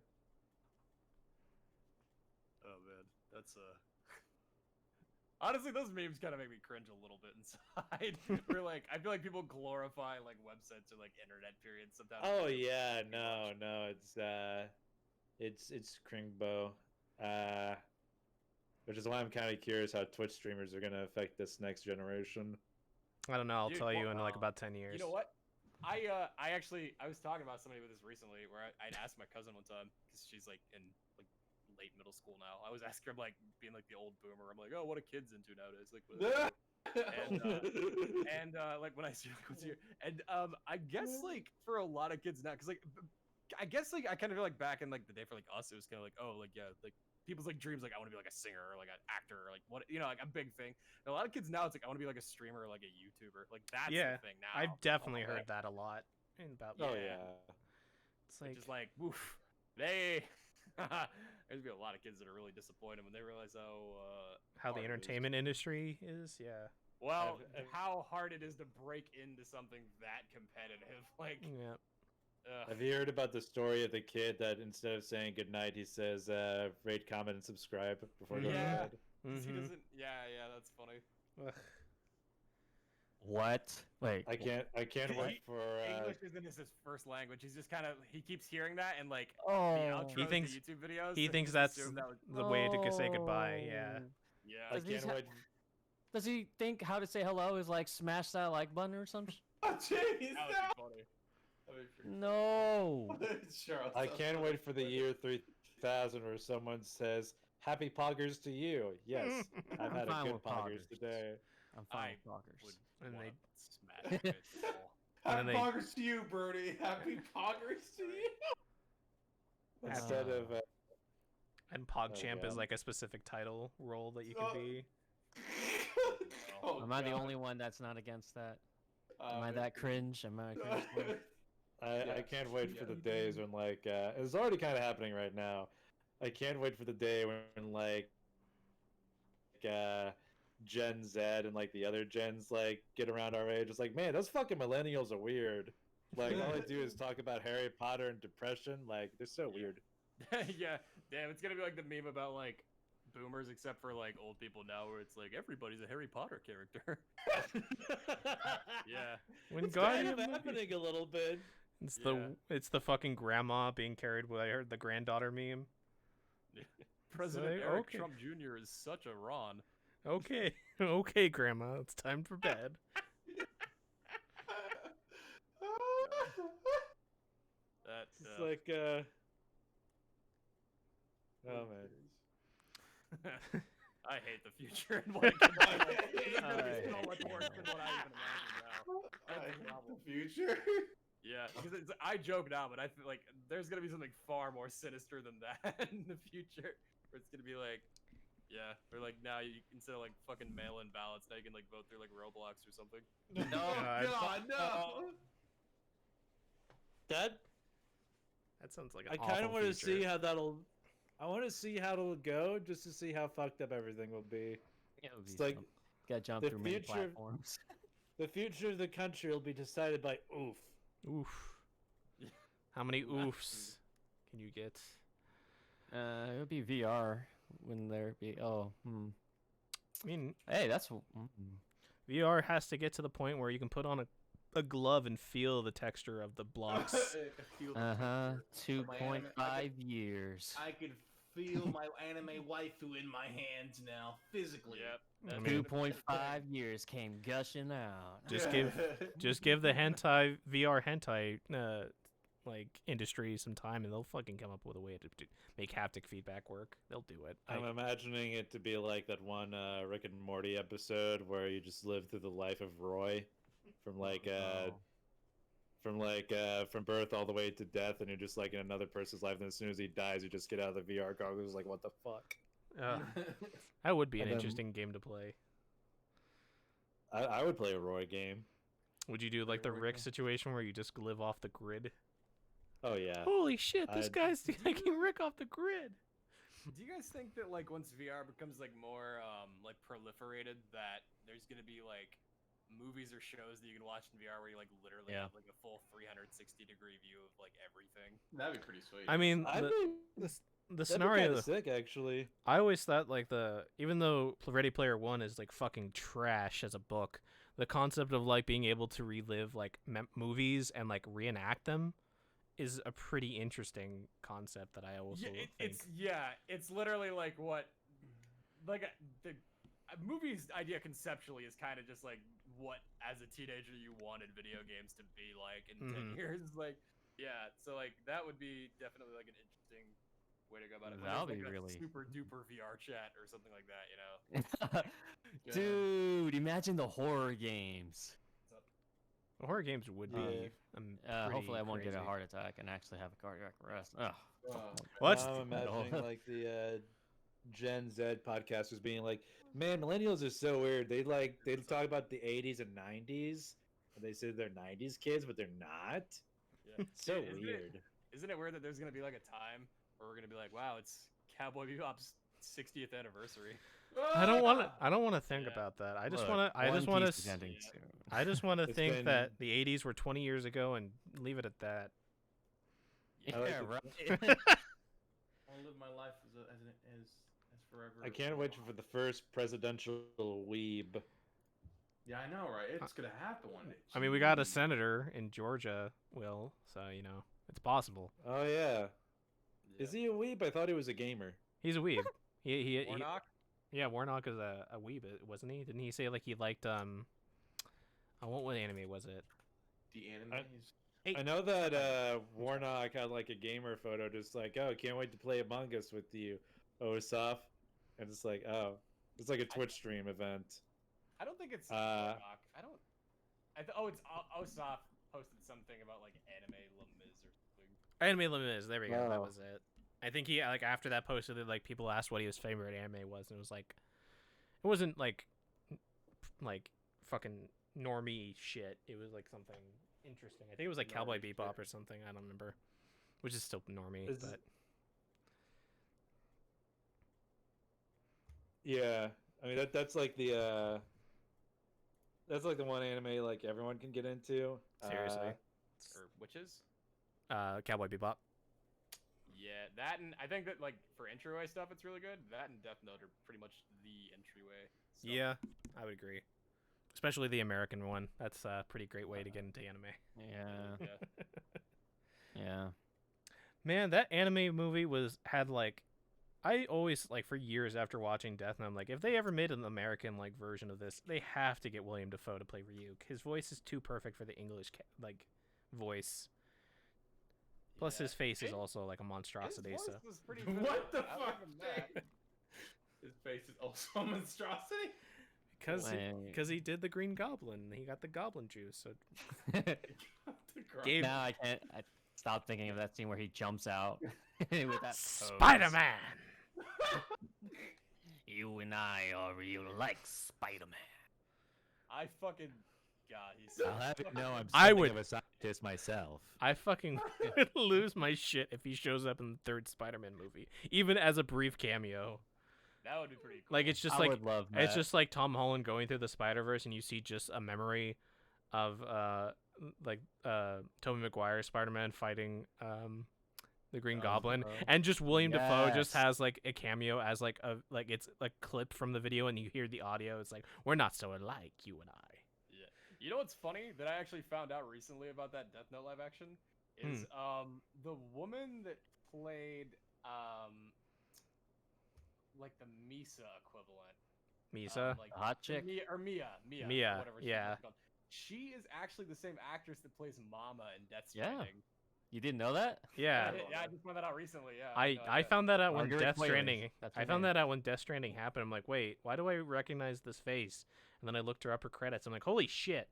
Oh man, that's honestly, those memes kind of make me cringe a little bit inside. We're like, I feel like people glorify like websites or like internet periods sometimes. Oh yeah, no, it's Kringbo, which is why I'm kind of curious how Twitch streamers are gonna affect this next generation. I don't know. I'll Dude, tell you well, in like about 10 years. You know what? I was talking about somebody with this recently, where I'd asked my cousin one time because she's like in like late middle school now. I was asking her like being like the old boomer. I'm like, oh, what are kids into nowadays? Like, what and like when I see like what's here, and I guess like for a lot of kids now, because like I guess like I kind of feel like back in like the day for like us, it was kind of like, oh, like yeah, like people's like dreams, like I want to be like a singer or like an actor or like what, you know, like a big thing. And a lot of kids now, it's like I want to be like a streamer or like a YouTuber. Like that's Yeah, the thing now. I've definitely Oh, heard that a lot. In about Oh Yeah. yeah. it's like just like woof, they. There's gonna be a lot of kids that are really disappointed when they realize how the hard it is. entertainment industry is. Yeah. well I've- how hard it is to break into something that competitive. Like, Yeah. Have you heard about the story of the kid that instead of saying goodnight, he says rate, comment, and subscribe before going Yeah. to bed? 'cause he Mhm. doesn't. Yeah, that's funny. Ugh. What? Wait. I can't wait for. English isn't his first language. He's just kind of he keeps hearing that and like the Oh. outros He thinks- to YouTube videos. he so thinks just that's assumed that was, the way to say goodbye. Yeah. Oh. yeah. I Does he can't ha- wait. Does he think how to say hello is like smash that like button or something? Oh, jeez. That would be funny. That'd be pretty No. sure. I can't wait for the year 3000 where someone says "Happy Poggers to you." Yes, I've I'm had a fine good with Poggers Poggers. today. I'm I fine with blockers. Would And wanna they- smash it. And Happy then they- poggers to you, Brody. Happy poggers to you. Instead of And PogChamp is God. like a specific title role that you can Oh. be. Oh, Am I the God. only one that's not against that? Oh, Am I man. that cringe? Am I cringe? I Yeah. can't wait for Yeah. the days when like it's already kind of happening right now, I can't wait for the day when like Gen Z and like the other gens like get around our age. It's like, man, those fucking millennials are weird. Like all I do is talk about Harry Potter and depression. Like they're so weird. Yeah, damn, it's gonna be like the meme about like boomers, except for like old people now, where it's like everybody's a Harry Potter character. Yeah, When It's kind of Guardian happening a little bit. it's the fucking grandma being carried by the granddaughter meme. President like, Eric okay. Trump Jr. is such a Ron. Okay, okay, grandma, it's time for bed. That It's like oh man. I hate the future and what it can do. It's gonna be so much worse than what I even imagined now. That's the problem. The future. Yeah, because I joke now, but I feel like there's gonna be something far more sinister than that in the future, where it's gonna be like, yeah, or like now you instead of like fucking mail-in ballots, now you can like vote through like Roblox or something. No, God, no. That That sounds like I an kind of want to see how that'll. I want to see how it'll go, just to see how fucked up everything will be. Yeah, it would be It's like something. Gotta jump the through many future- platforms. The future of the country will be decided by oof. Oof. How many oofs can you get? It would be VR. Wouldn't there be? Oh, I mean, hey, that's. VR has to get to the point where you can put on a glove and feel the texture of the blocks. Uh huh. My anime- 2.5 years. I could feel my anime waifu in my hands now, physically. Yep. I mean, 2.5 years came gushing out. Just give the hentai VR hentai like industry some time, and they'll fucking come up with a way to make haptic feedback work. They'll do it. I'm imagining it to be like that one Rick and Morty episode where you just live through the life of Roy, from from birth all the way to death, and you're just like in another person's life. And as soon as he dies, you just get out of the VR goggles. Like, what the fuck? That would be an And then- interesting game to play. I would play a Roy game. Would you do like the Roy Rick game. situation where you just live off the grid? Oh yeah. Holy shit! This I'd- guy's taking Rick off the grid. Do you guys think that like once VR becomes like more like proliferated, that there's gonna be like movies or shows that you can watch in VR where you like literally Yeah. have like a full 360-degree view of like everything? That'd be pretty sweet. I mean, I'd be, the that'd scenario. be sick, actually. I always thought like even though Ready Player One is like fucking trash as a book, the concept of like being able to relive like movies and like reenact them is a pretty interesting concept that I also think. It's literally like what like the movie's idea conceptually is kind of just like what as a teenager you wanted video games to be like in 10 years. Like, yeah, so like that would be definitely like an interesting way to go about it. That'll Like be a really- super duper VR chat or something like that, you know. Dude, imagine the horror games. Horror games would be. Hopefully, I won't get a crazy. heart attack and actually have a cardiac arrest. Ugh. Well, I'm imagining like the Gen Z podcasters being like, "Man, millennials are so weird. They talk about the '80s and '90s, and they say they're '90s kids, but they're not. Yeah. So Dude, weird." Isn't it weird that there's gonna be like a time where we're gonna be like, wow, it's Cowboy Bebop's 60th anniversary. I don't want to think Yeah. about that. I just Look, want to. I One just want Piece is to. ending yeah. soon. I just want to It's think been- that the '80s were 20 years ago and leave it at that. Yeah, I like it. right. I'll live my life as forever. I can't wait for the first presidential weeb. Yeah, I know, right? It's gonna happen one day. I mean, we got a Jeez. senator in Georgia, Will. So it's possible. Oh yeah. Is he a weeb? I thought he was a gamer. He's a weeb. he Warnock? Yeah, Warnock is a weeb, wasn't he? Didn't he say like he liked what anime was it? The anime. I know that Warnock had like a gamer photo, just like, "Oh, can't wait to play Among Us with you, Osaf," and it's like, "Oh, it's like a Twitch stream event." I don't think it's Uh, Warnock. It's Osaf posted something about like anime Les Mis or something. Anime Limited. There we go. That Oh. was it. I think he like after that posted it, like people asked what his favorite anime was, and it was like, it wasn't like fucking normie shit. It was like something interesting. I think it was like Cowboy Normie Bebop shit. or something. I don't remember, which is still normie, Is- but Yeah, I mean that's like the one anime like everyone can get into. Seriously. Or witches. Cowboy Bebop. Yeah, that and I think that like for entryway stuff, it's really good. That and Death Note are pretty much the entryway stuff. Yeah, I would agree. Especially the American one. That's a pretty great way to get into anime. Yeah. Yeah. Yeah. Man, that anime movie had like, I always like for years after watching Death Note, I'm like, if they ever made an American like version of this, they have to get William Dafoe to play Ryuk. His voice is too perfect for the English like voice. Plus, Yeah. his face is also like a monstrosity. His So voice was pretty good. What the I'll give fuck? him that. His face is also a monstrosity. because he did the Green Goblin, he got the Goblin juice. So The Gabe- Now I can't. I stop thinking of that scene where he jumps out with that pose. Spider-Man. You and I are real like Spider-Man. I fucking God, he's. I'll have you know I'm I something would- of a scientist myself. I fucking would lose my shit if he shows up in the third Spider-Man movie, even as a brief cameo. That would be pretty cool. Like it's just I like would love that. it's just like Tom Holland going through the Spider-Verse, and you see just a memory of Tobey Maguire's Spider-Man fighting the Green Goblin, and just William Dafoe just Yes. has like a cameo as like it's like clip from the video, and you hear the audio. It's like, we're not so alike, you and I. Yeah. You know what's funny that I actually found out recently about that Death Note live action is the woman that played like the Misa equivalent. Misa. Like Hot chick. Mia, Mia, whatever she's yeah. called. She is actually the same actress that plays Mama in Death Yeah. Stranding. You didn't know that? Yeah. Yeah, I just found that out recently. Yeah. I found that out when Margaret Death Qualley, Stranding. that's I her found name. that out when Death Stranding happened. I'm like, wait, why do I recognize this face? And then I looked her up her credits. I'm like, holy shit!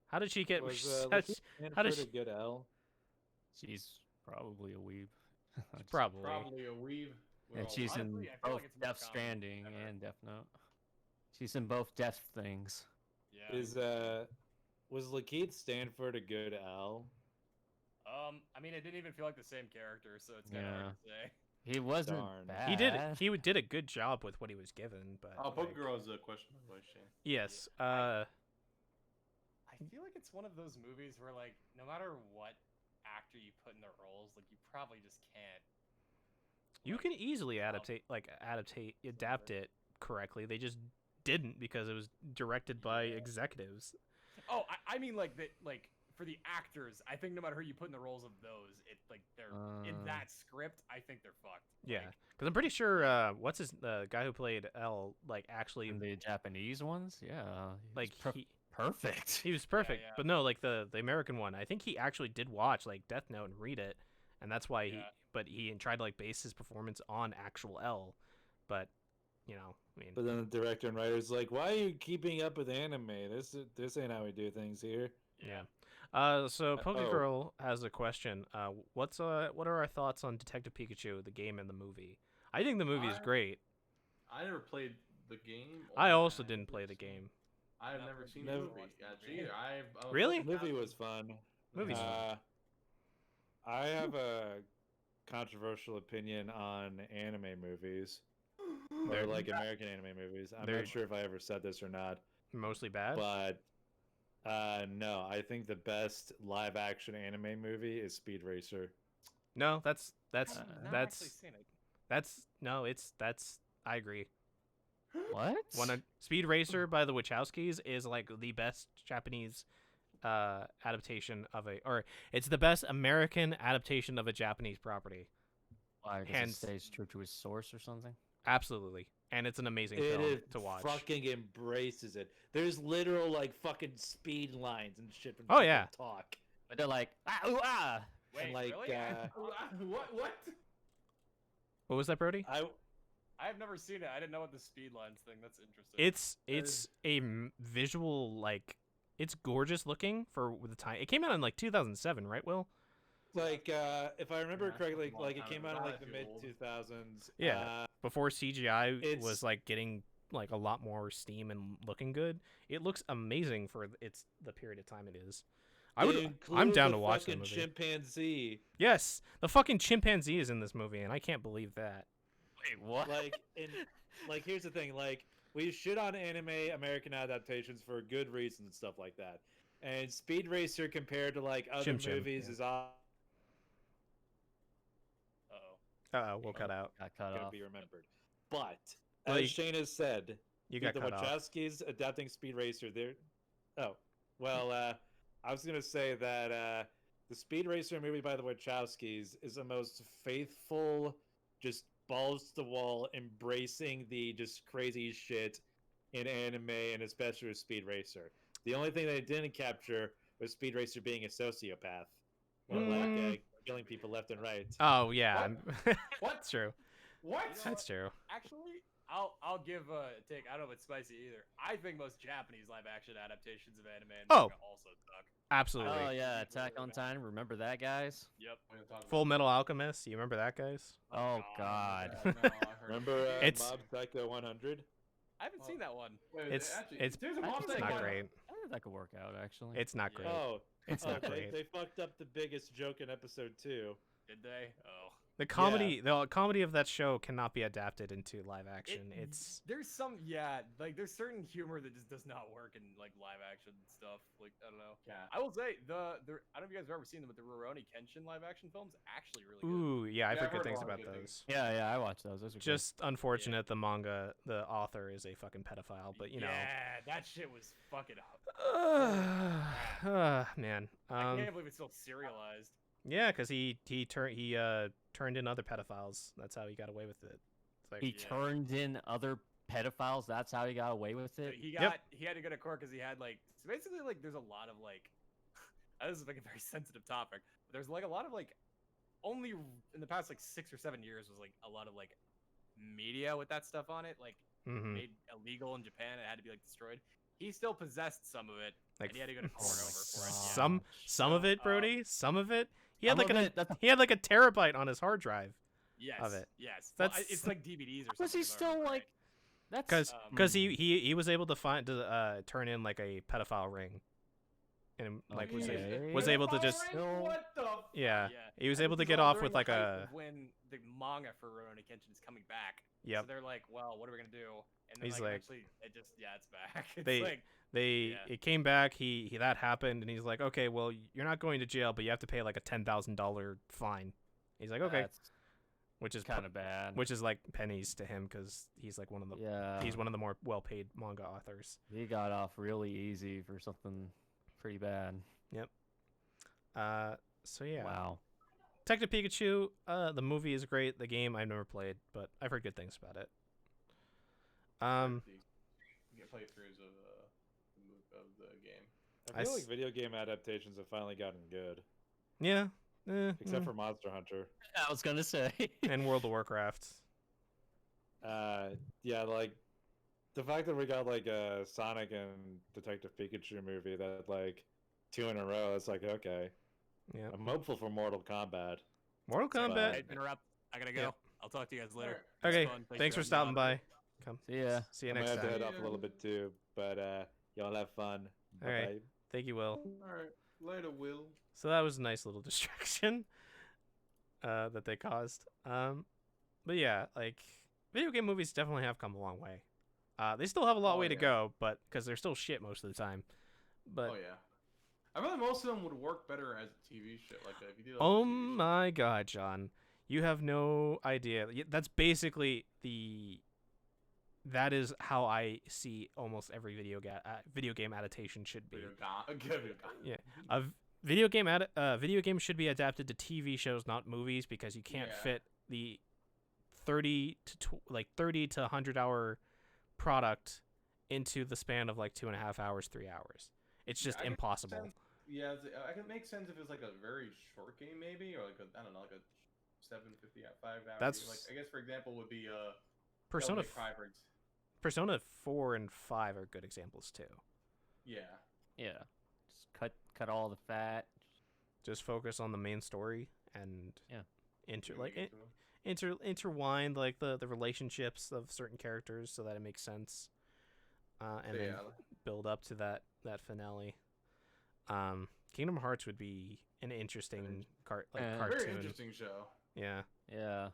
How did she get Was such? Lakeith how does Stanford a good L? She's probably a weeb. Probably. Probably a weave. We're And all- she's in honestly, I feel both like it's more Death common Stranding than ever. and Death Note. She's in both Death things. Yeah. Was Lakeith Stanford a good L? I mean, it didn't even feel like the same character, so it's kind of hard to say. He wasn't Darn. bad. He did a good job with what he was given, but Oh, like, Pokegirl is a question, by the way, Shane. yes. I feel like it's one of those movies where, like, no matter what actor you put in the roles, like, you probably just can't. You like, can easily well, adapt it correctly. They just didn't because it was directed by executives. Oh, I mean, like for the actors, I think no matter who you put in the roles of those, like they're in that script. I think they're fucked. Yeah, Like, because I'm pretty sure what's the guy who played L like actually In the Japanese ones, yeah. like perfect. he was perfect, yeah. but no, like the American one, I think he actually did watch like Death Note and read it, and that's why he tried to like base his performance on actual L, but you know, I mean, But then the director and writer's like, "Why are you keeping up with anime? This ain't how we do things here." yeah. So Pokegirl has a question. What are our thoughts on Detective Pikachu, the game and the movie? I think the movie is great. I never played the game. I or also I've didn't never play the seen- game. I've Never never seen never the movie. watched the Yeah, movie. either. I'm a Really? fucking Movie fan was of- fun. Movie's fun. I have a controversial opinion on anime movies. They're like American anime movies. I'm They're- not sure if I ever said this or not, Mostly bad. but no, I think the best live action anime movie is Speed Racer. No, that's I've never actually seen it. I agree. What? Speed Racer by the Wachowskis is like the best Japanese adaptation of it's the best American adaptation of a Japanese property. Why? Does Hence- it stays true to his source or something? Absolutely. And it's an amazing It film is to watch. fucking embraces it. There's literal like fucking speed lines and shit when Oh, people yeah. talk. But they're like, ah, ooh, ah. Wait, like, really? What? What was that, Brody? I've never seen it. I didn't know what the speed lines thing. That's interesting. It's a visual, like, it's gorgeous looking for the time. It came out in like 2007, right, Will? Like if I remember Yeah, correctly, that's a long like it time came ago. out in Not like the too mid old. 2000s. Yeah. Before CGI It's- was like getting like a lot more steam and looking good. It looks amazing for the period of time it is. I'm down to watch the the movie. chimpanzee. Yes, the fucking chimpanzee is in this movie, and I can't believe that. Wait, what? Like here's the thing, like we shit on anime American adaptations for good reasons and stuff like that. And Speed Racer compared to like other Chim Chim, movies yeah. is all We'll cut out. Got cut gonna off. be remembered. But Well, as you- Shane has said, You got the cut off. Wachowskis adapting Speed Racer. They're I was gonna say that the Speed Racer movie by the Wachowskis is the most faithful, just balls to the wall, embracing the just crazy shit in anime and especially with Speed Racer. The only thing they didn't capture was Speed Racer being a sociopath, killing people left and right. Oh yeah, What? That's true. What? That's true. Actually, I'll give a take. I don't know if it's spicy either. I think most Japanese live action adaptations of anime and Oh. manga also suck. Absolutely. Oh yeah, Attack on Titan. Remember that, guys? Yep. We're gonna talk Full about- Metal Alchemist. You remember that, guys? Oh God. Yeah, no, I heard Remember It's- Mob Psycho 100? I haven't seen that one. Wait, It's there's a I Mob think it's Psycho not Psycho. great. I think that could work out actually. It's not Yeah. great. Oh, It's not they, great. they fucked up the biggest joke in episode 2. Did they? Oh. The comedy of that show cannot be adapted into live action. It's there's there's certain humor that just does not work in like live action stuff. Like I don't know. Yeah. I will say I don't know if you guys have ever seen them, but the Rurouni Kenshin live action films actually really good. ooh, yeah, I've Yeah, heard I've good heard things a lot about of good those. Yeah, I watched those. Those are Just unfortunate the author is a fucking pedophile, but you know. Yeah, that shit was fucking. Man. I can't believe it's still serialized. Yeah, because he turned in other pedophiles. That's how he got away with it. It's like, He Yeah. turned in other pedophiles. That's how he got away with So it. he Yep. had to go to court because he had like so basically like there's a lot of like this is like a very sensitive topic. But there's like a lot of like only in the past like 6 or 7 years was like a lot of like media with that stuff on it like mhm. made illegal in Japan. It had to be like destroyed. He still possessed some of it, Like and he had to go to court over for it. Yeah. some of it, Brody. Some of it. He had Some like of it, that's- he had like a terabyte on his hard drive. Yes, of it. yes. Well, That's- it's like DVDs or something. Was he if I still remember like? right. That's Because he was able to turn in like a pedophile ring, and like was Okay. able to just What the? yeah, Yeah. he was And able to this is get all off during with the like height a of when the manga for Rurouni Kenshin is coming back. yep. So they're like, well, what are we gonna do? And then He's like- eventually it just it's back. It's They- like They Yeah. it came back. He that happened, and he's like, okay, well, you're not going to jail, but you have to pay like a $10,000 fine. He's like, okay, That's which is kind of bad. which is like pennies to him because he's like one of the Yeah. he's one of the more well-paid manga authors. He got off really easy for something pretty bad. So yeah, Wow. Detective Pikachu. The movie is great. The game I've never played, but I've heard good things about it. You get playthroughs of the game. I I feel s- like video game adaptations have finally gotten good, Yeah, except for Monster Hunter. I was gonna say. and World of Warcraft. Yeah, like the fact that we got like a Sonic and Detective Pikachu movie that like 2 in a row, it's like okay. Yeah, I'm hopeful for Mortal Kombat. Mortal But- Kombat. hey, interrupt. I gotta go. Yeah. I'll talk to you guys later. Okay, fun. thanks for having me stopping on. by. Come. See ya. See you I might next have to time. head off a little bit too, but y'all have fun. All right. Bye-bye. Thank you, Will. All right, later, Will. So that was a nice little distraction that they caused. But yeah, like video game movies definitely have come a long way. They still have a long Oh, way to yeah. go, but because they're still shit most of the time. But Oh yeah. I feel like most of them would work better as a TV show. Like if you did. Like, oh a TV show. my god, John, you have no idea. That's basically that is how I see almost every video game adaptation should be. Yeah. A video game should be adapted to TV shows, not movies, because you can't Yeah. fit the 30 to 100 hour product into the span of like 2.5 hours, 3 hours. It's just I can impossible. Yeah, I can make sense if it's like a very short game, maybe, or like I don't know, like a 750 5 hour. That's- like I guess for example would be Persona Devil May Cry, Persona 4 and 5 are good examples too. Yeah. Yeah. Just cut all the fat. Just focus on the main story and Yeah. intertwine like the relationships of certain characters so that it makes sense. And then build up to that finale. Kingdom Hearts would be an interesting very cartoon. interesting show. Yeah. Yeah.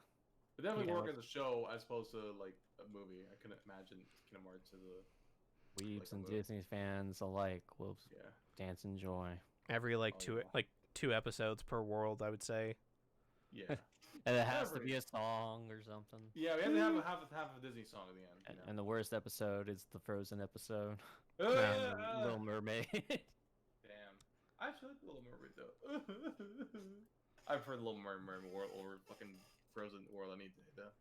But definitely Yeah. work as a show as opposed to like a movie. I couldn't imagine Kingdom Hearts as a Weebs Like a and movie. Disney fans alike will yeah. dance in joy. Every Oh, yeah. two episodes per world, I would say. Yeah. And it has to Every- be a song or something. Yeah, we have to have a Disney song at the end. You know? And the worst episode is the Frozen episode. Little Mermaid. Damn. I actually like the Little Mermaid though. I've heard the Little Mermaid world over fucking Frozen world any day though.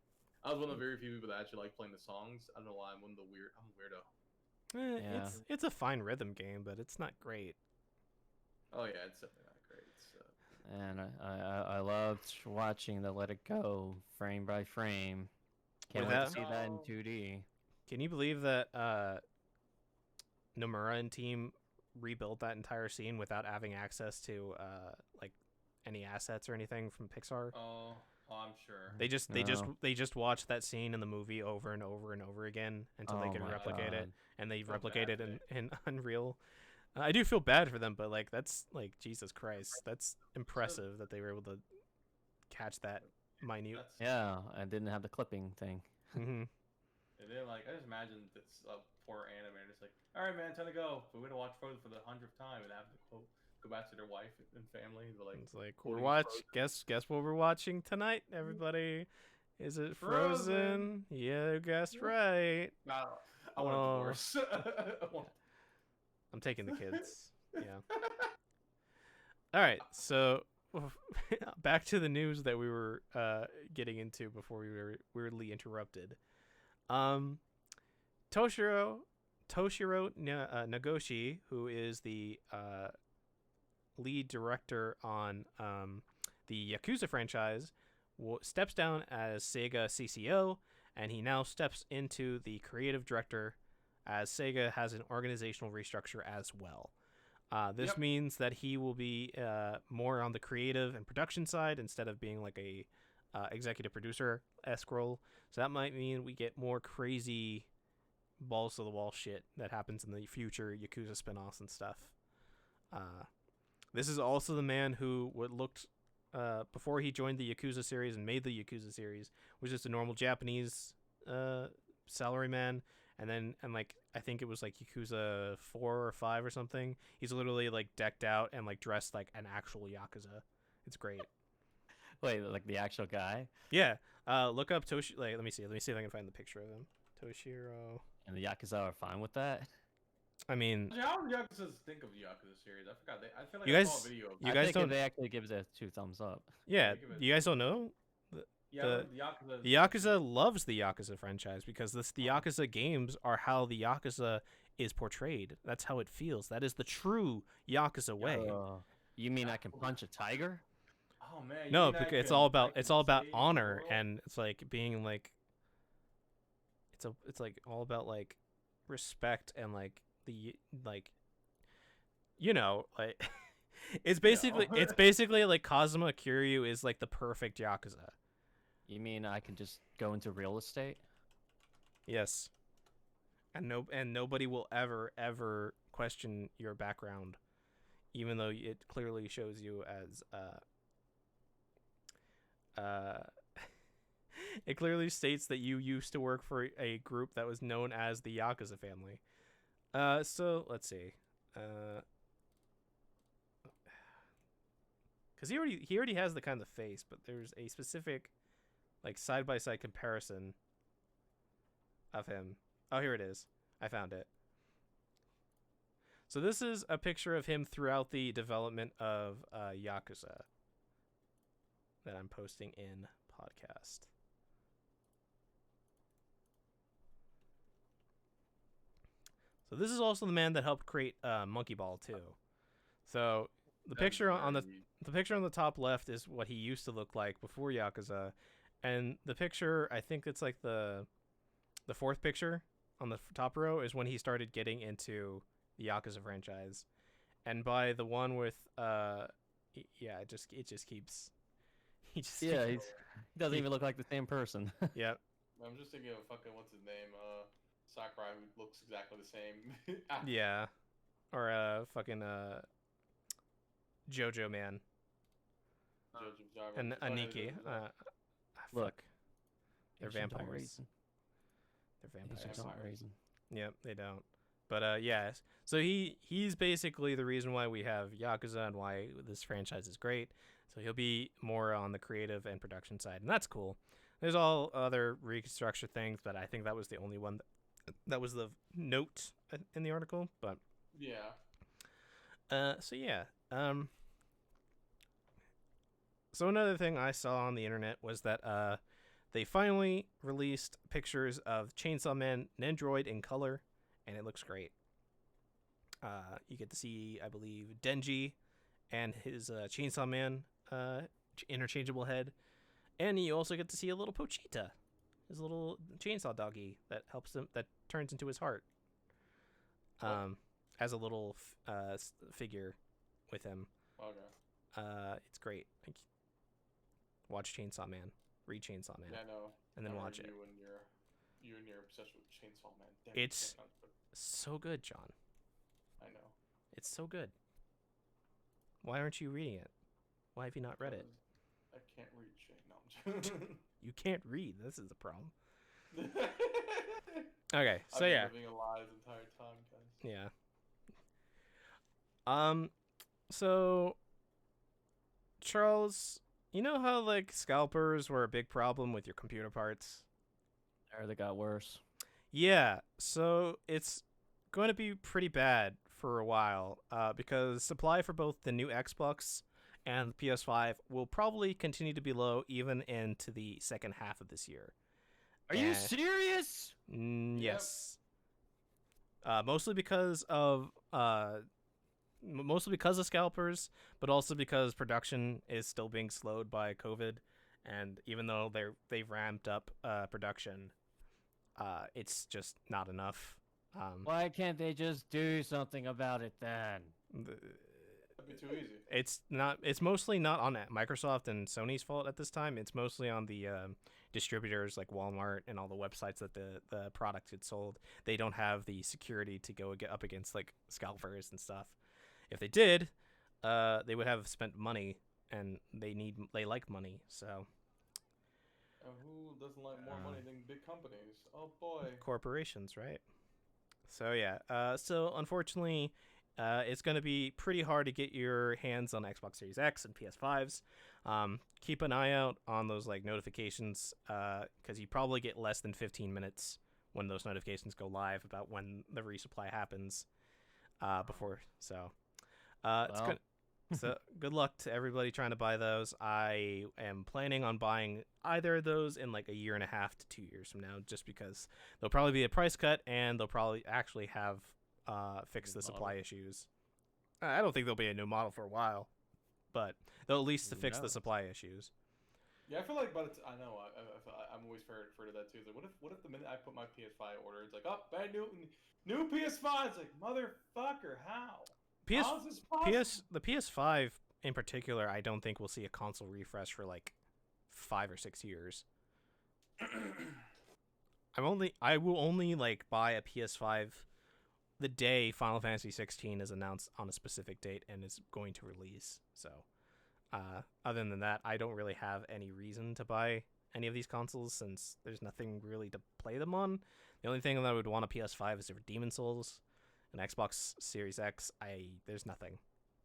I was one of the very few people that actually like playing the songs. I don't know why I'm I'm a weirdo. Yeah. It's a fine rhythm game, but it's not great. Oh yeah, it's definitely not great. So. And I loved watching the Let It Go frame by frame. Can't wait Without- to see that in No. 2D. Can you believe that Nomura and team rebuilt that entire scene without having access to like any assets or anything from Pixar? Oh, I'm sure. They just watched that scene in the movie over and over and over again until they Oh could my replicate it, God. and they Feel bad replicated for in Unreal. I do feel bad for them, but like that's like Jesus Christ, that's impressive that they were able to catch that minute. That's, Yeah, I didn't have the clipping thing. Hmm. And then like I just imagine this poor animator just like, all right, man, time to go. But we're gonna watch Frozen for the 100th time and have to go back to their wife and family. But like, It's like quoting we're watch. Frozen. Guess what we're watching tonight, everybody. Is it Frozen? Frozen. Yeah, you guessed right. Wow, I want Oh. a divorce. I want- I'm taking the kids. Yeah. All right. So back to the news that we were getting into before we were weirdly interrupted. Toshiro Nagoshi, who is the lead director on the Yakuza franchise, steps down as Sega CCO, and he now steps into the creative director, as Sega has an organizational restructure as well. This Yep. means that he will be more on the creative and production side instead of being like a executive producer-esque role. So that might mean we get more crazy balls to the wall shit that happens in the future Yakuza spin-offs and stuff. This is also the man who looked before he joined the Yakuza series and made the Yakuza series was just a normal Japanese salaryman, and like I think it was like Yakuza 4 or 5 or something. He's literally like decked out and like dressed like an actual Yakuza. It's great. Wait, like the actual guy? Yeah. Look up Toshi. Like, let me see if I can find the picture of him. Toshiro. And the Yakuza are fine with that? I mean, How do Yakuza think of the Yakuza series? I forgot. I feel like You I guys- saw a video of You I guys think don't- they actually give it 2 thumbs up. yeah. give it- You guys don't know? the Yakuza. The Yakuza loves the Yakuza franchise because the Yakuza games are how the Yakuza is portrayed. That's how it feels. That is the true Yakuza way. You mean I can punch a tiger? Oh man. you No, mean I because it's can- all I about can it's all about save the honor, world? and it's like being like it's like all about like respect and like the like like it's basically like Kazuma Kiryu is like the perfect Yakuza. You mean I can just go into real estate? Yes. And nobody will ever question your background, even though it clearly shows you as it clearly states that you used to work for a group that was known as the Yakuza family. So let's see. Because he already has the kind of face, but there's a specific like side by side comparison of him. Oh, here it is. I found it. So this is a picture of him throughout the development of Yakuza that I'm posting in podcast. So this is also the man that helped create Monkey Ball too. So the picture on the top left is what he used to look like before Yakuza, and the picture, I think it's like the fourth picture on the top row, is when he started getting into the Yakuza franchise. And by the one with yeah, it just keeps he Doesn't even look like the same person. yeah. I'm just thinking of fucking what's his name, Sakurai, who looks exactly the same. Yeah. Or fucking Jojo Man Jojo Jarvis. and Oh, yeah, Aniki. yeah, Look. Fuck. They're Asians don't vampires. reason. They're Asians vampires. don't Vampires. reason. Yep, they don't. But yeah, so he's basically the reason why we have Yakuza and why this franchise is great. So he'll be more on the creative and production side, and that's cool. There's all other restructure things, but I think that was the only one that was the note in the article. But Yeah. so yeah. So another thing I saw on the internet was that they finally released pictures of Chainsaw Man Nendroid in color, and it looks great. You get to see, I believe, Denji and his Chainsaw Man interchangeable head, and you also get to see a little Pochita, his little chainsaw doggy that helps him, that turns into his heart, as a little figure with him. Okay. It's great. Watch Chainsaw Man, read Chainsaw Man, Yeah, I know. and then I heard watch it. You and your obsession with Chainsaw Man. Damn, It's- that sounds good. So good, John. I know. It's so good. Why aren't you reading it? Why have you not read it? I can't read shit. No, I'm just- You can't read. This is a problem. I've Okay, so been yeah. living a lie this entire time, guys. Yeah. So Charles, you know how like scalpers were a big problem with your computer parts? Or they got worse. Yeah, so it's going to be pretty bad for a while because supply for both the new Xbox and the PS5 will probably continue to be low even into the second half of this year. Are you And- serious? Yep. Yes. Mostly because of scalpers, but also because production is still being slowed by COVID, and even though they've ramped up production, it's just not enough. Why can't they just do something about it then? That'd be too easy. It's mostly not on Microsoft and Sony's fault at this time. It's mostly on the distributors like Walmart and all the websites that the product gets sold. They don't have the security to go up against like scalpers and stuff. If they did, they would have spent money, and they like money. So Who doesn't like more money than big companies? Oh boy. corporations, right? So yeah. So unfortunately, it's going to be pretty hard to get your hands on Xbox Series X and PS5s. Keep an eye out on those like notifications, because you probably get less than 15 minutes when those notifications go live about when the resupply happens. Before, so it's Well. good. So good luck to everybody trying to buy those. I am planning on buying either of those in like a year and a half to 2 years from now, just because there'll probably be a price cut and they'll probably actually have fixed the supply issues. I don't think there'll be a new model for a while, but they'll at least Who fix the knows? supply issues. Yeah, I feel like, but I know I'm always afraid of that too. It's like, what if the minute I put my PS5 order, it's like, oh, bad new PS5. It's like, motherfucker, how? How is this possible? The PS5 in particular, I don't think we'll see a console refresh for like 5 or 6 years. I will only like buy a PS5 the day Final Fantasy 16 is announced on a specific date and is going to release. So, other than that, I don't really have any reason to buy any of these consoles since there's nothing really to play them on. The only thing that I would want a PS5 is for Demon Souls. An Xbox Series X, there's nothing.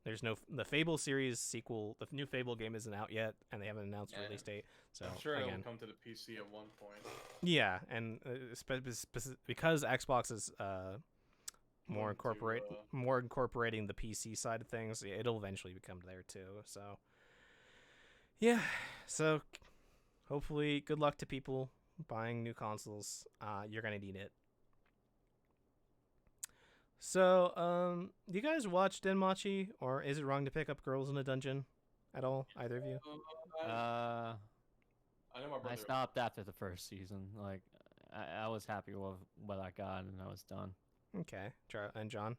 There's no the Fable series sequel. The new Fable game isn't out yet, and they haven't announced a release date. So I'm sure again, it'll come to the PC at one point. yeah, and because Xbox is more Going to, more incorporating the PC side of things, it'll eventually become there too. So yeah, so hopefully, good luck to people buying new consoles. You're gonna need it. So, do you guys watch Denmachi, or is it wrong to pick up girls in a dungeon at all? Either of you? Uh, I know my brother. I stopped after the first season. Like, I was happy with what I got, and I was done. Okay, and John?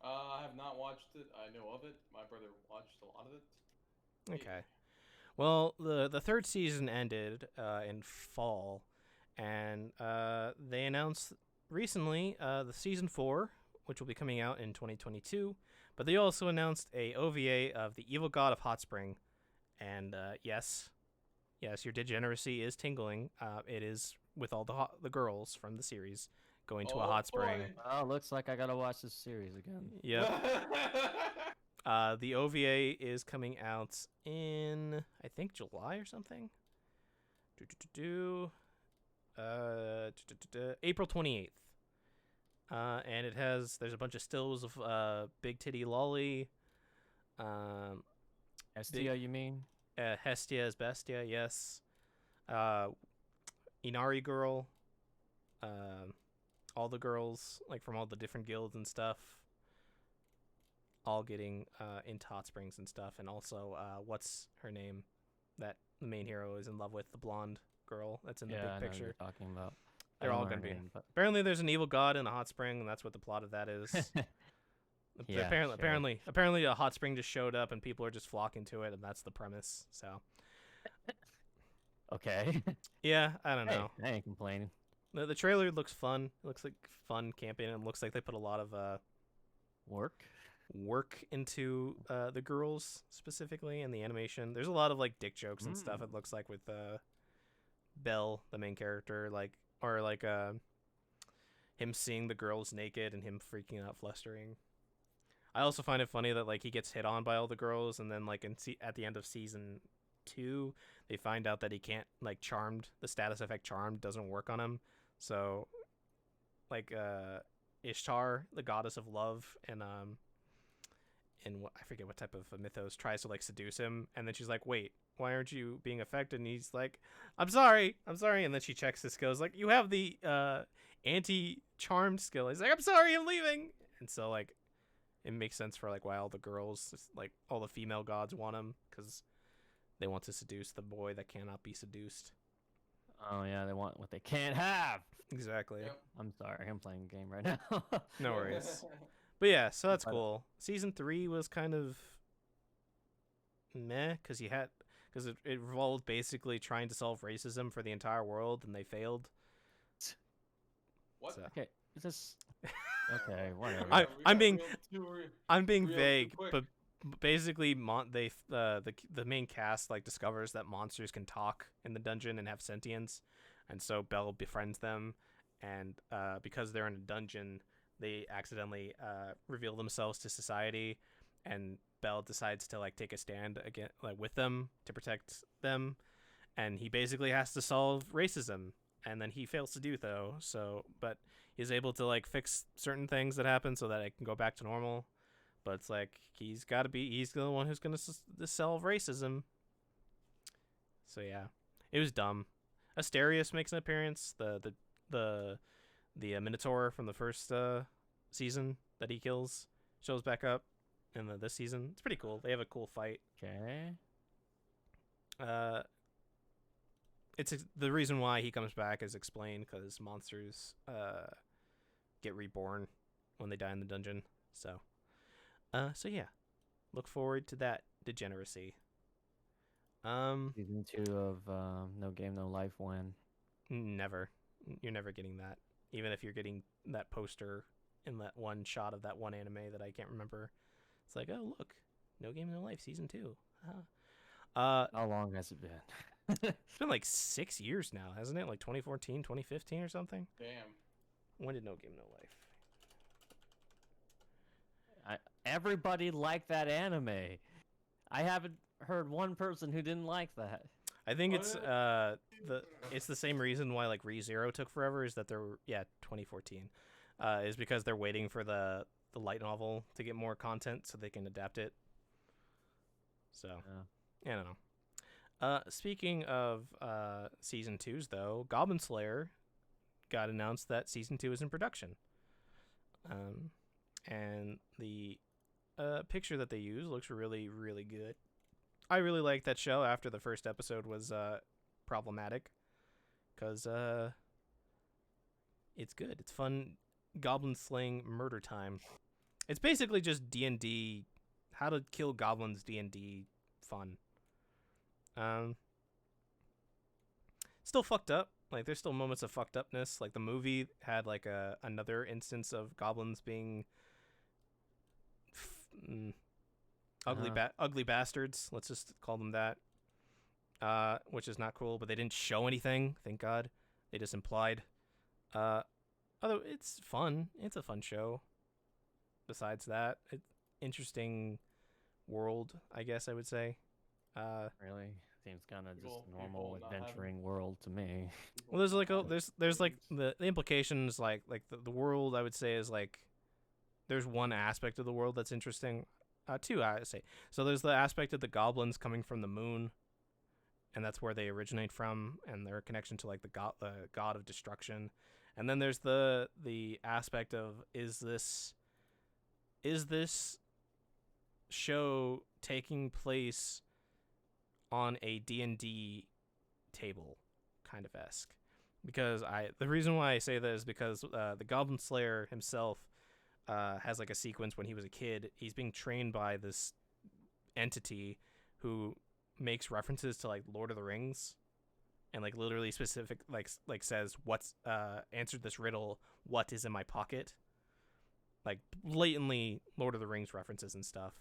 I have not watched it. I know of it. My brother watched a lot of it. Okay. Well, the third season ended in fall, and they announced recently the season 4, which will be coming out in 2022. But they also announced a OVA of The Evil God of Hot Spring, and yes, Yes, your degeneracy is tingling. It is with all the girls from the series going to a Oh, hot spring. boy. Oh, looks like I gotta watch this series again. Yep. The OVA is coming out in, I think, July or something. April 28th. And there's a bunch of stills of Big Titty Lolly. Estia, you mean? Hestia is Bestia, yes. Inari Girl. All the girls, like from all the different guilds and stuff, all getting into hot springs and stuff. And also, what's her name? That the main hero is in love with, the blonde girl that's in the I big know what picture. you're talking about. They're all going to be. Apparently, there's an evil god in a hot spring, and that's what the plot of that is. Yeah, apparently, a hot spring just showed up, and people are just flocking to it, and that's the premise. So, Okay. yeah, I don't know. Hey, I ain't complaining. The trailer looks fun. It looks like fun camping, and it looks like they put a lot of work into the girls specifically, and the animation. There's a lot of like dick jokes and stuff. It looks like with Belle, the main character, him seeing the girls naked and him freaking out, flustering. I also find it funny that like he gets hit on by all the girls, and then like at the end of season 2, they find out that he can't, like, charmed, the status effect charmed doesn't work on him. So like Ishtar, the goddess of love, and what, I forget what type of mythos, tries to like seduce him, and then she's like, wait, why aren't you being affected? And he's like, I'm sorry, and then she checks his skills, like, you have the anti-charmed skill. He's like, I'm sorry, I'm leaving. And so like it makes sense for like why all the girls, like all the female gods, want him, because they want to seduce the boy that cannot be seduced. Oh yeah, they want what they can't have. Exactly. Yep. I'm sorry, I'm playing a game right now. No worries. But yeah, so that's cool. Season 3 was kind of meh, because it involved basically trying to solve racism for the entire world, and they failed. What? So. Okay, this. Okay, whatever. I'm being real vague, quick. but basically, the main cast like discovers that monsters can talk in the dungeon and have sentience, and so Belle befriends them, and because they're in a dungeon, they accidentally reveal themselves to society, and Belle decides to like take a stand again, like with them, to protect them, and he basically has to solve racism, and then he fails to do but he's able to like fix certain things that happen so that it can go back to normal. But it's like he's the one who's gonna solve racism. So yeah, it was dumb. Asterius makes an appearance, the Minotaur from the first season that he kills shows back up in this season. It's pretty cool. They have a cool fight. Okay. It's the reason why he comes back is explained, because monsters get reborn when they die in the dungeon. So yeah, look forward to that degeneracy. Season 2 of No Game No Life when? Never. You're never getting that. Even if you're getting that poster in that one shot of that one anime that I can't remember. It's like, oh look, No Game No Life Season 2. How long has it been? It's been like 6 years now, hasn't it? Like 2014, 2015 or something? Damn. When did No Game No Life? Everybody liked that anime. I haven't heard one person who didn't like that. I think it's the same reason why like ReZero took forever, is that 2014, is because they're waiting for the light novel to get more content so they can adapt it. So I don't know. Speaking of season 2s though, Goblin Slayer got announced that season 2 is in production. And the picture that they use looks really, really good. I really liked that show after the first episode was problematic, because it's good. It's fun, goblin slaying murder time. It's basically just D&D, how to kill goblins D&D fun. Still fucked up. Like, there's still moments of fucked upness. Like, the movie had like another instance of goblins being ugly bastards. Let's just call them that. which is not cool. But they didn't show anything. Thank God. They just implied. Although it's fun. It's a fun show. Besides that, interesting world, I guess I would say. Really? Seems kind of just People normal not having- adventuring world to me. Well, there's like there's like the implications like the world I would say is like there's one aspect of the world that's interesting. Two I would say. So there's the aspect of the goblins coming from the moon, and that's where they originate from, and their connection to like the god of destruction. And then there's the aspect of is this show taking place on a D&D table kind of esque, because the reason why I say that is because the Goblin Slayer himself has like a sequence when he was a kid. He's being trained by this entity who makes references to like Lord of the Rings, and like literally specific like says what's answered this riddle, what is in my pocket, like blatantly Lord of the Rings references and stuff.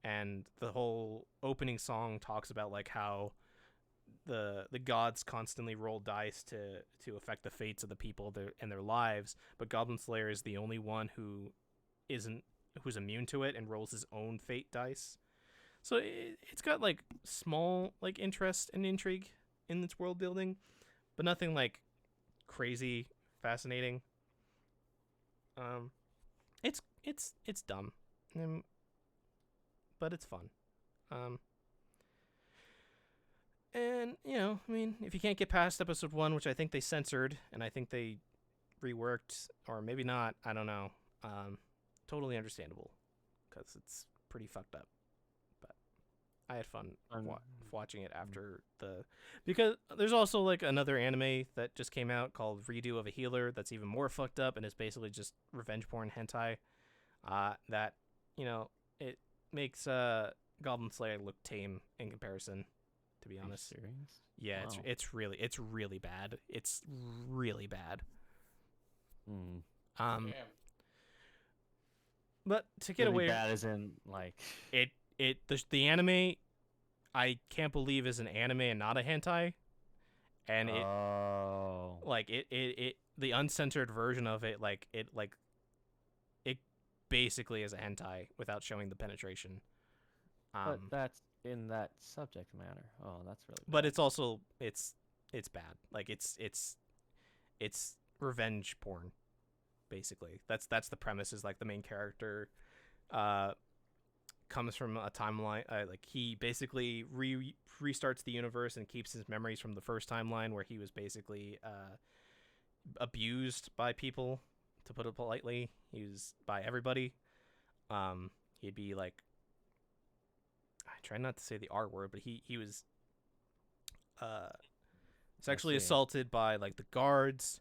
And the whole opening song talks about like how the gods constantly roll dice to affect the fates of the people and their lives, but Goblin Slayer is the only one who's immune to it and rolls his own fate dice. So it's got like small like interest and intrigue in its world building, but nothing like crazy fascinating. It's dumb. But it's fun. And, I mean, if you can't get past episode 1, which I think they censored, and I think they reworked, or maybe not, I don't know, totally understandable, because it's pretty fucked up. But I had fun watching it after because there's also, like, another anime that just came out called Redo of a Healer that's even more fucked up, and it's basically just revenge porn hentai, that, it makes Goblin Slayer look tame in comparison, to be honest. Are you serious? Yeah, Wow. it's really bad. It's really bad. Damn. But to get Really away, bad as in like the anime, I can't believe is an anime and not a hentai, and it the uncensored version of it it basically is a hentai without showing the penetration. but that's in that subject matter. Oh, that's really bad. But it's also it's bad. Like it's revenge porn, basically. That's the premise. Is like the main character comes from a timeline. Like he basically restarts the universe and keeps his memories from the first timeline where he was basically abused by people. To put it politely, he was by everybody. He'd be like, I try not to say the R word, but he was sexually assaulted by like the guards,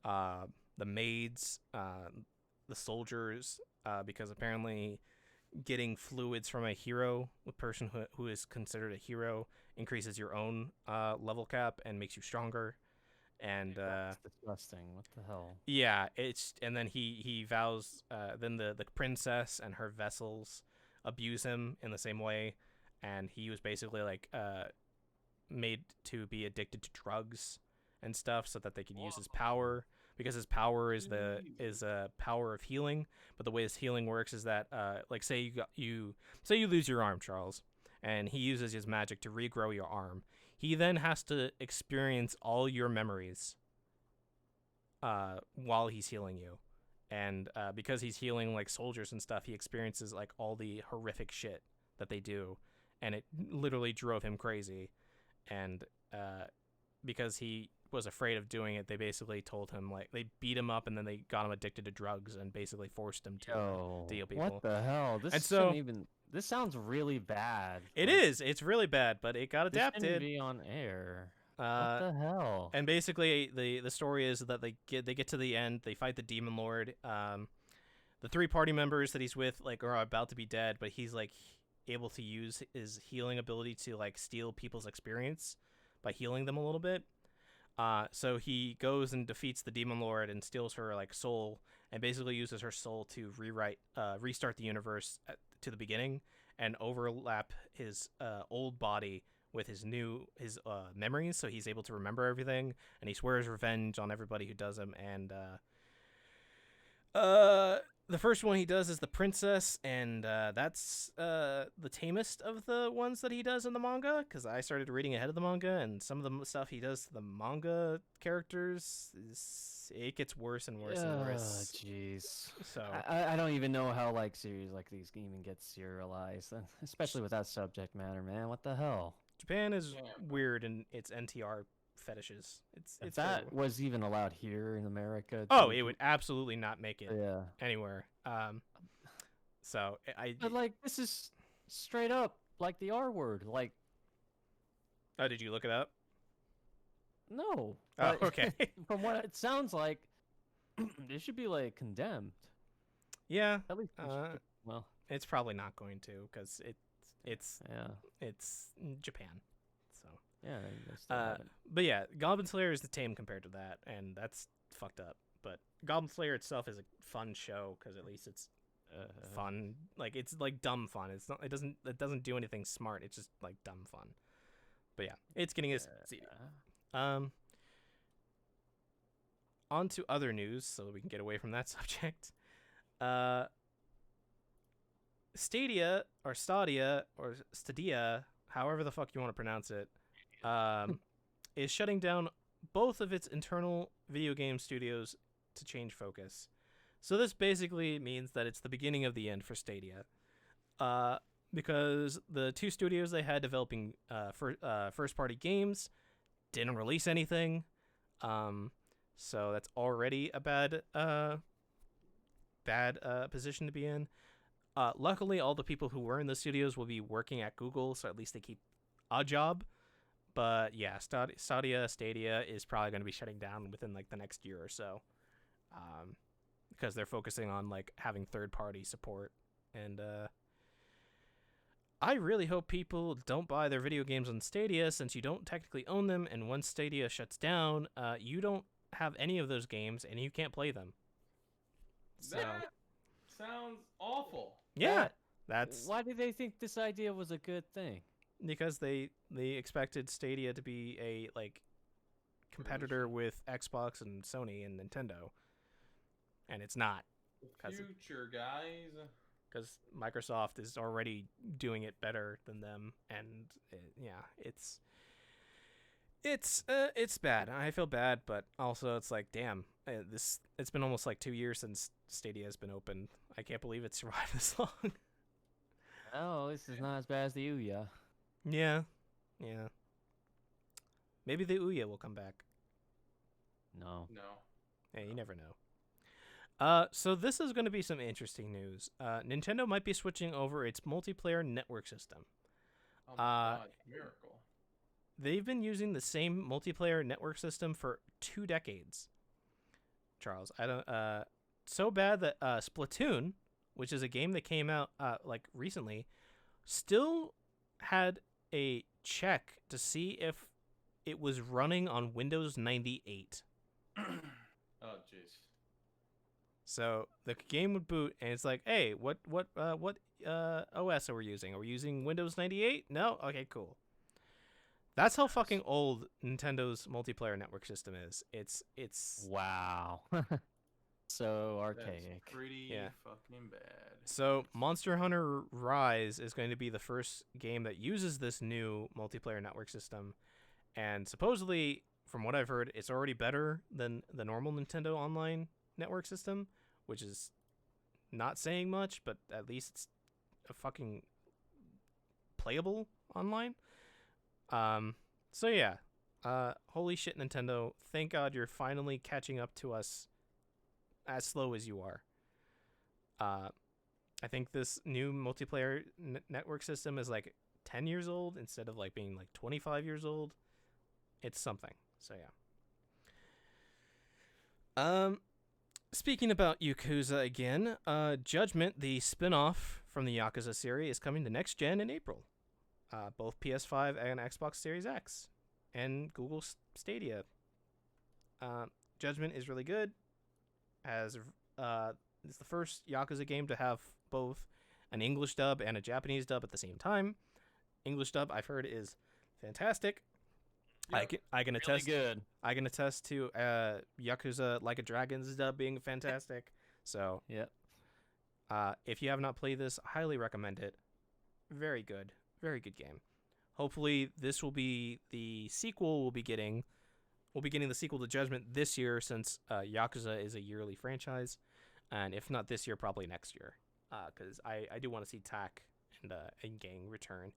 the maids, the soldiers, because apparently getting fluids from a hero, a person who is considered a hero, increases your own level cap and makes you stronger. And that's disgusting. What the hell? yeah, and then he vows. Then the princess and her vessels abuse him in the same way, and he was basically like made to be addicted to drugs and stuff so that they could use his power, because his power is a power of healing. But the way his healing works is that like say you lose your arm, Charles, and he uses his magic to regrow your arm. He then has to experience all your memories while he's healing you. And because he's healing like soldiers and stuff, he experiences like all the horrific shit that they do. And it literally drove him crazy. And because he was afraid of doing it, they basically told him, like, they beat him up and then they got him addicted to drugs and basically forced him to deal people. What the hell? This And shouldn't so- even. This sounds really bad. It Like, is. It's really bad, but it got This shouldn't adapted. be on air. What the hell? And basically, the story is that they get to the end. They fight the demon lord. The 3 party members that he's with like are about to be dead, but he's like able to use his healing ability to like steal people's experience by healing them a little bit. So he goes and defeats the demon lord and steals her like soul, and basically uses her soul to restart the universe to the beginning and overlap his old body with his memories, so he's able to remember everything, and he swears revenge on everybody who does him. And the first one he does is the princess, and that's the tamest of the ones that he does in the manga, because I started reading ahead of the manga, and some of the stuff he does to the manga characters it gets worse and worse and worse. Jeez. So I don't even know how like series like these even get serialized, especially with that subject matter, man. What the hell? Japan is weird in its NTR fetishes. If that was even allowed here in America. Oh, it would absolutely not make it Yeah. anywhere. So But like this is straight up like the R word. Like. Oh, did you look it up? No. Oh, okay. From what it sounds like, it should be like condemned. Yeah. At least. Well, it's probably not going to, because it's Japan. So. Yeah. They still haven't. But yeah, Goblin Slayer is the tame compared to that, and that's fucked up. But Goblin Slayer itself is a fun show, because at least it's fun. Like it's like dumb fun. It's not. It doesn't do anything smart. It's just like dumb fun. But yeah, it's getting its CD. On to other news, so that we can get away from that subject. Stadia, however the fuck you want to pronounce it, is shutting down both of its internal video game studios to change focus. So this basically means that it's the beginning of the end for Stadia. Because the two studios they had developing first-party games didn't release anything. So that's already a bad position to be in. Luckily, all the people who were in the studios will be working at Google, so at least they keep a job. But yeah, Stadia is probably going to be shutting down within like the next year or so, because they're focusing on like having third-party support. And I really hope people don't buy their video games on Stadia, since you don't technically own them, and once Stadia shuts down, you don't have any of those games, and you can't play them. So, that sounds awful. Yeah, that's... Why did they think this idea was a good thing? Because they expected Stadia to be a like competitor with Xbox and Sony and Nintendo, and it's not. The future, guys. Because Microsoft is already doing it better than them, and it's bad. I feel bad, but also it's like, damn, it's been almost like 2 years since Stadia has been open. I can't believe it survived this long. Oh, this is not as bad as the Ouya. Yeah. Maybe the Ouya will come back. No. Hey, you never know. So this is going to be some interesting news. Nintendo might be switching over its multiplayer network system. Oh my God, miracle. They've been using the same multiplayer network system for 2 decades. Charles, so bad that Splatoon, which is a game that came out like recently, still had a check to see if it was running on Windows 98. Oh jeez. So the game would boot, and it's like, hey, what OS are we using? Are we using Windows 98? No? Okay, cool. That's how fucking old Nintendo's multiplayer network system is. It's Wow. So archaic. That's pretty fucking bad. So Monster Hunter Rise is going to be the first game that uses this new multiplayer network system, and supposedly, from what I've heard, it's already better than the normal Nintendo Online network system, which is not saying much, but at least it's a fucking playable online. So yeah, holy shit, Nintendo! Thank God you're finally catching up to us, as slow as you are. I think this new multiplayer network system is like 10 years old instead of like being like 25 years old. It's something. So yeah. Speaking about Yakuza again, Judgment, the spin-off from the Yakuza series, is coming to next gen in April. Both PS5 and Xbox Series X, and Google Stadia. Judgment is really good. It's the first Yakuza game to have both an English dub and a Japanese dub at the same time. English dub, I've heard, is fantastic. Yep. I can Really attest. good. I can attest to Yakuza Like a Dragon's dub being fantastic. So Yep. if you have not played this, highly recommend it. Very good game. Hopefully, this will be the sequel. We'll be getting the sequel to Judgment this year, since Yakuza is a yearly franchise, and if not this year, probably next year. Because I do want to see Tak and Gang return.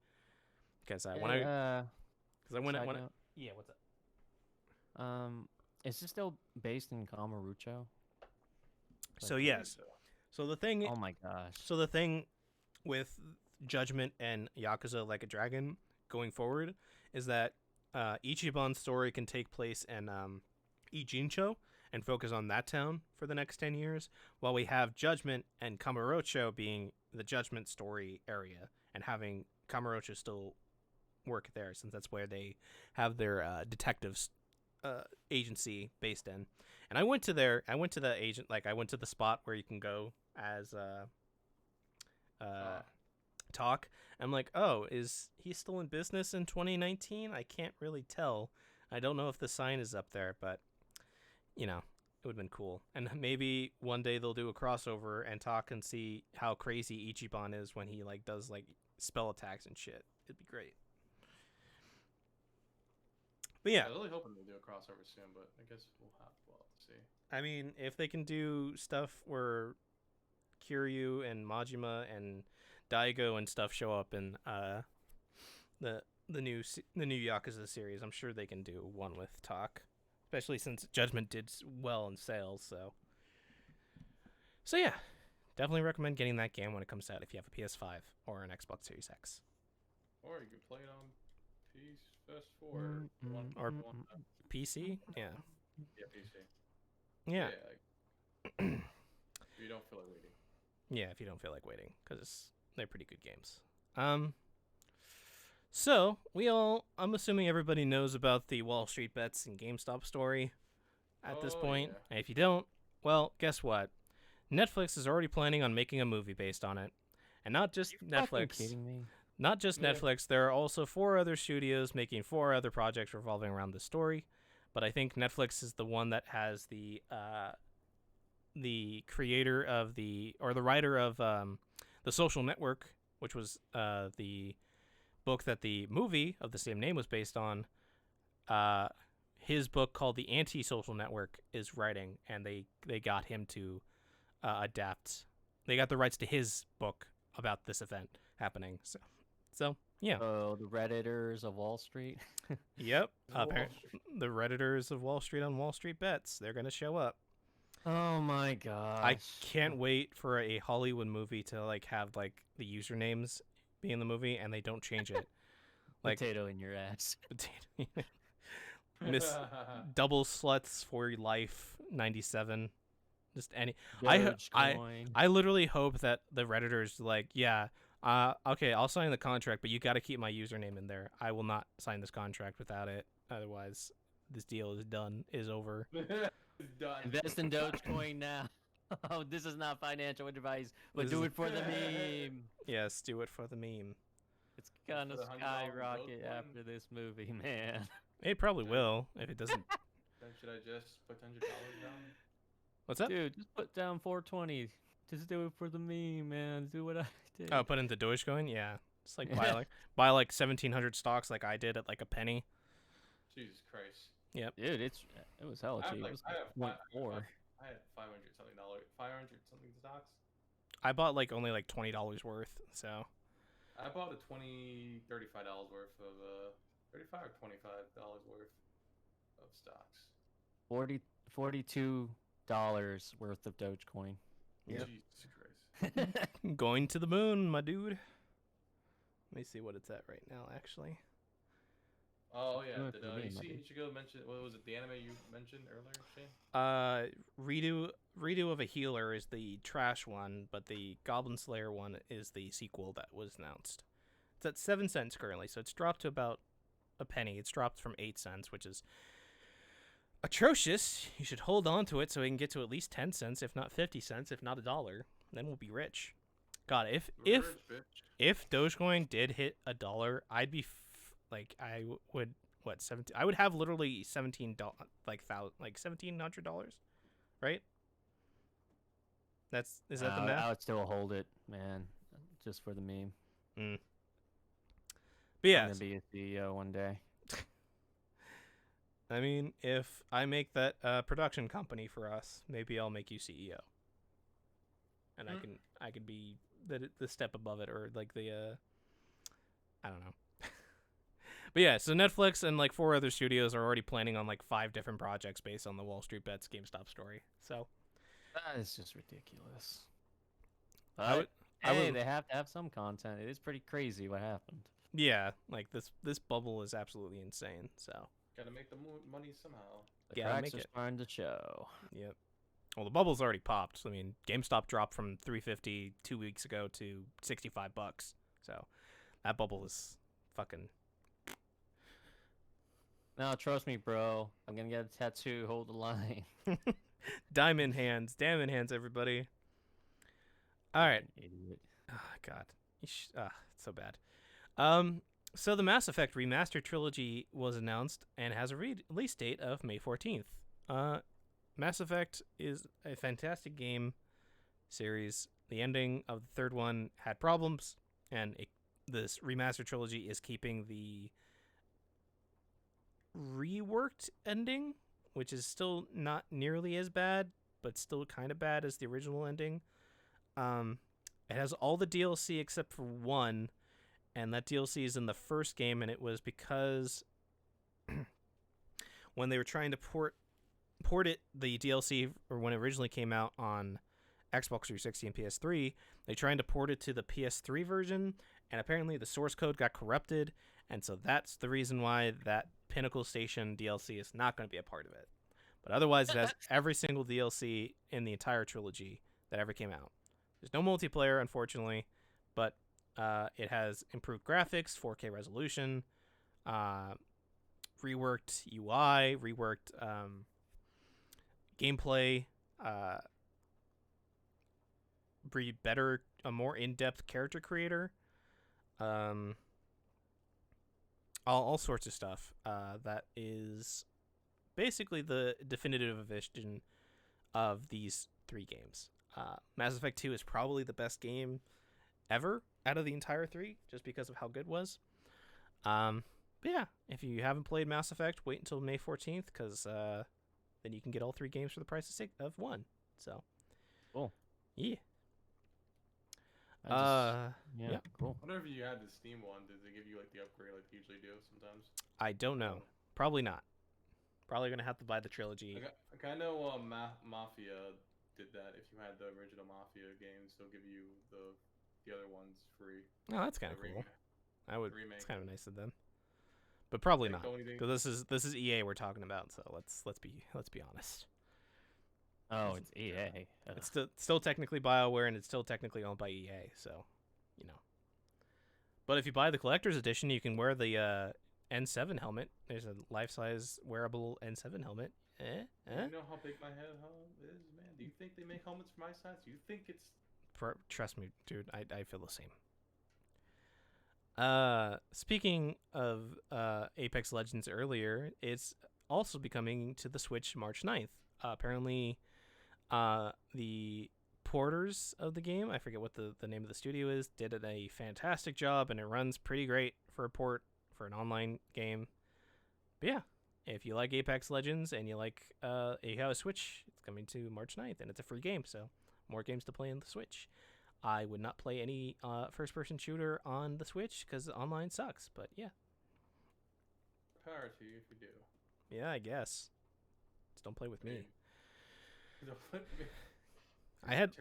Because Side note, yeah, what's up? is this still based in Kamurocho? So yes. So the thing. Oh my gosh. So the thing with Judgment and Yakuza Like a Dragon going forward is that Ichiban's story can take place in Ijincho and focus on that town for the next 10 years, while we have Judgment and Kamurocho being the Judgment story area, and having Kamurocho still work there, since that's where they have their detectives agency based in. And I went to the agent, like I went to the spot where you can go as Talk. I'm like, oh, is he still in business in 2019? I can't really tell. I don't know if the sign is up there, but it would have been cool. And maybe one day they'll do a crossover and Talk and see how crazy Ichiban is when he like does like spell attacks and shit. It'd be great. But yeah, I was really hoping they do a crossover soon, but I guess we'll have to see. I mean, if they can do stuff where Kiryu and Majima and Daigo and stuff show up in the new Yakuza series, I'm sure they can do one with Talk, especially since Judgment did well in sales. So yeah, definitely recommend getting that game when it comes out if you have a PS5 or an Xbox Series X. Or you could play it on PS4 Or PC. Yeah. Yeah, PC. Yeah. If you don't feel like waiting. Yeah, if you don't feel like waiting, because they're pretty good games. So I'm assuming everybody knows about the Wall Street Bets and GameStop story at this point. Yeah. And if you don't, well, guess what? Netflix is already planning on making a movie based on it. And not just Netflix. Kidding me? Not just Netflix. There are also 4 other studios making 4 other projects revolving around this story. But I think Netflix is the one that has the creator of the writer of The Social Network, which was the book that the movie of the same name was based on. His book, called The Anti-Social Network, is writing, and they got him to adapt. They got the rights to his book about this event happening. So yeah. Oh, the Redditors of Wall Street. Yep. Wall The Redditors of Wall Street on Wall Street Bets. They're gonna show up. Oh my gosh. I can't wait for a Hollywood movie to like have like the usernames be in the movie and they don't change it. Like Potato in your ass. potato. Miss Double Sluts for Life 97. Just any. Dogecoin. I literally hope that the Redditors like, yeah, okay, I'll sign the contract, but you got to keep my username in there. I will not sign this contract without it. Otherwise, this deal is done. Is over. Done. Invest in Dogecoin now. Oh, this is not financial advice, but This do is- it for the meme. Yes, do it for the meme. It's gonna for the $100 skyrocket Dogecoin? after this movie, man. It probably will if it doesn't. Then should I just put $100 down? What's up? Dude, just put down 420. Just do it for the meme, man. Do what I did. Oh, put into Dogecoin. Yeah, just like buy like 1,700 stocks like I did at like a penny. Jesus Christ. Dude, it was hella I have, cheap. like, It was I have like fi- 0.4. I had $500 something stocks. I bought like only like $20 worth. So I bought a $35 worth of $35 or $25 worth of stocks. $42 worth of Dogecoin. Yep. Jesus Christ. going to the moon, my dude. Let me see what it's at right now, actually. Oh yeah, Do it did for me, you my see dude. Ichigo mention? What was it? The anime you mentioned earlier, Shane? Redo of a Healer is the trash one, but the Goblin Slayer one is the sequel that was announced. It's at 7 cents currently, so it's dropped to about a penny. It's dropped from 8 cents, which is atrocious. You should hold on to it so we can get to at least 10 cents, if not 50 cents, if not $1. Then we'll be rich. God, if Rich bitch. Dogecoin did hit $1, I'd be like I would what 17? I would have literally $1,700, right? Is that the math? I would still hold it, man, just for the meme. But I'm yeah, gonna be a CEO one day. I mean, if I make that production company for us, maybe I'll make you CEO, and I can be the step above it, or like the I don't know. But yeah, so Netflix and like 4 other studios are already planning on like 5 different projects based on the Wall Street Bets GameStop story. So That is just ridiculous. But I would, hey, they have to have some content. It is pretty crazy what happened. yeah, like this bubble is absolutely insane. So Gotta make the money somehow. The Yeah, cracks make are it. starting to show. yep. Well, the bubble's already popped. I mean, GameStop dropped from $350 2 weeks ago to $65. So that bubble is fucking. No, trust me, bro. I'm gonna get a tattoo. Hold the line. Diamond hands, everybody. All right. Idiot. Oh, God. It's so bad. So the Mass Effect Remastered Trilogy was announced and has a release date of May 14th. Mass Effect is a fantastic game series. The ending of the third one had problems, and this Remastered Trilogy is keeping the reworked ending, which is still not nearly as bad, but still kind of bad as the original ending. It has all the DLC except for one, and that DLC is in the first game, and it was because when they were trying to port it, the DLC, or when it originally came out on Xbox 360 and PS3, they tried to port it to the PS3 version, and apparently the source code got corrupted, and so that's the reason why that Pinnacle Station DLC is not going to be a part of it. But otherwise, it has every single DLC in the entire trilogy that ever came out. There's no multiplayer, unfortunately, but it has improved graphics, 4K resolution, reworked UI, reworked gameplay, better, a more in-depth character creator, all sorts of stuff. That is basically the definitive vision of these 3 games. Mass Effect 2 is probably the best game ever out of the entire 3, just because of how good it was. But yeah, if you haven't played Mass Effect, wait until May 14th, because then you can get all 3 games for the price of 1. So, Cool. Yeah. Yeah, cool. I wonder if you had the Steam one, did they give you like the upgrade like they usually do sometimes? I don't know. Probably not. Probably gonna have to buy the trilogy. I know Mafia did that. If you had the original Mafia games, they'll give you the other ones free. Oh, that's kind of cool. Remake. It's kind of nice of them. But probably Like, not, because this is EA we're talking about. So let's be honest. Oh, it's EA. It's still technically BioWare, and it's still technically owned by EA. So, you know. But if you buy the collector's edition, you can wear the N7 helmet. There's a life-size wearable N7 helmet. You know how big my head is, man? Do you think they make helmets for my size? Do you think it's... Trust me, dude. I feel the same. Speaking of Apex Legends earlier, it's also be coming to the Switch March 9th. Apparently, the porters of the game, I forget what the name of the studio is, did a fantastic job, and it runs pretty great for a port for an online game. But yeah, if you like Apex Legends and you have a Switch, it's coming to March 9th, and it's a free game, so more games to play on the Switch. I would not play any first-person shooter on the Switch because online sucks, but yeah. Power to you if you do. Yeah, I guess. Just don't play with me. Don't play with me.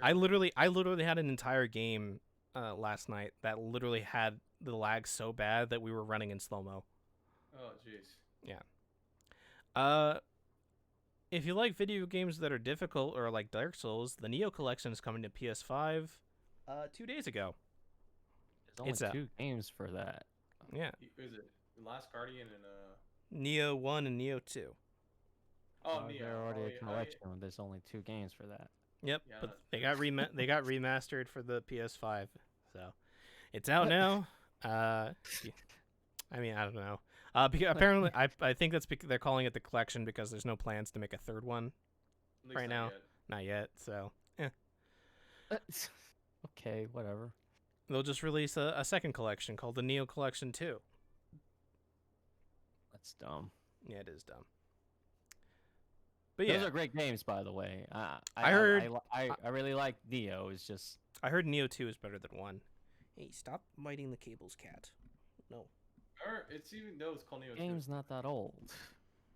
I literally had an entire game last night that literally had the lag so bad that we were running in slow-mo. Oh, jeez. Yeah. If you like video games that are difficult or like Dark Souls, the Neo Collection is coming to PS5 2 days ago. There's only 2 games for that. Yeah. Is it The Last Guardian and Neo 1 and Neo 2. Oh, They're Neo. already a collection. There's only 2 games for that. Yep, Yeah, but they got remastered for the PS5, so it's out now. I mean, I don't know. Because apparently, I think that's because they're calling it the collection because there's no plans to make a third one At least right not now. yet. Not yet. So Okay, whatever. they'll just release a second collection called the Neo Collection 2. That's dumb. Yeah, it is dumb. But Those yeah, are great games, by the way. I heard- I really like Neo. It's just I heard Neo 2 is better than 1. Hey, stop biting the cables, cat. No. Or it's even though it's called Neo 2. game's not that old.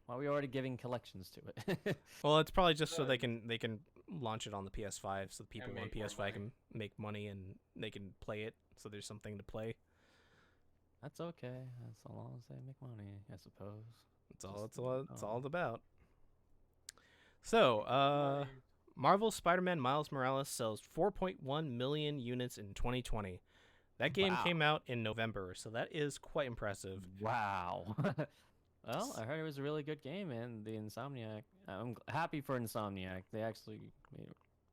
Why are we already giving collections to it? Well, it's probably just so they Good. can launch it on the PS5 so people And on make more PS5 money. can make money and they can play it so there's something to play. That's okay. As long as they make money, I suppose. That's all Just, it's all about. So, Marvel Spider-Man Miles Morales sells 4.1 million units in 2020. That game Wow. came out in November, so that is quite impressive. Wow. Well, I heard it was a really good game, and the Insomniac. I'm happy for Insomniac. They actually made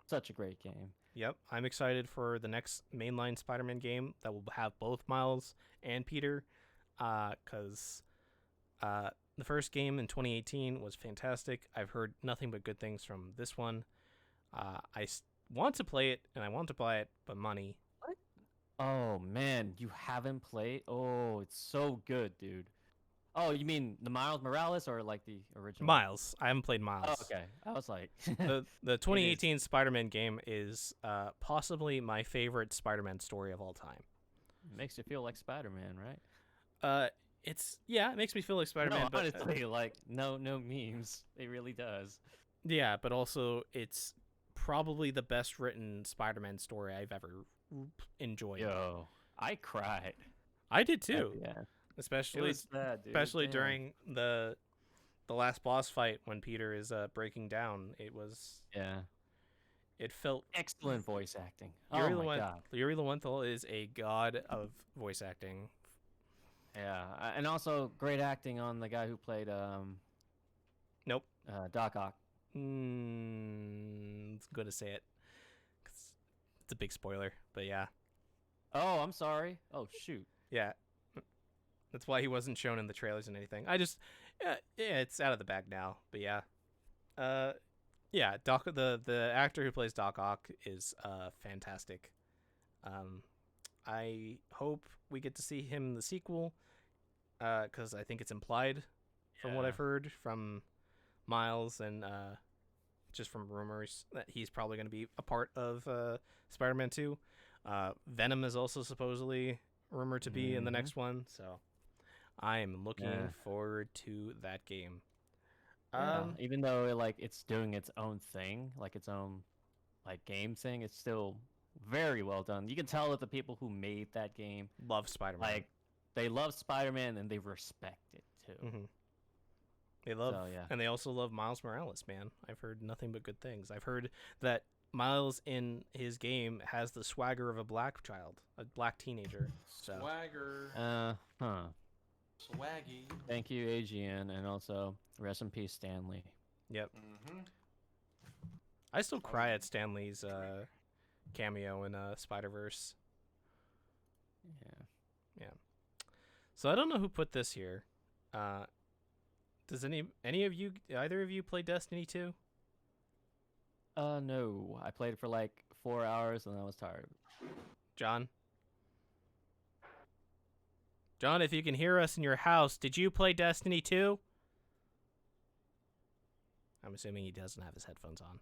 such a great game. Yep, I'm excited for the next mainline Spider-Man game that will have both Miles and Peter, because the first game in 2018 was fantastic. I've heard nothing but good things from this one. Want to play it, and I want to buy it, but money. Oh man, you haven't played? Oh, it's so good, dude. Oh, you mean the Miles Morales or like the original? Miles, I haven't played Miles. Oh, okay. I was like, The 2018 Spider-Man game is possibly my favorite Spider-Man story of all time. makes you feel like Spider-Man, right? It makes me feel like Spider-Man, No, but honestly, like no memes. It really does. yeah, but also it's probably the best written Spider-Man story I've ever enjoyed. Yo, I cried. I did too, Yeah, it especially was sad, dude. especially Damn. during the last boss fight when Peter is breaking down. It felt Excellent voice acting. Yuri Oh my god. Yuri Lowenthal is a god of voice acting. Yeah, and also great acting on the guy who played Nope. Doc Ock. It's good to say it. 'Cause it's a big spoiler, but yeah. Oh, I'm sorry. Oh shoot. Yeah. That's why he wasn't shown in the trailers and anything. Yeah, it's out of the bag now, but yeah. Yeah, the actor who plays Doc Ock is fantastic. I hope we get to see him in the sequel, cuz I think it's implied from what I've heard from Miles and just from rumors that he's probably going to be a part of Spider-Man 2. Venom is also supposedly rumored to be in the next one, so I am looking forward to that game. Even though it's doing its own thing, like its own like game thing, it's still very well done. You can tell that the people who made that game Love Spider-Man. like they love Spider-Man and they respect it too. Mhm. They love, So, yeah. and they also love Miles Morales, man. I've heard nothing but good things. I've heard that Miles in his game has the swagger of a black child, a black teenager. So Swagger. Swaggy. Thank you, AGN, and also rest in peace, Stanley. yep. Mm-hmm. I still cry at Stanley's cameo in Spider-Verse. Yeah. So I don't know who put this here. Does either of you play Destiny 2? No, I played it for like 4 hours and I was tired. John? John, if you can hear us in your house, did you play Destiny 2? I'm assuming he doesn't have his headphones on.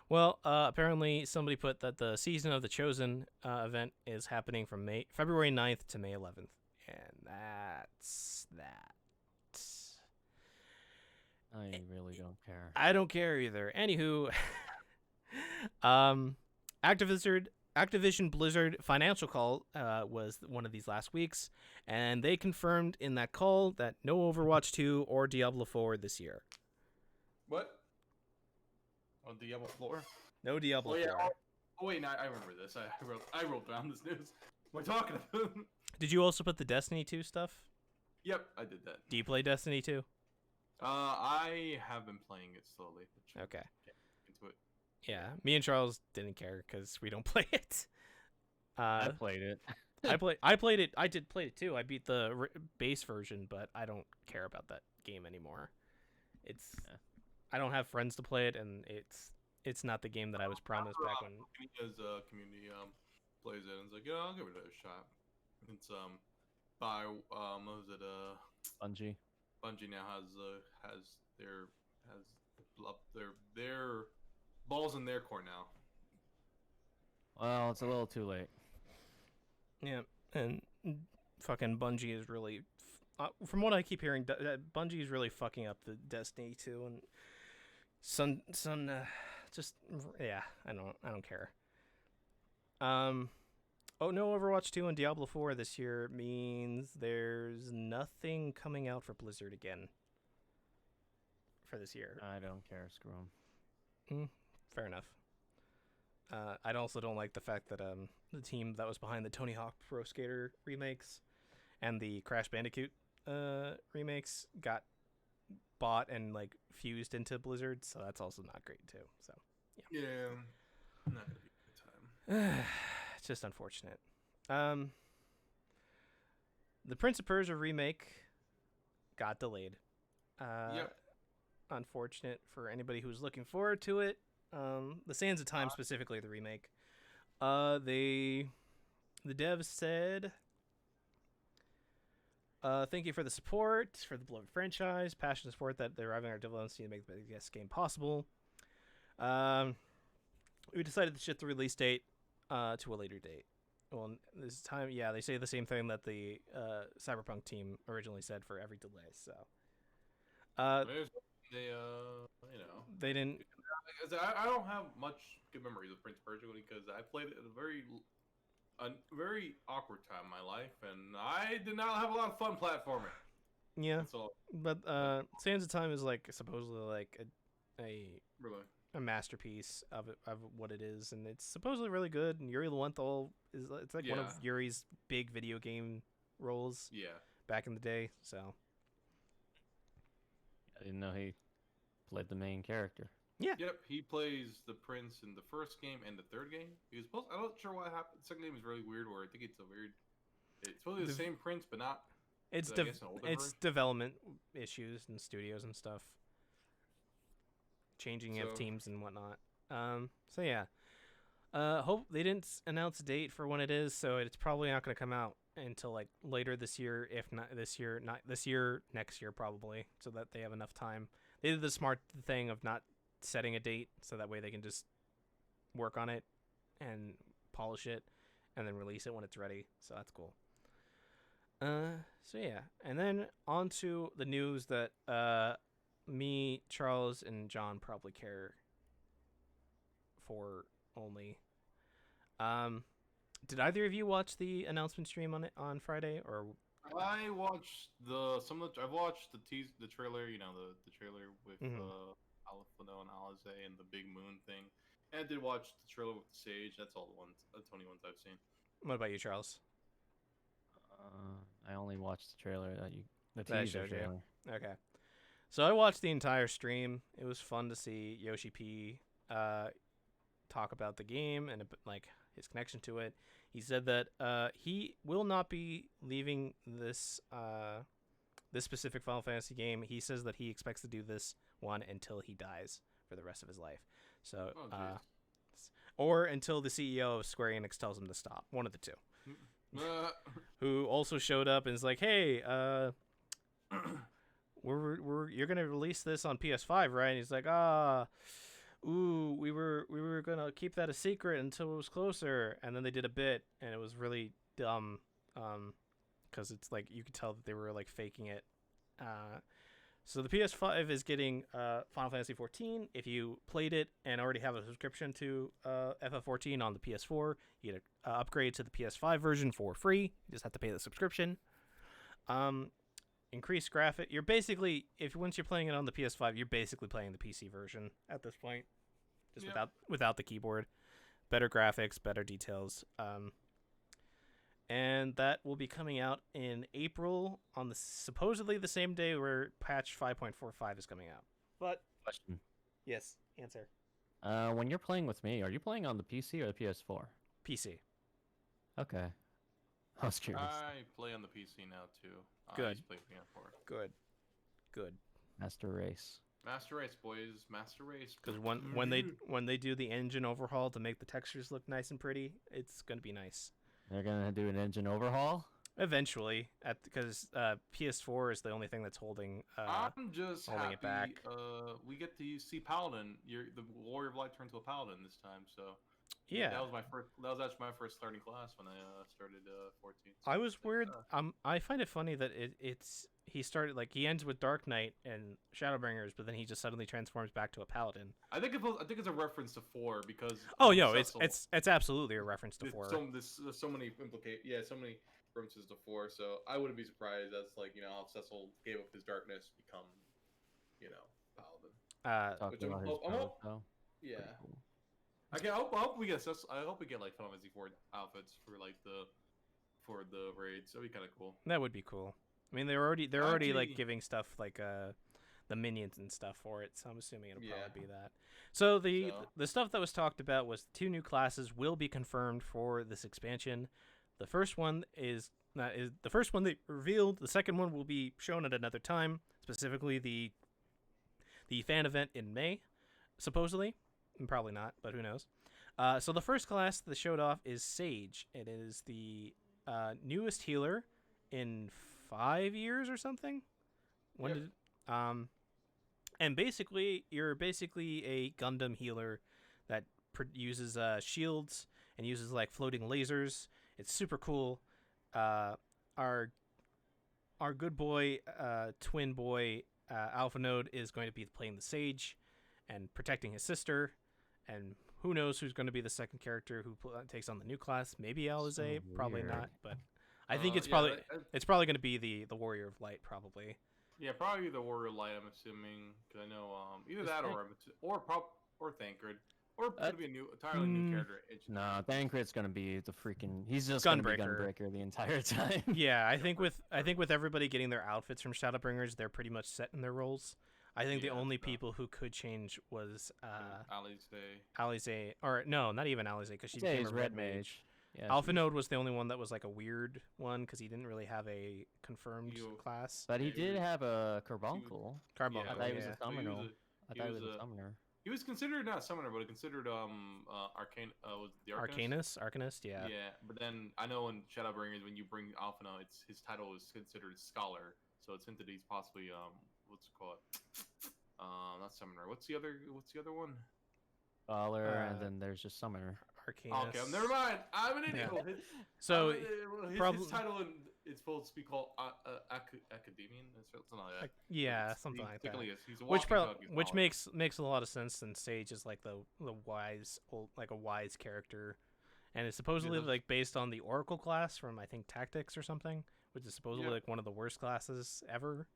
Well, apparently somebody put that the Season of the Chosen event is happening from February 9th to May 11th. And that's that. I really don't care. I don't care either. Anywho, Activision Blizzard financial call was one of these last weeks, and they confirmed in that call that no Overwatch 2 or Diablo 4 this year. What? On Diablo 4? No Diablo 4. Oh wait, no, I remember this. I wrote down this news. What are you talking about? Did you also put the Destiny 2 stuff? Yep, I did that. Do you play Destiny 2? I have been playing it slowly. Okay. Into it. Yeah, me and Charles didn't care because we don't play it. I played it. I played it. I did play it too. I beat the base version, but I don't care about that game anymore. It's I don't have friends to play it, and it's not the game that I was promised back when. As a community plays it, and it's like, I'll give it a shot. It's by what was it Bungie. Bungie now has their balls in their court now. Well, it's a little too late. Yeah, and fucking Bungie is really, from what I keep hearing, Bungie is really fucking up the Destiny 2 and just yeah, I don't care. Oh, no Overwatch 2 and Diablo 4 this year means there's nothing coming out for Blizzard again for this year. I don't care. Screw them. Fair enough. I also don't like the fact that the team that was behind the Tony Hawk Pro Skater remakes and the Crash Bandicoot remakes got bought and like fused into Blizzard, so that's also not great too. So yeah, not gonna be a good time. It's just unfortunate. The Prince of Persia remake got delayed. Yep. Unfortunate for anybody who's looking forward to it. The Sands of Time, specifically the remake. The devs said, thank you for the support for the beloved franchise, passionate support that they're having our development team to make the best game possible. We decided to shift the release date to a later date. Well, this time, yeah, they say the same thing that the Cyberpunk team originally said for every delay. So, they didn't. I don't have much good memories of Prince of Persia because I played it at a very awkward time in my life, and I did not have a lot of fun platforming. Yeah, That's all. but Sands of Time is like supposedly like Really? a masterpiece of what it is, and it's supposedly really good. And Yuri Lowenthal it's like one of Yuri's big video game roles. Yeah. Back in the day, so I didn't know he played the main character. Yeah. Yep, he plays the prince in the first game and the third game. He was supposed. I'm not sure what happened. The second game is really weird. Where I think it's It's supposed to be the same prince, but not. It's development issues and studios and stuff. Changing of teams and whatnot. So yeah. Hope they didn't announce a date for when it is, so it's probably not going to come out until like later this year, if not this year, next year probably, so that they have enough time. They did the smart thing of not setting a date, so that way they can just work on it and polish it and then release it when it's ready. So that's cool. So yeah, and then on to the news that me, Charles, and John probably care for only. Did either of you watch the announcement stream on Friday, or? I watched I've watched the trailer. You know, the trailer with Alfano and Alize and the big moon thing. And I did watch the trailer with the Sage. That's all the only ones I've seen. What about you, Charles? I only watched the trailer the That teaser showed you. trailer. Okay. So I watched the entire stream. It was fun to see Yoshi P talk about the game and like his connection to it. He said that he will not be leaving this specific Final Fantasy game. He says that he expects to do this one until he dies for the rest of his life. So, or until the CEO of Square Enix tells him to stop. One of the two. Who also showed up and is like, "Hey, you're gonna release this on PS5, right?" And he's like, we were gonna keep that a secret until it was closer." And then they did a bit, and it was really dumb, because it's like you could tell that they were like faking it. So the PS5 is getting Final Fantasy 14. If you played it and already have a subscription to FF14 on the PS4, you get an upgrade to the PS5 version for free. You just have to pay the subscription. Increased graphic. You're basically, once you're playing it on the PS5, you're basically playing the PC version at this point, just without the keyboard. Better graphics, better details. And that will be coming out in April on supposedly the same day where patch 5.45 is coming out. But Question. yes, answer. When you're playing with me, are you playing on the PC or the PS4? PC. Okay. I was curious. I play on the PC now too. I Good. used to play PS4. Good. Master Race. Master Race, boys. Master Race. Because when they do the engine overhaul to make the textures look nice and pretty, it's gonna be nice. They're gonna do an engine overhaul. Eventually, because PS4 is the only thing that's holding. I'm just holding happy. it back. We get to see Paladin. The Warrior of Light turned to a Paladin this time, so Yeah, that was my first. That was actually my first starting class when I started 14. So I was weird. uh, I find it funny that he started like he ends with Dark Knight and Shadowbringers, but then he just suddenly transforms back to a Paladin. I think it's a reference to 4 because. Oh, yo, Cecil. it's absolutely a reference to 4. There's so many so many references to 4. So I wouldn't be surprised. That's like how Cecil gave up his darkness, become Paladin. Talking Which I'm about his hope- I'm powers, hope- though. Yeah. Pretty cool. I hope we get like Final Fantasy 4 outfits for like the raids. That'd be kind of cool. That would be cool. I mean, they're already like Actually- giving stuff like the minions and stuff for it, so I'm assuming it'll Yeah. probably be that. So the So- the stuff that was talked about was 2 new classes will be confirmed for this expansion. The first one is the first one they revealed. The second one will be shown at another time, specifically the fan event in May, supposedly. Probably not, but who knows. So the first class they showed off is Sage. It is the newest healer in 5 years or something. When Yep. did and basically you're a Gundam healer that uses shields and uses like floating lasers. It's super cool. Our good boy, twin boy, Alpha Node is going to be playing the Sage and protecting his sister. And who knows who's going to be the second character who takes on the new class? Maybe Alize, probably weird. not. But I think it's yeah, probably that- it's probably going to be the Warrior of Light, probably. Yeah, probably the Warrior Light. I'm assuming because I know either Is that Thank- or Thancred, or it could be a entirely Mm, new character. No, Thancred's gonna be the freaking. He's just gonna be Gunbreaker. Gunbreaker the entire time. Yeah, I think with everybody getting their outfits from Shadowbringers, they're pretty much set in their roles. I think the Yeah, only so- people who could change was Ali's Day. Alize, or no, not even Alize, because she Yeah, became he's a Red Red Mage. Yeah, Alpha she's- Node was the only one that was like a weird one because he didn't really have a confirmed You- class. But he Yeah, he did was- have a Carbuncle. Carbuncle, I thought he was yeah. a summoner. So I he thought he was was a a- summoner. He was considered not a summoner, but considered arcane. Was it the Arcanist? Arcanist, yeah. Yeah, but then I know in Shadowbringers when you bring Alpha Now, his title is considered Scholar, so it's hinted he's possibly what's it called? Not Summoner. What's the other one? Scholar, and Uh, then there's just summoner. Arcanist. Okay, never mind. I'm an idiot. Yeah. His, So his title it's supposed to be called Academian or something like that. yeah, It's- something he like that. technically is. He's a Which walking dog, he's which knowledge. makes a lot of sense since Sage is like the wise like a wise character, and it's supposedly does- like based on the Oracle class from I think Tactics or something, which is supposedly Yeah. like one of the worst classes ever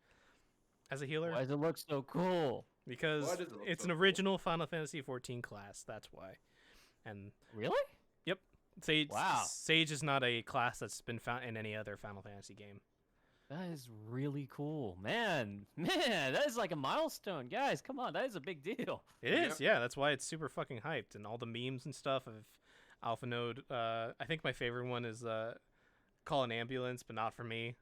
as a healer. Why does it look so cool? Because Why does it look it's so an cool? original Final Fantasy 14 class. That's why. And Really? Wow. Sage is not a class that's been found in any other Final Fantasy game. That is really cool, man. That is like a milestone, guys. Come on, that is a big deal. It Yep. is, yeah. That's why it's super fucking hyped, and all the memes and stuff of Alpha Node. I think my favorite one is call an ambulance, but not for me.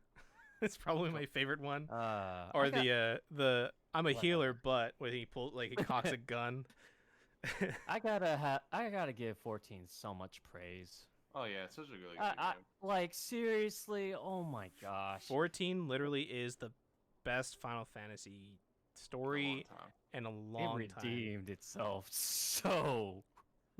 It's probably my favorite one. Or I got- the I'm a What? healer, but when he he cocks a gun. I gotta give 14 so much praise. Oh yeah, it's such a really good I, game. like seriously, oh my gosh. 14 literally is the best Final Fantasy story in a It long time. redeemed itself so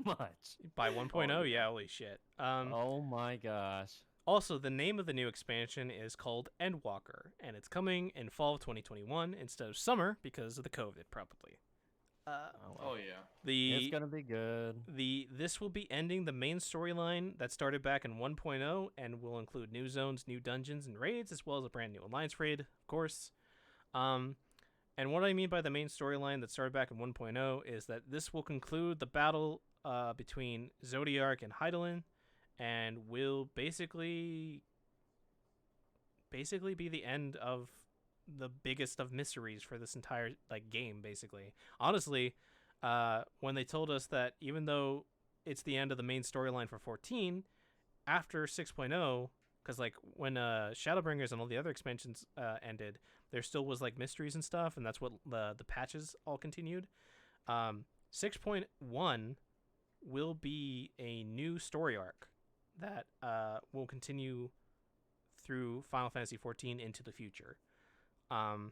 much. By 1.0, Oh, yeah, holy shit. Oh my gosh. Also, the name of the new expansion is called Endwalker, and it's coming in fall of 2021 instead of summer because of the COVID, probably. Oh yeah. It's gonna be good. This will be ending the main storyline that started back in 1.0 and will include new zones, new dungeons, and raids, as well as a brand new alliance raid, of course. And what I mean by the main storyline that started back in 1.0 is that this will conclude the battle between Zodiac and Heidelin, and will basically be the end of the biggest of mysteries for this entire game. Basically, honestly, when they told us that even though it's the end of the main storyline for 14, after 6.0 because like when Shadowbringers and all the other expansions ended, there still was like mysteries and stuff, and that's what the patches all continued. 6.1 will be a new story arc that will continue through Final Fantasy 14 into the future. I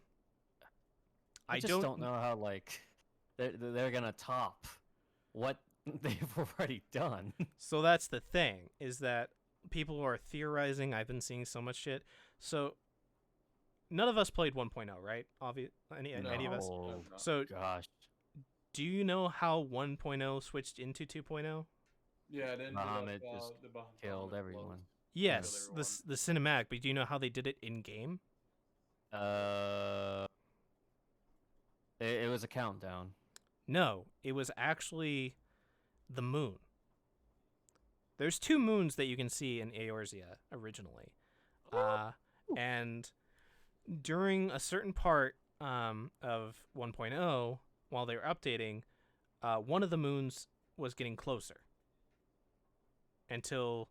just don't know how like they're gonna top what they've already done. So that's the thing, is that people are theorizing. I've been seeing so much shit. So none of us played 1.0, right? Any of us? No. So Gosh, do you know how 1.0 switched into 2.0? Yeah, it ended Muhammad up, just the killed Bahamut everyone. blows. Yes, Killed the cinematic, but do you know how they did it in game? It was a countdown. No, it was actually the moon. There's 2 moons that you can see in Eorzea originally. And during a certain part of 1.0, while they were updating, one of the moons was getting closer until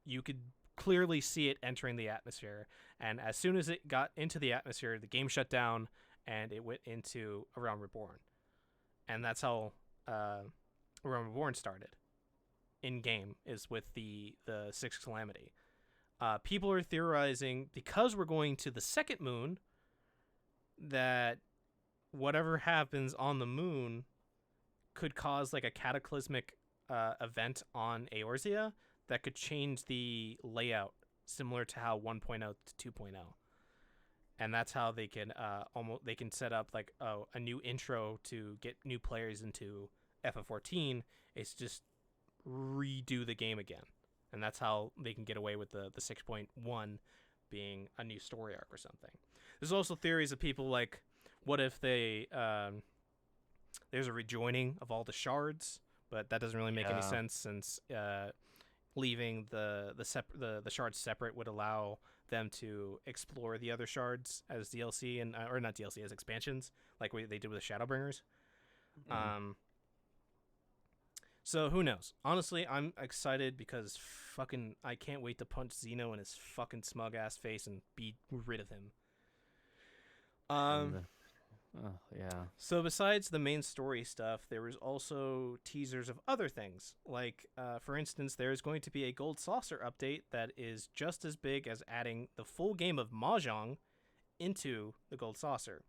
you could clearly see it entering the atmosphere. And as soon as it got into the atmosphere, the game shut down and it went into A Realm Reborn. And that's how A Realm Reborn started in game, is with the 6th Calamity. People are theorizing, because we're going to the second moon, that whatever happens on the moon could cause like a cataclysmic event on Eorzea that could change the layout, similar to how 1.0 to 2.0. And that's how they can they can set up like a new intro to get new players into FF14. It's just redo the game again. And that's how they can get away with the 6.1 being a new story arc or something. There's also theories of people like, what if they there's a rejoining of all the shards, but that doesn't really make any sense, since leaving the shards separate would allow them to explore the other shards as DLC and or not DLC, as expansions, like they did with the Shadowbringers. So who knows? Honestly, I'm excited because fucking I can't wait to punch Xeno in his fucking smug ass face and be rid of him. Yeah. So besides the main story stuff, there was also teasers of other things. Like, for instance, there's going to be a Gold Saucer update that is just as big as adding the full game of Mahjong into the Gold Saucer.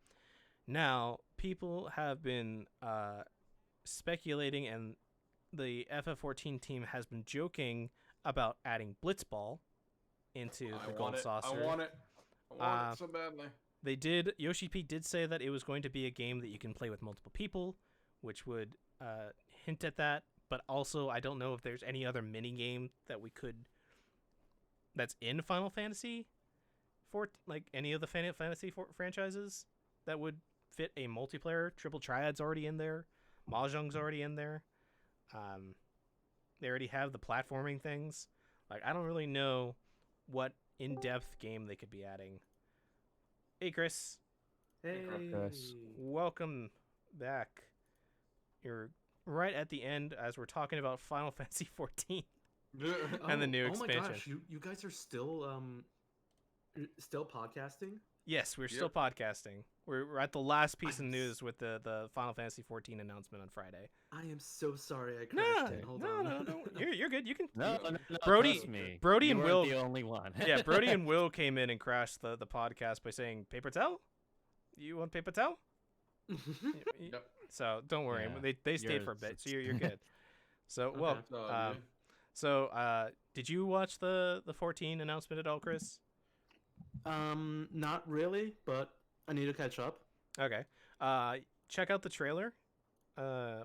Now, people have been speculating, and the FF14 team has been joking about adding Blitzball into the Gold Saucer. I want it so badly. Yoshi P did say that it was going to be a game that you can play with multiple people, which would hint at that. But also, I don't know if there's any other mini game that's in Final Fantasy, like any of the Final Fantasy franchises, that would fit a multiplayer. Triple Triad's already in there. Mahjong's already in there. They already have the platforming things. Like, I don't really know what in-depth game they could be adding. Hey, Chris. Hey. Chris. Welcome back. You're right at the end as we're talking about Final Fantasy 14 and the new expansion. Oh my gosh, you guys are still podcasting? Yes, we're still podcasting. We're at the last piece of news with the Final Fantasy 14 announcement on Friday. I am so sorry I crashed in. Hold on. No. You're good. You can. No, Brody, trust me. Brody You and weren't Will. the only one. Yeah, Brody and Will came in and crashed the podcast by saying, "Paper towel? You want paper towel?" Yep. So don't worry. Yeah, They stayed for a bit, so you're good. So Okay. well, It's all good. did you watch the 14 announcement at all, Chris? Not really, but I need to catch up. Okay. Check out the trailer,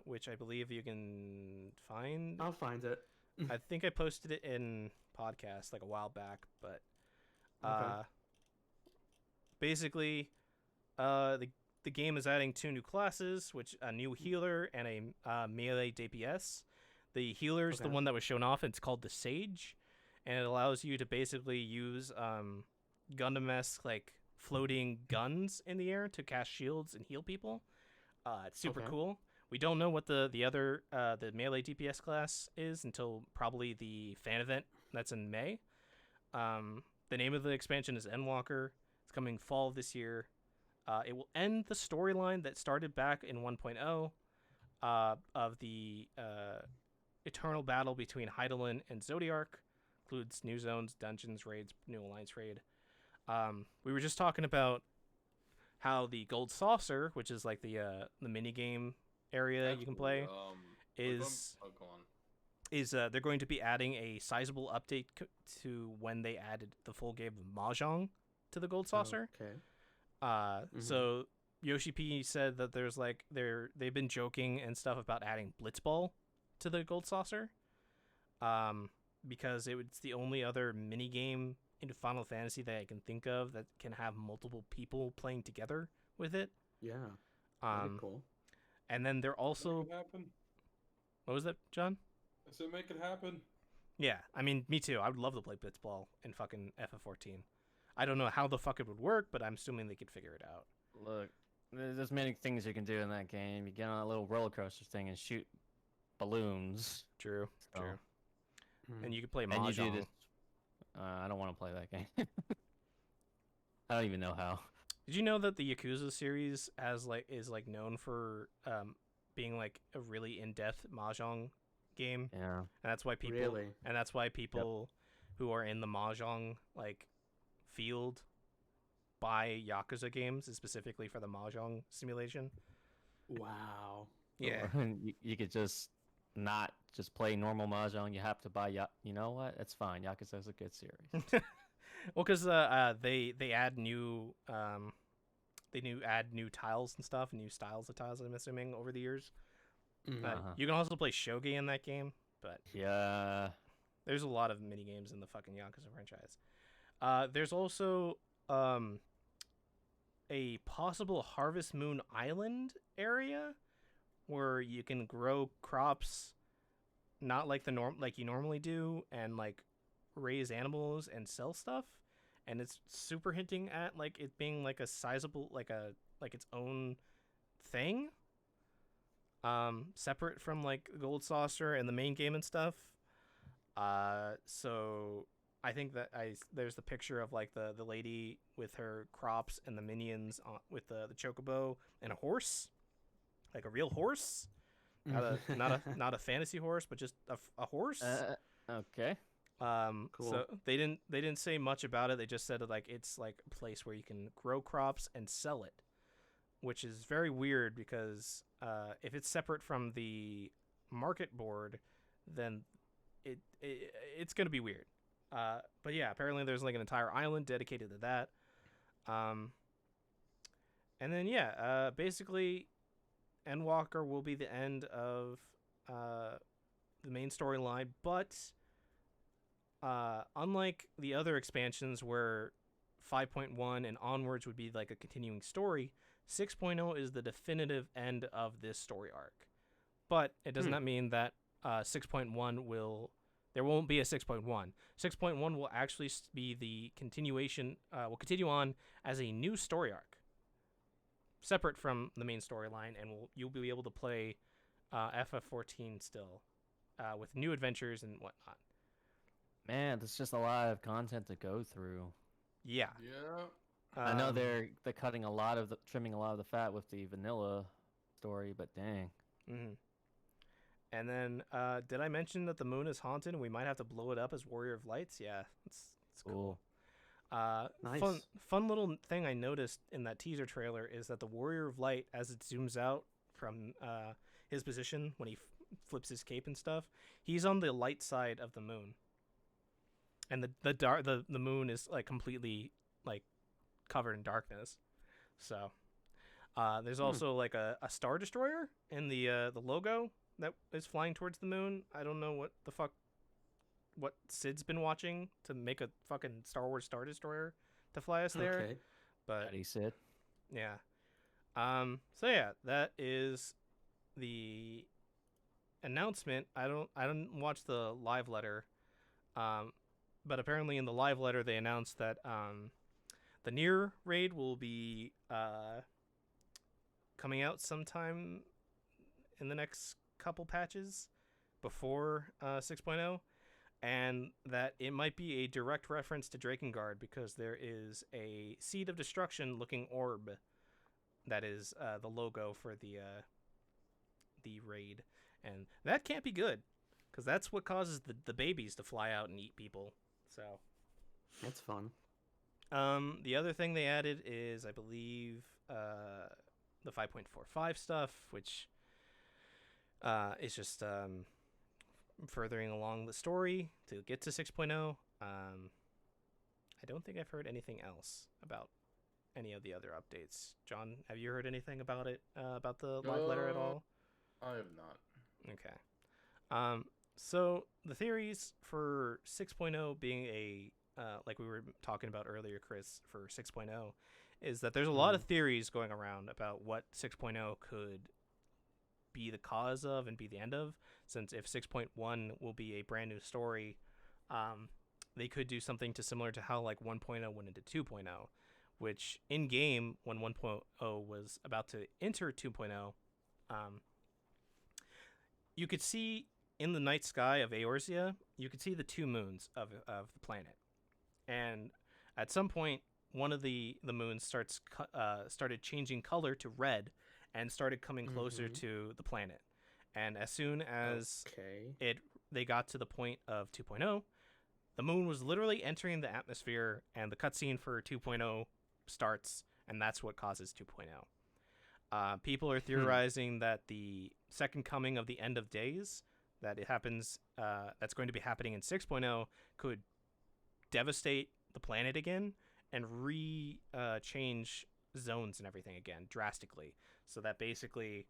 which I believe you can find. I'll find it. I think I posted it in podcast like a while back, but Okay. basically, the game is adding 2 new classes, which a new healer and a melee DPS. The healer's the Okay. one that was shown off. It's called the Sage, and it allows you to basically use Gundam-esque like floating guns in the air to cast shields and heal people. It's super Okay. cool. We don't know what the other the melee DPS class is until probably the fan event that's in May. The name of the expansion is Endwalker. It's coming fall of this year. It will end the storyline that started back in 1.0 of the eternal battle between Hydaelyn and Zodiark. Includes new zones, dungeons, raids, new alliance raid. We were just talking about how the Gold Saucer, which is like the mini game area you can play, is they're going to be adding a sizable update to when they added the full game of Mahjong to the Gold Saucer. Okay. So Yoshi P said that there's like they've been joking and stuff about adding Blitzball to the Gold Saucer, because it's the only other mini game in Final Fantasy that I can think of that can have multiple people playing together with it. Yeah. That'd be cool. And then they're also. Make it happen. What was that, John? I said make it happen. Yeah, I mean, me too. I would love to play Blitzball in fucking FF14. I don't know how the fuck it would work, but I'm assuming they could figure it out. Look, there's many things you can do in that game. You get on a little roller coaster thing and shoot balloons. True. So- True. Mhm. And you could play And you Mahjong. do this. I don't want to play that game. I don't even know how. Did you know that the Yakuza series is known for being like a really in-depth mahjong game, Yeah. and that's why people Really? who are in the mahjong like field buy Yakuza games specifically for the mahjong simulation. Wow. Yeah. Or you could just not just play normal mahjong. You have to buy You know what? It's fine. Yakuza's a good series. Well, because they add new add new tiles and stuff, new styles of tiles. I'm assuming over the years. Mhm. You can also play shogi in that game, but Yeah. there's a lot of mini games in the fucking Yakuza franchise. There's also a possible Harvest Moon Island area where you can grow crops, not like like you normally do, and like raise animals and sell stuff. And it's super hinting at like it being like a sizable like its own thing. Separate from like Gold Saucer and the main game and stuff. So I think that there's the picture of like the lady with her crops and the minions with the chocobo and a horse, like a real horse, not a fantasy horse, but just a horse. Okay. Cool. So they didn't say much about it. They just said like it's like a place where you can grow crops and sell it, which is very weird because if it's separate from the market board, then it's gonna be weird. But yeah, apparently there's like an entire island dedicated to that. And then yeah, basically, Endwalker will be the end of the main storyline, but unlike the other expansions where 5.1 and onwards would be like a continuing story, 6.0 is the definitive end of this story arc. But it does not mean that 6.1 there won't be a 6.1. 6.1 will actually be the continuation, will continue on as a new story arc, separate from the main storyline, and you'll be able to play FF14 still, with new adventures and whatnot. Man, there's just a lot of content to go through. Yeah. Yeah. I know they're trimming a lot of the fat with the vanilla story, but dang. Mm-hmm. And then, did I mention that the moon is haunted and we might have to blow it up as Warrior of Lights? Yeah, it's cool. Nice. Fun little thing I noticed in that teaser trailer is that the Warrior of Light, as it zooms out from his position when he flips his cape and stuff, he's on the light side of the moon, and the moon is like completely like covered in darkness. So there's also like a Star Destroyer in the logo that is flying towards the moon. I don't know what Sid's been watching to make a fucking Star Wars Star Destroyer to fly us there. Okay. But Daddy said. yeah. So yeah, that is the announcement. I don't watch the live letter. But apparently in the live letter they announced that the Nier raid will be coming out sometime in the next couple patches before 6.0. and that it might be a direct reference to Drakengard because there is a Seed of Destruction looking orb that is the logo for the raid, and that can't be good because that's what causes the babies to fly out and eat people. So That's fun. the other thing they added is, I believe, the 5.45 stuff, which is just furthering along the story to get to 6.0. I don't think I've heard anything else about any of the other updates. John, have you heard anything about it, about the live letter at all? I have not. Okay. So the theories for 6.0 being a like we were talking about earlier, Chris, for 6.0 is that there's a lot of theories going around about what 6.0 could be the cause of and be the end of, since if 6.1 will be a brand new story, they could do something to similar to how like 1.0 went into 2.0, which in game when 1.0 was about to enter 2.0, you could see in the night sky of Eorzea, you could see the two moons of the planet. And at some point, one of the moons started changing color to red and started coming closer to the planet. And as soon as they got to the point of 2.0, the moon was literally entering the atmosphere, and the cutscene for 2.0 starts, and that's what causes 2.0. People are theorizing that the second coming of the end of days that it happens, that's going to be happening in 6.0, could devastate the planet again and change zones and everything again drastically, so that basically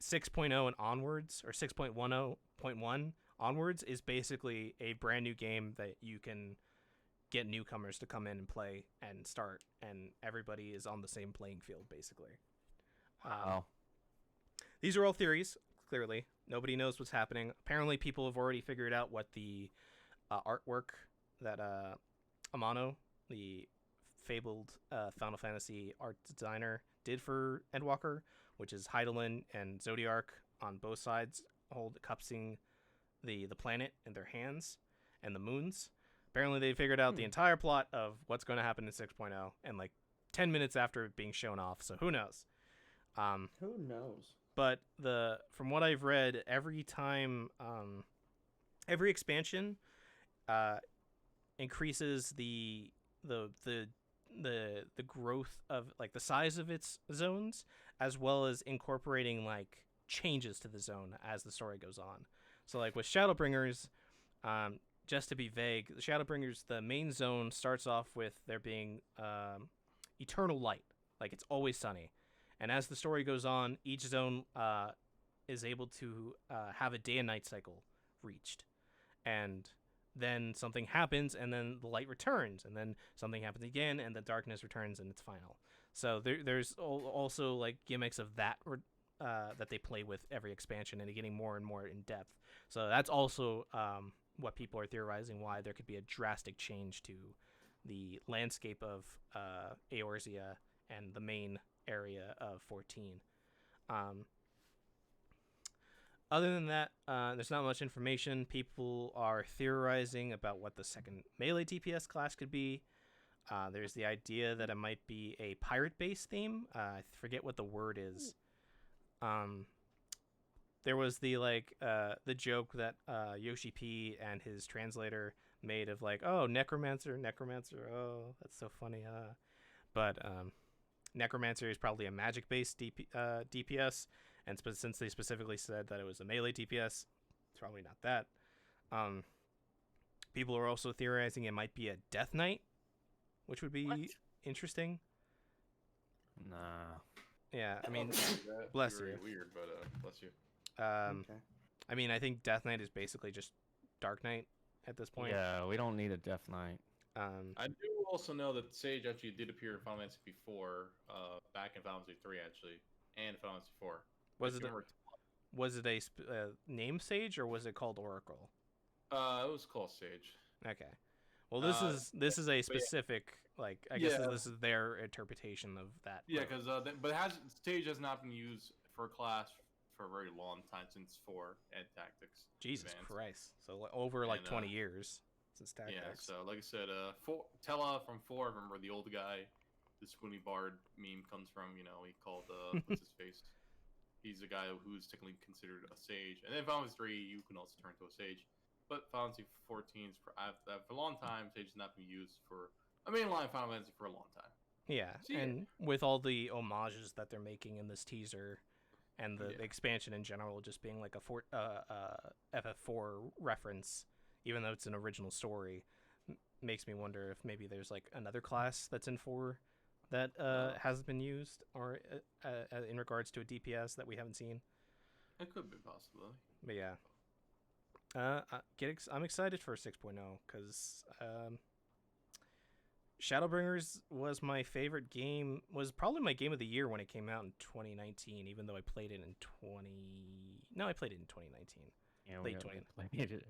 6.0 and onwards, or 6.10.1 onwards, is basically a brand new game that you can get newcomers to come in and play and start, and everybody is on the same playing field basically. Wow. These are all theories. Clearly nobody knows what's happening. Apparently people have already figured out what the artwork that Amano, the fabled Final Fantasy art designer, did for Endwalker, which is Heidelin and Zodiark on both sides cupping the planet in their hands and the moons. Apparently they figured out the entire plot of what's going to happen in 6.0 and like 10 minutes after it being shown off, so who knows. Who knows? But from what I've read, every time every expansion increases the growth of like the size of its zones, as well as incorporating like changes to the zone as the story goes on. So like with Shadowbringers, just to be vague, the Shadowbringers, the main zone starts off with there being eternal light, like it's always sunny, and as the story goes on, each zone is able to have a day and night cycle reached, and then something happens, and then the light returns, and then something happens again, and the darkness returns, and it's final. So there's also like gimmicks of that that they play with every expansion, and getting more and more in depth. So that's also what people are theorizing, why there could be a drastic change to the landscape of Eorzea and the main area of 14. Other than that, there's not much information. People are theorizing about what the second melee DPS class could be. There's the idea that it might be a pirate-based theme. I forget what the word is. There was the joke that Yoshi P and his translator made of like, oh, necromancer, oh, that's so funny. But necromancer is probably a magic-based DPS, and since they specifically said that it was a melee DPS, it's probably not that. People are also theorizing it might be a Death Knight, which would be interesting. Nah. Yeah, I mean, That'd bless be very you. Weird, but bless you. Okay. I mean, I think Death Knight is basically just Dark Knight at this point. Yeah, we don't need a Death Knight. I do also know that Sage actually did appear in Final Fantasy 4, back in Final Fantasy 3 actually, and Final Fantasy 4. Was it a name Sage, or was it called Oracle? It was called Sage. Okay. Well, this is a specific, like, I guess this is their interpretation of that. Yeah, because Sage has not been used for a class for a very long time since 4 and Tactics. Jesus Advanced. Christ! So over like And, 20 years since Tactics. Yeah, so like I said, Tella from 4, remember the old guy, the Squinty Bard meme comes from, he called, what's his face? He's a guy who's technically considered a sage. And then Final Fantasy 3, you can also turn to a sage. But Final Fantasy 14, for a long time, sage has not been used for a mainline Final Fantasy for a long time. Yeah, and with all the homages that they're making in this teaser, and the expansion in general just being like a FF4 reference, even though it's an original story, makes me wonder if maybe there's like another class that's in 4 that hasn't been used, or in regards to a DPS that we haven't seen. It could be a possibility. But yeah, I'm excited for 6.0 because Shadowbringers was my favorite game. Was probably my game of the year when it came out in 2019. Even though I played it in 2019. Yeah, late we 20. played it.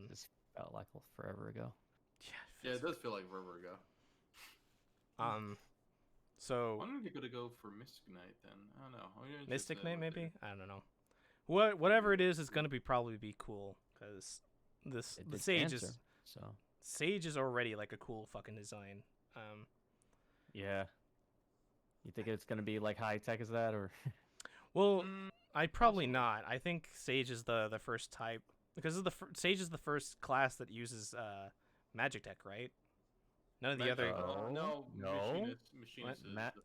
This felt like forever ago. Yeah, it does feel like forever ago. So Why don't you go for Mystic Knight then? I don't know. Mystic Knight maybe? I don't know. Whatever it is going to probably be cool because the Sage Answer, is so. Sage is already like a cool fucking design. Yeah. You think it's gonna be like high tech as that, or? Well, I probably not. I think Sage is the first type because Sage is the first class that uses magic tech, right? None of the other. No. Machinist.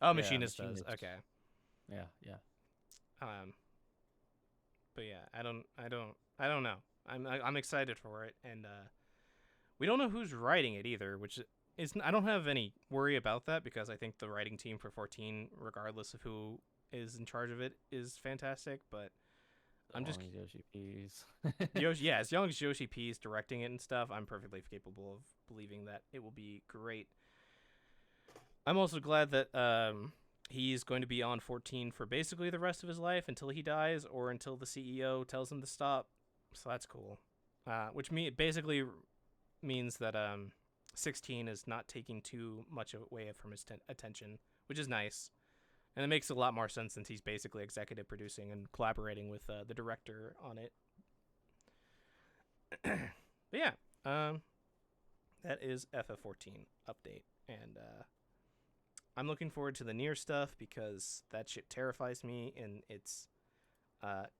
Machinist does. Machinist. Okay. Yeah. But yeah, I don't know. I'm excited for it, and we don't know who's writing it either, which is I don't have any worry about that because I think the writing team for 14, regardless of who is in charge of it, is fantastic. But I'm just Yoshi P's. as long as Yoshi P is directing it and stuff, I'm perfectly capable of believing that it will be great. I'm also glad that he's going to be on 14 for basically the rest of his life until he dies or until the CEO tells him to stop. So that's cool. Which basically means that 16 is not taking too much away from his attention, which is nice. And it makes a lot more sense since he's basically executive producing and collaborating with the director on it. But yeah, that is FF14 update. And I'm looking forward to the Nier stuff because that shit terrifies me, and it's what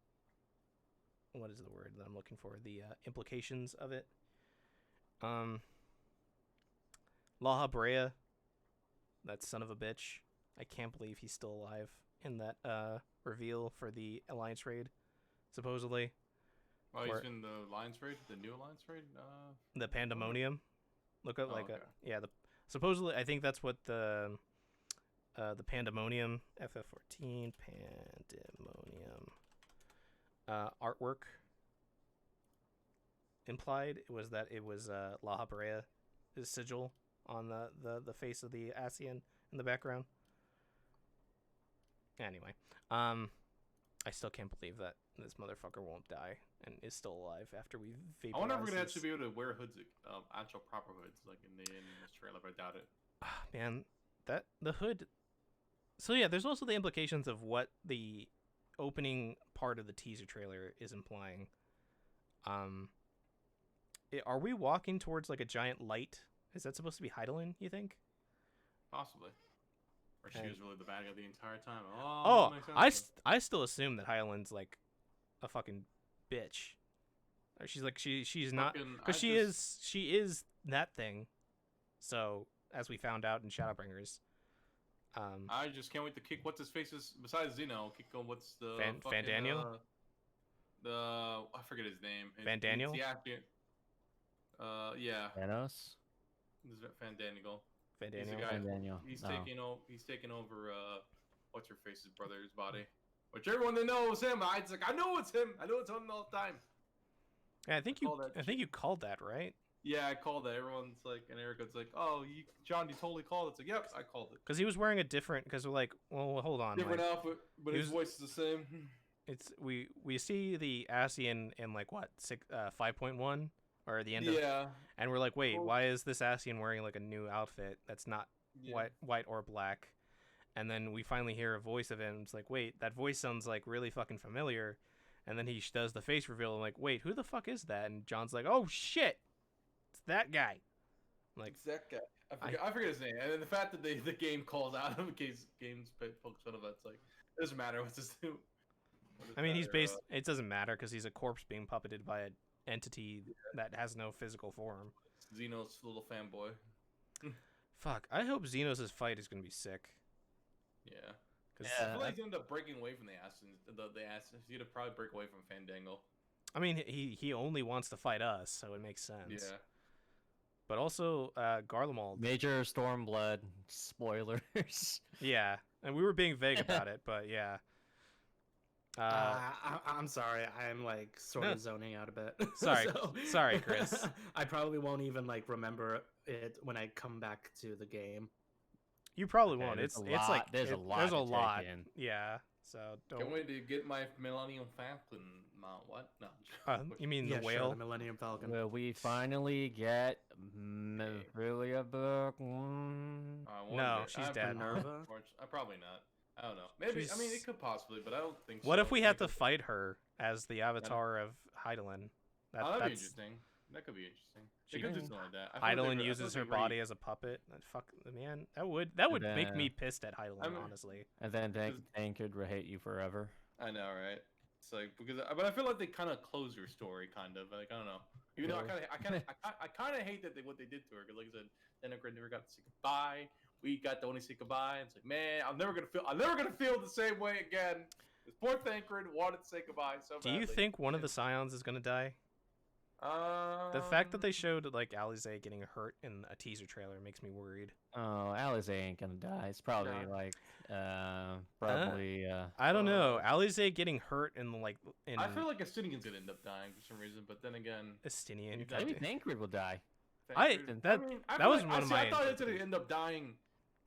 is the word that I'm looking for? The implications of it. La Brea, that son of a bitch. I can't believe he's still alive in that reveal for the Alliance raid, supposedly. Oh, he's in the Alliance raid, the new Alliance raid. The Pandemonium. Look at okay. supposedly I think that's what the Pandemonium FF14 Pandemonium artwork implied. It was that it was La Brea's sigil on the face of the Ascian in the background. Anyway, I still can't believe that this motherfucker won't die and is still alive after we vaporized. I wonder if we're gonna actually be able to wear hoods, actual proper hoods, like in this trailer. But I doubt it. Man, that the hood. So yeah, there's also the implications of what the opening part of the teaser trailer is implying. Are we walking towards like a giant light? Is that supposed to be Heidelin, you think? Possibly. Or she was really the bad guy the entire time. I still assume that Heidelin's like a fucking bitch. Or she's like she's not, because she is that thing. So as we found out in Shadowbringers. I just can't wait to kick what's his face's besides Zeno. Kick on what's the Van Daniel? I forget his name. Van Daniel? Yeah. Thanos. Van Daniel. Van Daniel. Van Daniel. He's taking over what's her face's brother's body, which everyone they know is him. I know it's him. I know it's him all the time. Yeah, I think you called that, right? Yeah, I called that. Everyone's like, and Erica's like, "Oh, John, you totally called it." It's like, "Yep, I called it." Because he was wearing a different. Because we're like, well, hold on. Different outfit, but his voice is the same. It's we see the Ascian in like what 5.1 or the end of, and we're like, wait, why is this Ascian wearing like a new outfit that's not white or black? And then we finally hear a voice of him. It's like, wait, that voice sounds like really fucking familiar. And then he does the face reveal. I'm like, wait, who the fuck is that? And John's like, oh shit, it's that guy. I'm like, It's that guy. I forget his name. And then the fact that the game calls out him in case games pokes fun of it, it's like, it doesn't matter what's his name. I mean, he's based. It doesn't matter because he's a corpse being puppeted by an entity that has no physical form. Xeno's little fanboy. Fuck, I hope Xenos' fight is gonna be sick. Yeah. Cause I feel like he's gonna end up breaking away from the Assassins. He's gonna probably break away from Fandango. I mean, he only wants to fight us, so it makes sense. Yeah. But also, Garlemald. Major Stormblood spoilers. Yeah, and we were being vague about it, but yeah. I'm sorry. I'm like sort of zoning out a bit. Sorry, Chris. I probably won't even like remember it when I come back to the game. You probably Okay, won't. there's It's a lot- like there's a lot There's a to take lot. in. Yeah. So don't. Can't wait to get my Millennium Falcon mount. What? No. You mean Yeah, the sure, whale? the Millennium Falcon. Will we finally get Mirelia book? Mm. No, she's dead. Minerva? Probably not. I don't know. Maybe. I mean, it could possibly, but I don't think so. What if we had to fight her as the avatar of Heidelin? That'd be interesting. That could be interesting. They could do something like that. Heidelin uses her body as a puppet. Fuck, man, that would make me pissed at Heidelin, honestly. And then Tankard will hate you forever. I know, right? It's like but I feel like they kind of close her story, kind of. Like I don't know. Even though I kind of hate that what they did to her. Because like I said, Tankard never got to say goodbye. We got to only say goodbye. It's like, man, I'm never gonna feel the same way again. This poor Tankard wanted to say goodbye so badly. Do you think one of the Scions is gonna die? The fact that they showed like Alize getting hurt in a teaser trailer makes me worried. Oh, Alize ain't gonna die. It's probably probably. I don't know. Alize getting hurt in I feel like Estinian's gonna end up dying for some reason, but then again, Estinian. Maybe Tancred will die. That was one of my. I thought it's gonna end up dying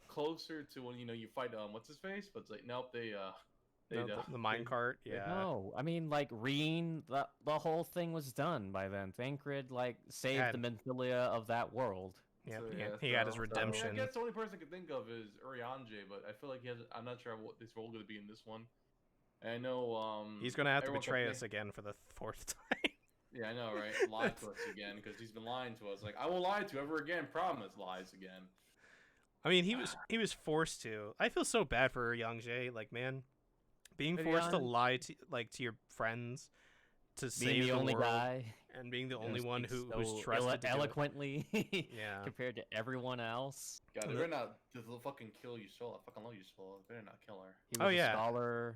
closer to when you fight what's his face, but it's like nope, the minecart, yeah. No, I mean like Reen, the whole thing was done by then. Tancred saved the Menthilia of that world. Yeah, he had his redemption. I guess the only person I can think of is Urianje, but I feel like I'm not sure what this role going to be in this one. And I know he's gonna have to betray us again for the 4th time. Yeah, I know, right? Lie to us again because he's been lying to us. Like I won't lie to you ever again. Promise, lies again. I mean, he was forced to. I feel so bad for Urianje. Like, man, being forced to lie to your friends to save the only guy and being the only one who's trusted eloquently yeah, compared to everyone else. God, they better not fucking kill you, Soul. I fucking love you, Soul. They better not kill her. He was a scholar.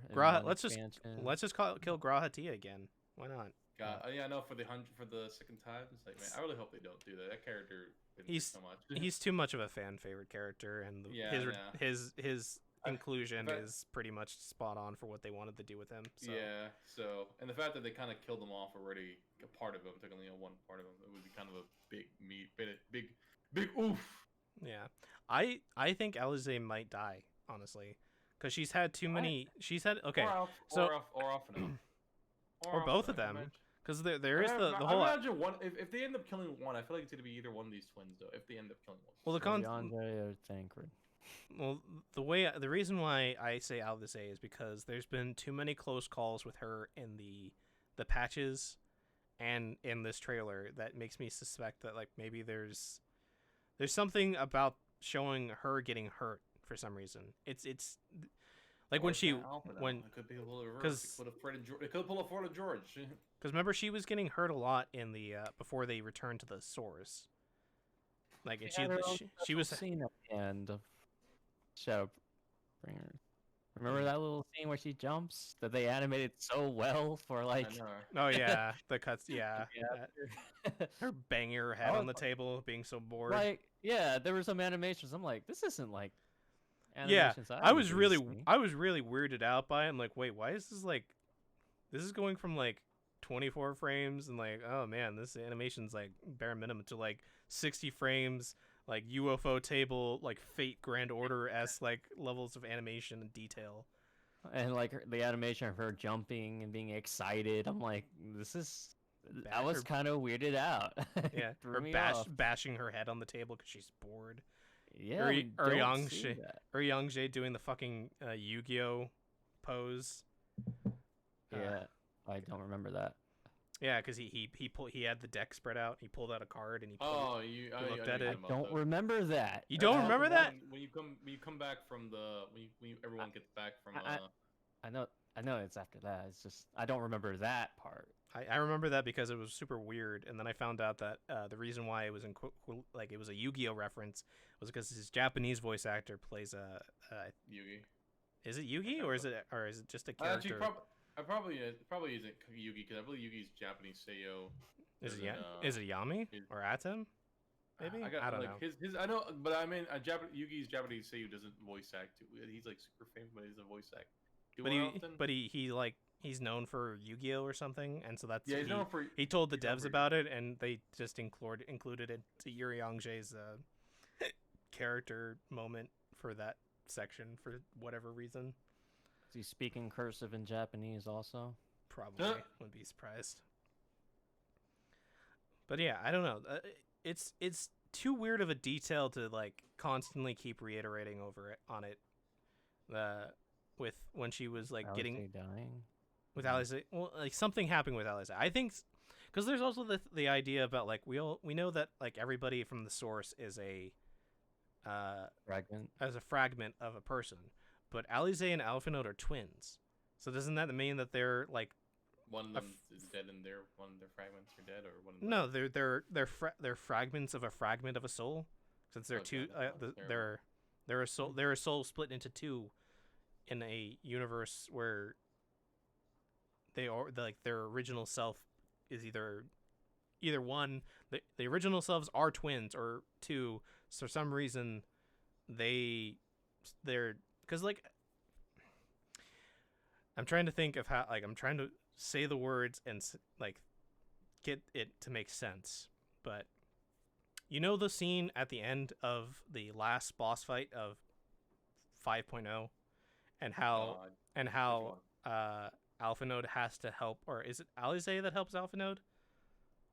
Let's just kill Grahatia again. Why not? God, yeah, I know for the 2nd time. It's like, man, I really hope they don't do that. That character, so much. He's too much of a fan favorite character, and his inclusion is pretty much spot on for what they wanted to do with him. So. Yeah. So, and the fact that they kind of killed him off already, a part of him, took only one part of him, it would be kind of a big oof. Yeah, I think Alize might die, honestly, because she's had too many. She's had or both of them. Because there is the whole. I imagine one. If they end up killing one, I feel like it's gonna be either one of these twins, though. If they end up killing one. Or Tancred. Well, the reason why I say Alize is because there's been too many close calls with her in the patches, and in this trailer that makes me suspect that like maybe there's something about showing her getting hurt for some reason. It's like when it could be a little reverse. It could pull a Ford of George. Because remember, she was getting hurt a lot in the before they returned to the source. Like, and she was scene at the end of Shadowbringers. Remember that little scene where she jumps that they animated so well for like. Oh yeah, the cuts. Yeah, her banging her head on the table, being so bored. Like, yeah, there were some animations. I'm like, this isn't like. Yeah, I was really weirded out by it. I'm like, wait, why is this like? This is going from like 24 frames and like, oh man, this animation's like bare minimum to like 60 frames, like UFO table, like Fate Grand Order-esque like levels of animation and detail. And like the animation of her jumping and being excited, I'm like, I was kind of weirded out. Yeah, her bashing her head on the table because she's bored. Yeah, we don't see Urianger that. Urianger doing the fucking Yu-Gi-Oh pose. Yeah, I don't remember that. Yeah, because he had the deck spread out. He pulled out a card and he Oh, you. I looked know at you're it. talking I about don't those. remember that. You don't That's remember the that? one when you come back from the when everyone gets back from I know it's after that. It's just I don't remember that part. I remember that because it was super weird, and then I found out that the reason why it was like it was a Yu-Gi-Oh reference was because his Japanese voice actor plays a Yugi. is it Yugi or is it just a Actually, character? probably isn't Yugi because I believe Yugi's Japanese Seiyo. Is it is is it Yami or Atem? Maybe I don't know. His I know, but I mean, Yugi's Japanese Seiyu doesn't voice act. He's like super famous, but he doesn't voice act. But he like he's known for Yu-Gi-Oh or something, and so that's Yeah, he's known for. he told the he's known devs for- about it, and they just included it to Yuri Anger's character moment for that section for whatever reason. Is he speaking cursive in Japanese also? Probably wouldn't be surprised. But yeah, I don't know. It's too weird of a detail to like constantly keep reiterating over it on it. With when she was like getting dying. with Alice, well, like something happened with Alice. I think because there's also the idea about like we know that like everybody from the source is a fragment of a person, but Alize and Alphinaud are twins. So doesn't that mean that they're like one of them is dead and one of their fragments are dead, or one of them? no, they're fragments of a fragment of a soul, since they're two. They're a soul split into two, in a universe where they are like their original self is either one, the original selves are twins, or two, so for some reason they're because like I'm trying to think of how like I'm trying to say the words and like get it to make sense, but you know the scene at the end of the last boss fight of 5.0 and how Alphinaud has to help, or is it Alize that helps Alphinaud,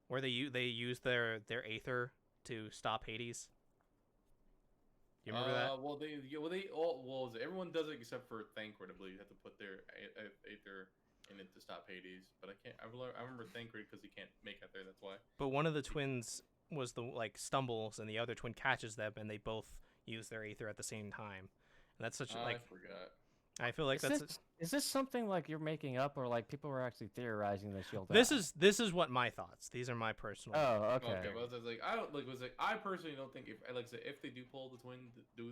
where they use their aether to stop Hades? You remember that? Everyone does it except for Thancred. I believe you have to put their aether in it to stop Hades, but I remember Thancred because he can't make it there. That's why. But one of the twins was the like stumbles, and the other twin catches them, and they both use their aether at the same time. And that's such like I forgot. I feel like is this something like you're making up, or like people were actually theorizing this? This is what my thoughts. These are my personal. Oh, okay. Okay, but I was like, I personally don't think if they do pull the twin,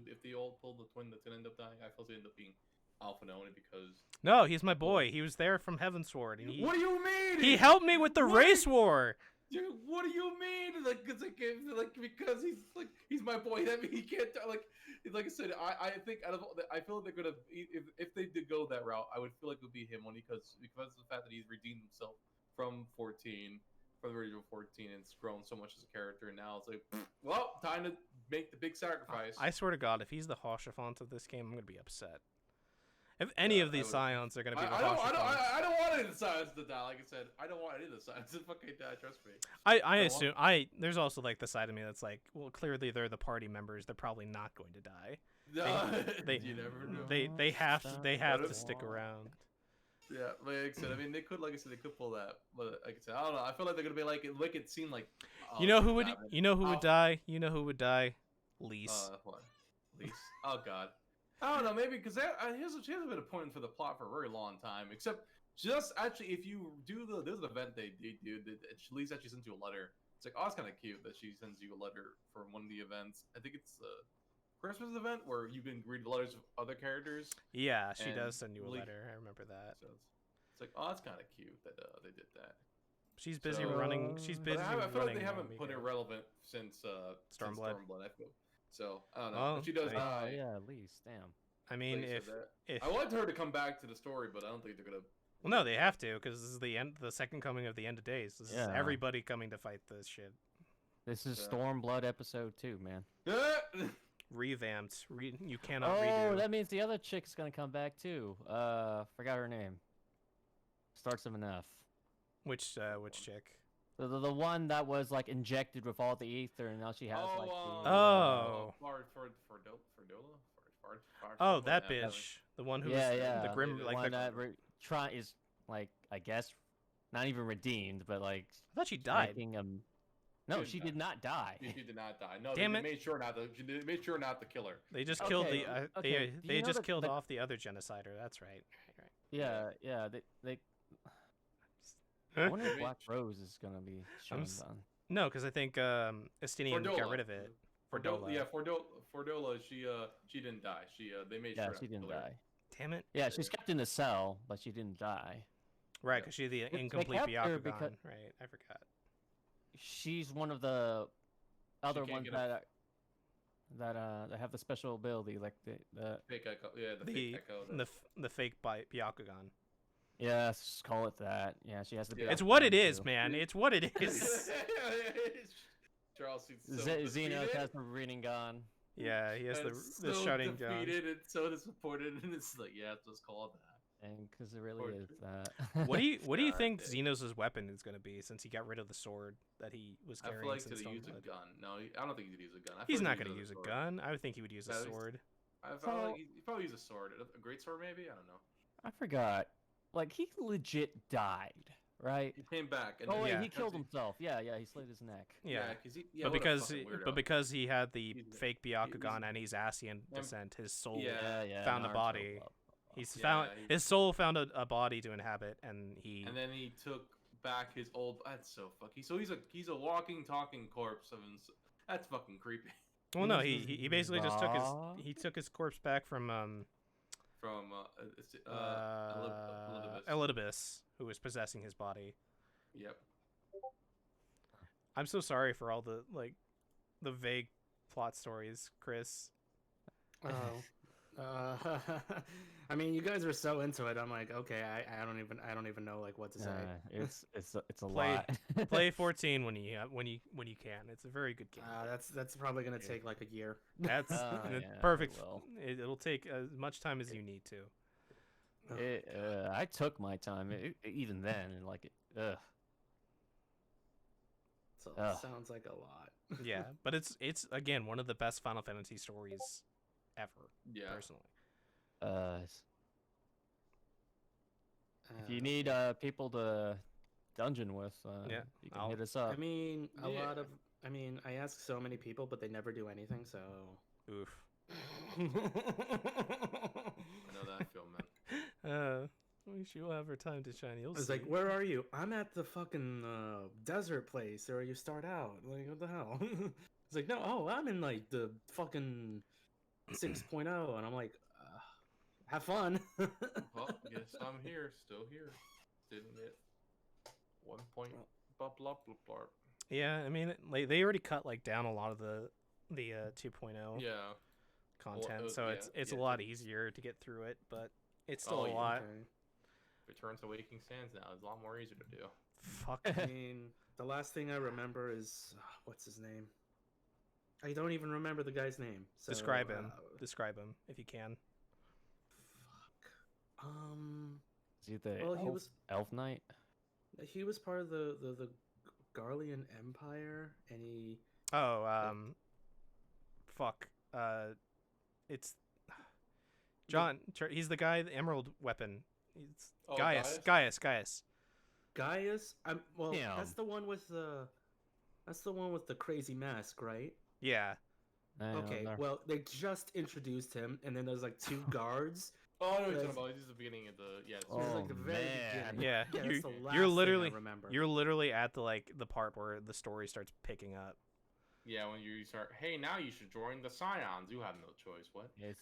if they all pull the twin that's gonna end up dying, I feel they end up being Alphinaud because. No, he's my boy. He was there from Heavensward, and What do you mean? he helped me with the race war. Dude, what do you mean? Like because he's my boy. That means he can't like I said. I think I feel like they're gonna if they did go that route, I would feel like it would be him only because of the fact that he's redeemed himself from the original 14, and it's grown so much as a character. And now it's like, well, time to make the big sacrifice. I swear to God, if he's the Hoshafont of this game, I'm gonna be upset. If any of these Scions are gonna be the Hoshafont. I don't want any of the Scions to die. Like I said, I don't want any of the Scions to fucking die. Trust me. I assume there's also like the side of me that's like, well, clearly they're the party members. They're probably not going to die. You never know. They have to stick around. Yeah, like I said, I mean, they could pull that, but like I said, I don't know. I feel like they're gonna be like it seemed like. You know who would die? You know who would die? Lise. What? Lise. Oh God. I don't know. Maybe because she hasn't been a point for the plot for a very long time. Except just actually, if you do there's an event they do that Lise actually sends you a letter. It's like, oh, it's kind of cute that she sends you a letter for one of the events. I think it's Christmas event where you can read the letters of other characters. Yeah, she does send you a letter. I remember that. So it's like, oh, it's kind of cute that they did that. She's busy running. She's busy. I feel like they haven't put it relevant since Stormblood. I feel. So I don't know. Well, but she does. Yeah, at least. Damn. I mean, if I want her to come back to the story, but I don't think they're gonna. Well, no, they have to, because this is the second coming of the end of days. This is everybody coming to fight this shit. This is Stormblood episode 2, man. Revamped. You cannot redo. Oh, that means the other chick's gonna come back too. Forgot her name. Starts with an F. Which chick? The one that was like injected with all the ether, and now she has like the. Oh. Oh, that bitch. The one who Yeah, was yeah. the grim, the like one the. that is like I guess not even redeemed, but like I thought she died. making No, She she didn't did not die. She did not die. No, Damn they it. made sure not to. They made sure not to kill her. They just Okay, killed the. okay, do They you know just the- killed the- off the other genocider. That's right. Right. Yeah. They. Huh? I wonder if Wait. Black Rose is gonna be shown s- on. No, because I think Estinian got Fordola. rid of it. Fordola. Fordola. Yeah, Fordola. She didn't die. They made Yeah, sure. she not to didn't kill her. die. Damn it. Yeah, she's kept in the cell, but she didn't die. Right, Yeah. because she's the They incomplete kept her Byakugan. because- Right, I forgot. She's one of the other can't ones get a- that have the special ability, like the Fake echo. Yeah, the fake The echo. the fake Byakugan. yeah, let's just call it that. Yeah, she has the. Yeah. It's what it Byakugan, is, too. man. It's what it is. Charles seems so Xenos defeated. has the reading gun. Yeah, he has and the so shouting gun. defeated and so disappointed, and it's like, yeah, it's just called that. And because it really Poor is dude. that. What do you God think damn. Xenos' weapon is going to be since he got rid of the sword that he was I carrying feel like since he'd use a Stormblood? gun. No, I don't think he'd use a gun. He's not going to use a gun. I would think he would use a No, he's- sword. I felt So- like he'd probably use a sword. A great sword, maybe. I don't know. I forgot. Like he legit died, right? He came back. And Oh then wait, Yeah. he killed himself. Yeah, he slit his neck. Yeah, yeah, but what a because fucking weirdo. he had the He's a- fake Byakugan and he's Asian Em- descent, his soul Yeah. found a Naruto, body. blah, blah, blah. He's Yeah, found he- his soul found a body to inhabit, and he. And then he took back his old. That's so fucking. So he's a walking, talking corpse of him. That's fucking creepy. Well, no, he basically just took Bah. his corpse back from From Elizabeth. Elidibus, who was possessing his body. Yep. I'm so sorry for all the the vague plot stories, Chris. Oh. I mean, you guys are so into it. I'm like, okay, I don't even know like what to say. It's a Play- lot. Play 14 when you can. It's a very good game. That's probably gonna take like a year. That's yeah, perfect. it will. It'll take as much time as you need to. Oh, I took my time, even then, and like, ugh. So Ugh. sounds like a lot. Yeah, but it's again one of the best Final Fantasy stories ever. Yeah. Personally, If you need people to dungeon with, Yeah, you can I'll- hit us up. I mean, Yeah. I ask so many people, but they never do anything. So. oof. I know that film, man. We will have our time to shine. You'll It's see. like, where are you? I'm at the fucking desert place where you start out. Like, what the hell? It's like, no, I'm in like the fucking 6.0, and I'm like, have fun. Well, guess I'm here, still here. Didn't get 1 point. Blah blah blah blah. Yeah, I mean, like they already cut down a lot of the 2.0 Yeah. content, was- so yeah, it's a yeah. lot easier to get through it, but it's still Oh, a yeah. lot. Okay. Return to Waking Sands now. It's a lot more easier to do. Fuck. I mean, the last thing I remember is what's his name? I don't even remember the guy's name. So, Describe him. Describe him if you can. Fuck. Is he the Well, he elf, was elf knight? he was part of the Garlean Empire, and he Oh, fuck. It's John. He's the guy. The Emerald Weapon. It's Oh, Gaius. Gaius? Gaius. Well, Damn. that's the one with the crazy mask, right? Yeah. I don't Okay, know. well, they just introduced him, and then there's like two guards. Oh, I know what you're talking That's- about. This is the beginning of the. Yeah. It's So it's Oh, like the very man. beginning. Yeah. that's You're, the last you're thing literally I remember. you're literally at the part where the story starts picking up. Yeah, when you start, hey, now you should join the Scions. You have no choice. What? It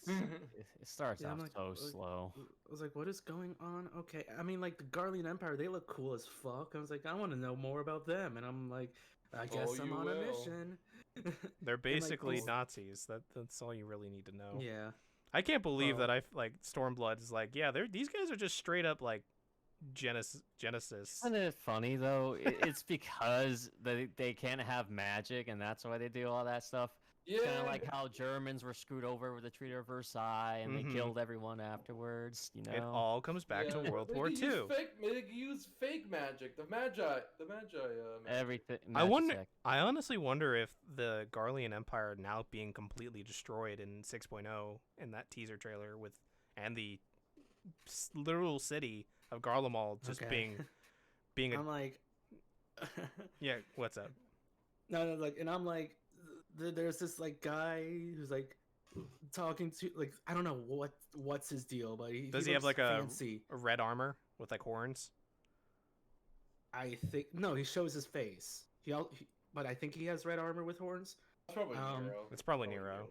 starts Yeah, I'm off like, so like- slow. I was like, what is going on? Okay, I mean, like the Garlean Empire, they look cool as fuck. I was like, I want to know more about them, and I'm like, I guess I'm you on a will. mission. They're basically oh. Nazis. That's all you really need to know. Yeah. I can't believe Oh. that Stormblood is these guys are just straight up Genesis. Isn't it funny though? It's because they can't have magic, and that's why they do all that stuff. Yeah. Kind of like how Germans were screwed over with the Treaty of Versailles, and they Mhm. killed everyone afterwards. You know, It all comes back to Yeah, World they War could II. They could use fake magic. The Magi. Magic. everything. I wonder. magic. I honestly wonder if the Garlean Empire now being completely destroyed in 6.0 in that teaser trailer and the literal city of Garlemald just Okay. being a I'm like, yeah. What's up? no, like, and I'm like, there's this like guy who's like talking to like I don't know what's his deal, but Does he have looks like a fancy. red armor with like horns? I think no, he shows his face. But I think he has red armor with horns. That's probably Um, Nero. It's probably Nero.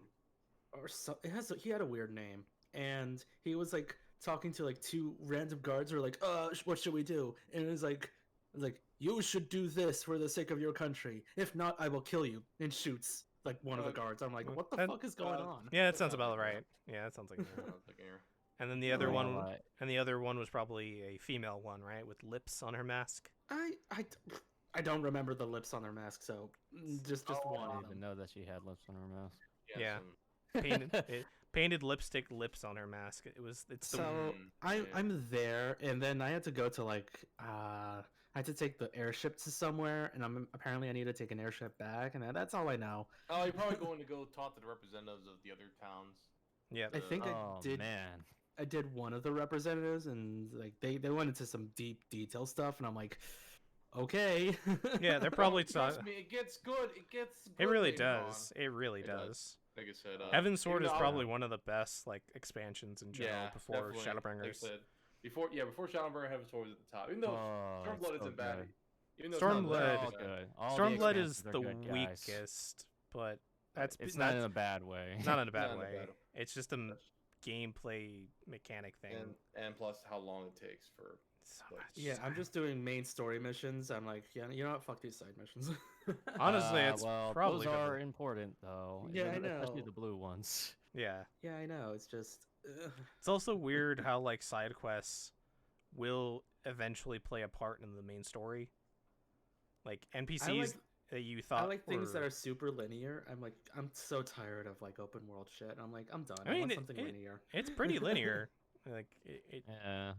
Or so he had a weird name, and he was like talking to like two random guards who were like, what should we do? And it was like you should do this for the sake of your country. If not, I will kill you. And shoots like one of the guards. I'm like, what the That- fuck is going on? Yeah, that That sounds sounds about like right. Yeah, that sounds like Nero. Sounds like Nero. And then the other Oh, one, right. and the other one was probably a female one, right, with lips on her mask. I don't remember the lips on their mask, so just I one didn't of even them. know that she had lips on her mask. Yeah. some- Painted lipstick lips on her mask. It's the So yeah. I'm there, and then I had to go to like I had to take the airship to somewhere, and apparently I need to take an airship back, and that's all I know. Oh, you're probably going to go talk to the representatives of the other towns. yeah. I think Oh I did. man. I did one of the representatives, and like they went into some deep detail stuff, and I'm like, okay. Yeah, they're probably Trust me, it gets good. It gets. It good really later on. does. It really It does. does. Like I said, Heaven's Sword even is though probably one of the best like expansions in general yeah, before definitely. Shadowbringers. Like I said, before Shadowbringer, Heaven's Sword was at the top. Even though Oh, Stormblood it's so isn't bad. good. Even though Stormblood- it's All not bad. good. All the Stormblood is expansions are the good, guys. weakest, but that's It's not not in a bad way. not in a bad Not in a way. bad way. It's just a gameplay mechanic thing. And plus how long it takes for. So like, much. Yeah, I'm just doing main story missions. I'm like, yeah, you know what? Fuck these side missions. Honestly, it's well, probably those good. are important though. Yeah, I Especially know. the blue ones. Yeah. Yeah, I know. It's just. It's also weird how like side quests will eventually play a part in the main story. Like NPCs that you thought I like things that were- are super linear. I'm so tired of like open world shit. I'm like, I'm done. I I, mean, want it- something it- linear. It's pretty linear. Like it Yeah.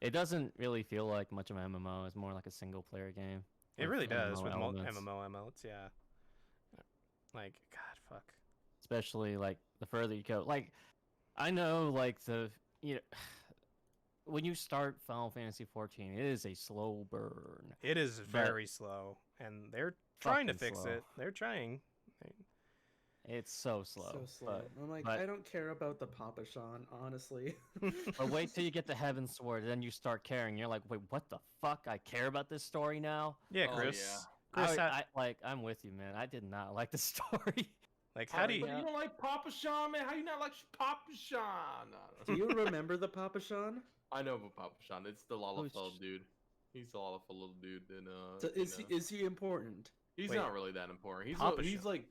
It doesn't really feel like much of an MMO. It's more like a single player game. it with really does MMO with elements. MMO elements. Yeah. Like God, fuck. Especially like the further you go. Like I know like when you start Final Fantasy 14, it is a slow burn. It is But- very slow, and they're trying to Fucking fix slow. it. They're trying. It's so slow. So slow. I'm like, but- I don't care about the Papa Sean, honestly. But wait till you get to Heaven's Sword, then you start caring. You're like, wait, what the fuck? I care about this story now. Yeah, Oh, Chris. yeah. Chris, I'm with you, man. I did not like the story. like how do you? But you don't like Papa Sean, man? How you not like Papa Sean? Do you remember the Papa Sean? I know about Papa Sean. It's the Who's- Lalafell dude. He's the Lalafell little dude. And So is he important? he's Wait. not really that important. He's Papa he's Sean. like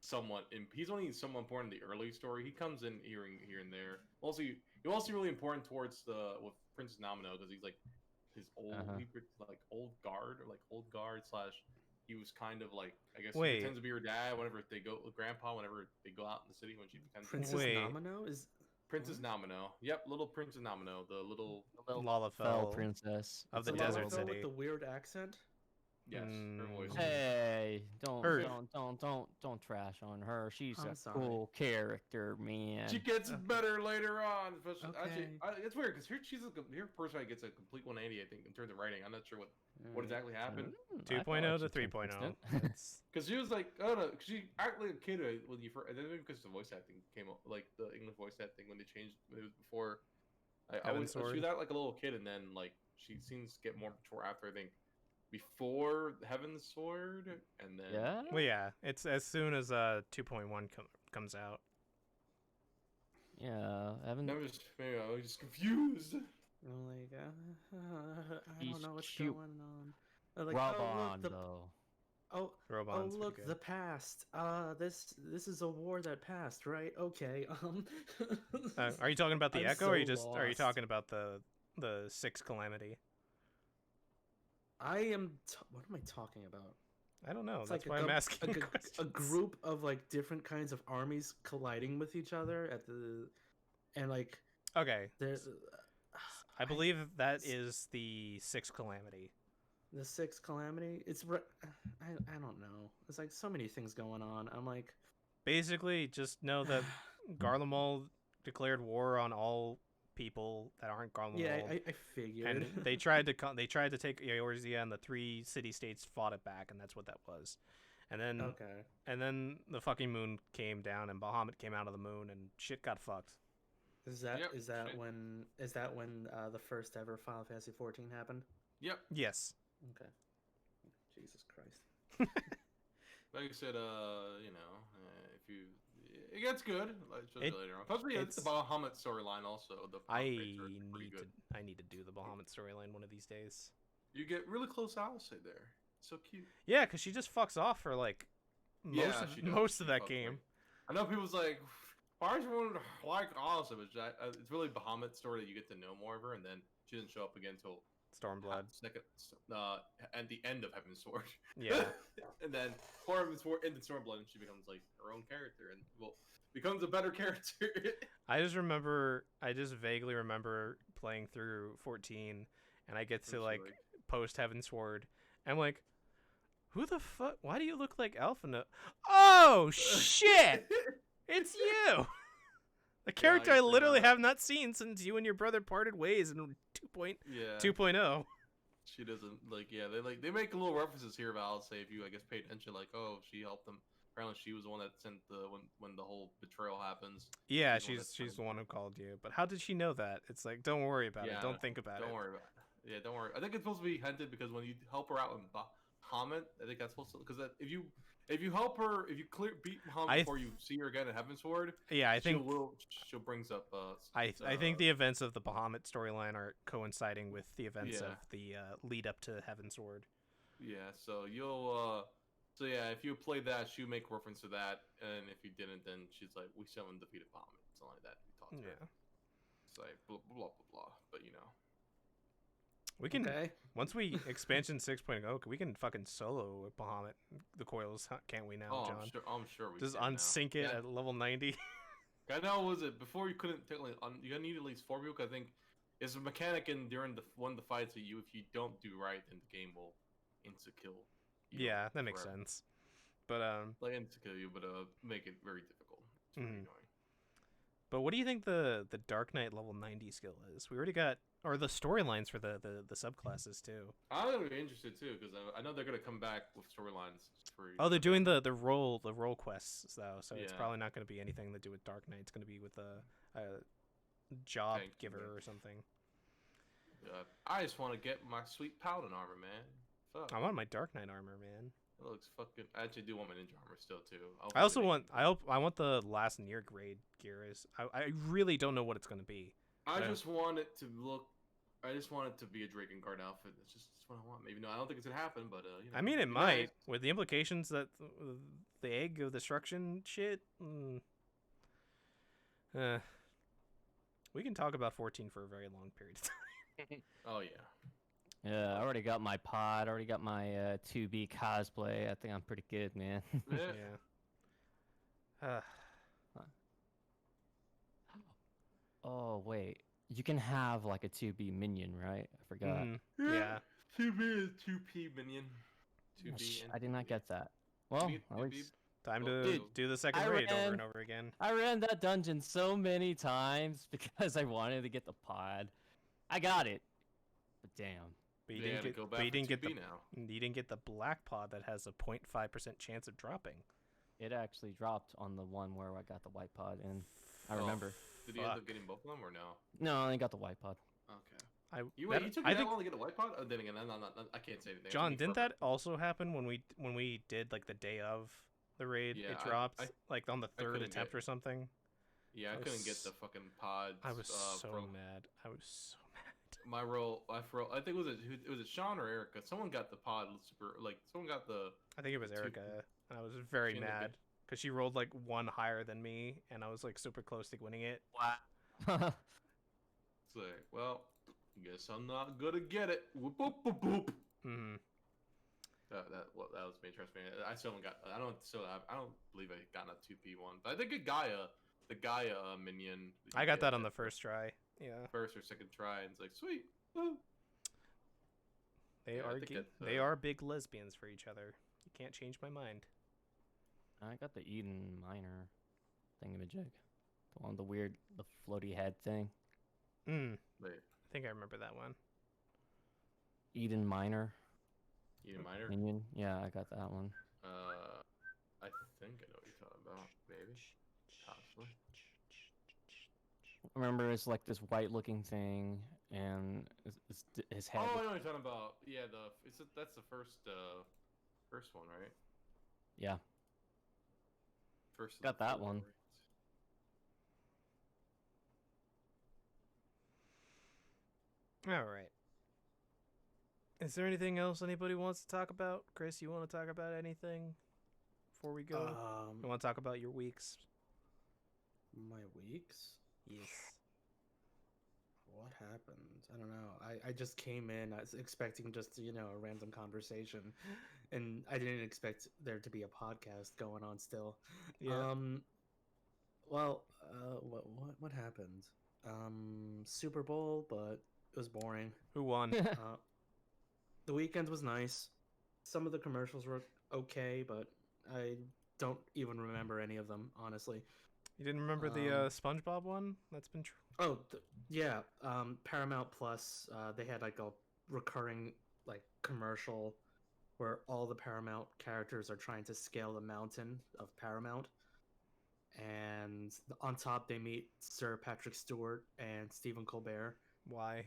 somewhat. He's only somewhat important in the early story. He comes in here and there. Also, he's also really important towards with Princess Namino because he's like his old like old guard slash. He was kind of like I guess Wait. he pretends to be her dad whenever they go with Grandpa whenever they go out in the city when she becomes Princess Wait. Namino is. Princess Namino. Yep, little Princess Namino. The little Fell Lalafell princess. of the the desert Lalafell city. with the weird accent. yes, her Mm. voice. Hey, Her- don't trash on her. She's I'm a sorry. cool character, man. She gets better later on. Especially, Okay. it's weird because her personality gets a complete 180. I think in terms of writing. I'm not sure what exactly happened. 2.0 to 3.0. It's- Because she was like, I don't know, 'cause she acted like a kid when you first, and then maybe because the voice acting came up, like the English voice acting when they changed, it was before. Heaven's She Sword? was out like a little kid, and then like she seems to get more mature after I think before Heaven's Sword, and then Yeah. Well, yeah, it's as soon as 2.1 comes out. Yeah. Evan. Maybe I was just confused. I'm like, I She's don't know what's cute. going on. They're like, Rub oh, on look, the, though. oh, Robon's pretty look, good. the past. This is a war that passed, right? Okay. Are you talking about the I'm Echo, or are you so just are you lost. talking about the the 6 calamity. I am. What am I talking about? I don't know. It's That's like why I'm asking a questions. group of like different kinds of armies colliding with each other and like Okay. there's I believe that is the 6 calamity. the 6 calamity. I don't know. There's like so many things going on. I'm like, Basically, just know that Garlemald declared war on all people that aren't Garlemald. yeah, I figured. And they tried to take Eorzea, and the 3 city-states fought it back, and that's what that was. And then Okay. and then the fucking moon came down, and Bahamut came out of the moon, and shit got fucked. Is that Yep, is that same. when the first ever Final Fantasy 14 happened? Yep. Yes. Okay. Jesus Christ. Like I said, if you, it gets good. Especially later on. Especially it's- the Bahamut storyline also. The upgrades are pretty good. I need to do the Bahamut storyline one of these days. You get really close to Alice there. So cute. Yeah, because she just fucks off for like most she does. most of She that fucks game. away. I know people's like, why is everyone like Alice? It's really Bahamut's story that you get to know more of her, and then she doesn't show up again until Stormblood. second, at the end of Heaven's Sword. Yeah. And then for Heaven's Sword into Stormblood, and she becomes like her own character, and becomes a better character. I just vaguely remember playing through 14, and I get to like post Heavensward. I'm like, who the fuck? Why do you look like Alphina? Oh shit! It's you. The character I literally have not seen since you and your brother parted ways in 2.0. Yeah. 2.0. She doesn't they make little references here about Alice. Say if you pay attention, like, oh, she helped them. Apparently, she was the one that sent when the whole betrayal happens. Yeah, She's she's the one who called you. But how did she know that? It's like, don't worry about it. Yeah, Don't think about it. Don't worry about it. Yeah, don't worry. I think it's supposed to be hinted because when you help her out with Bahamut, I think that's supposed to, because if you help her, if you beat Bahamut before you see her again at Heavensward, yeah, I think she'll brings up. I think the events of the Bahamut storyline are coinciding with the events of the lead up to Heavensward. Yeah, so you'll so yeah, if you play that, she'll make reference to that, and if you didn't, then she's like, we summoned defeated Bahamut, something like that. We talked to her. It's like blah blah blah blah, but you know. We can once we expansion 6.0, we can fucking solo with Bahamut the coils, can't we now, John? I'm sure we just can unsync it at level 90. I know, was it before you couldn't technically you need at least 4 people? I think it's a mechanic in during one of the fights that if you don't do right, then the game will insta kill. Yeah, that makes sense. But like insta kill you, but make it very difficult. It's very annoying. But what do you think the Dark Knight level 90 skill is? We already got, or the storylines for the subclasses too. I'm gonna be interested too, because I know they're gonna come back with storylines. Oh, they're doing the role quests though, so it's probably not gonna be anything to do with Dark Knight. It's gonna be with a job giver or something. I just want to get my sweet Paladin armor, man. Fuck. I want my Dark Knight armor, man. It looks fucking. I actually do want my ninja armor still too. I also want. I want the last near grade gear. I really don't know what it's gonna be. I just want it to look. I just want it to be a Drakengard outfit. It's just what I want. Maybe no, I don't think it's gonna happen, but you know. I mean, it might with the implications that the egg of destruction shit. We can talk about 14 for a very long period of time. Oh yeah. Yeah, I already got my pod. I already got my 2B cosplay. I think I'm pretty good, man. Yeah. Oh wait, you can have like a 2B minion, right? I forgot. Yeah. 2B is 2P minion. 2B. I did not get that. Well, at least time to do the second raid over and over again. I ran that dungeon so many times because I wanted to get the pod. I got it, but damn. But you didn't get the black pod that has a 0.5% chance of dropping. It actually dropped on the one where I got the white pod, and I remember. Did you end up getting both of them or no? No, I only got the white pod. Okay. You took that long to get a white pod? Oh, then again, I can't say anything. John, didn't that also happen when we did like the day of the raid? Yeah, it dropped like on the third attempt or something. Yeah, I couldn't get the fucking pods. I was so mad. I was so mad. My role, I think it was Sean or Erica. Someone got the pod someone got the. I think it was Erica, and I was very mad because she rolled like one higher than me, and I was like super close to winning it. Wow. It's like, well, Guess I'm not gonna get it. Whoop, whoop, whoop, whoop. Mm-hmm. That was me. Trust me. I still haven't got. I don't believe I got a 2P1. But I think the Gaia minion. I got that on the first try. Yeah. First or second try, and it's like sweet. Woo. They Yeah, I are think they are big lesbians for each other. You can't change my mind. I got the Eden Minor thingamajig. The one with the weird, the floaty head thing. Mm. Wait, I think I remember that one. Eden Minor. Eden Minor. Minion. Yeah, I got that one. I think I know what you're talking about. Maybe. Possibly. Remember, it's like this white-looking thing, and his head. Oh, I know what you're talking about. Yeah, that's the first one, right? Yeah. First. Got that one. All right. Is there anything else anybody wants to talk about? Chris, you want to talk about anything before we go? You want to talk about your weeks? My weeks? Yes. What happened? I don't know. I just came in. I was expecting just a random conversation, and I didn't expect there to be a podcast going on still. Yeah. Well, what happened? Super Bowl, but it was boring. Who won? The weekend was nice. Some of the commercials were okay, but I don't even remember any of them, honestly. You didn't remember the SpongeBob one? That's been true. Oh, yeah. Paramount Plus, they had like a recurring like commercial where all the Paramount characters are trying to scale the mountain of Paramount. And on top, they meet Sir Patrick Stewart and Stephen Colbert. Why?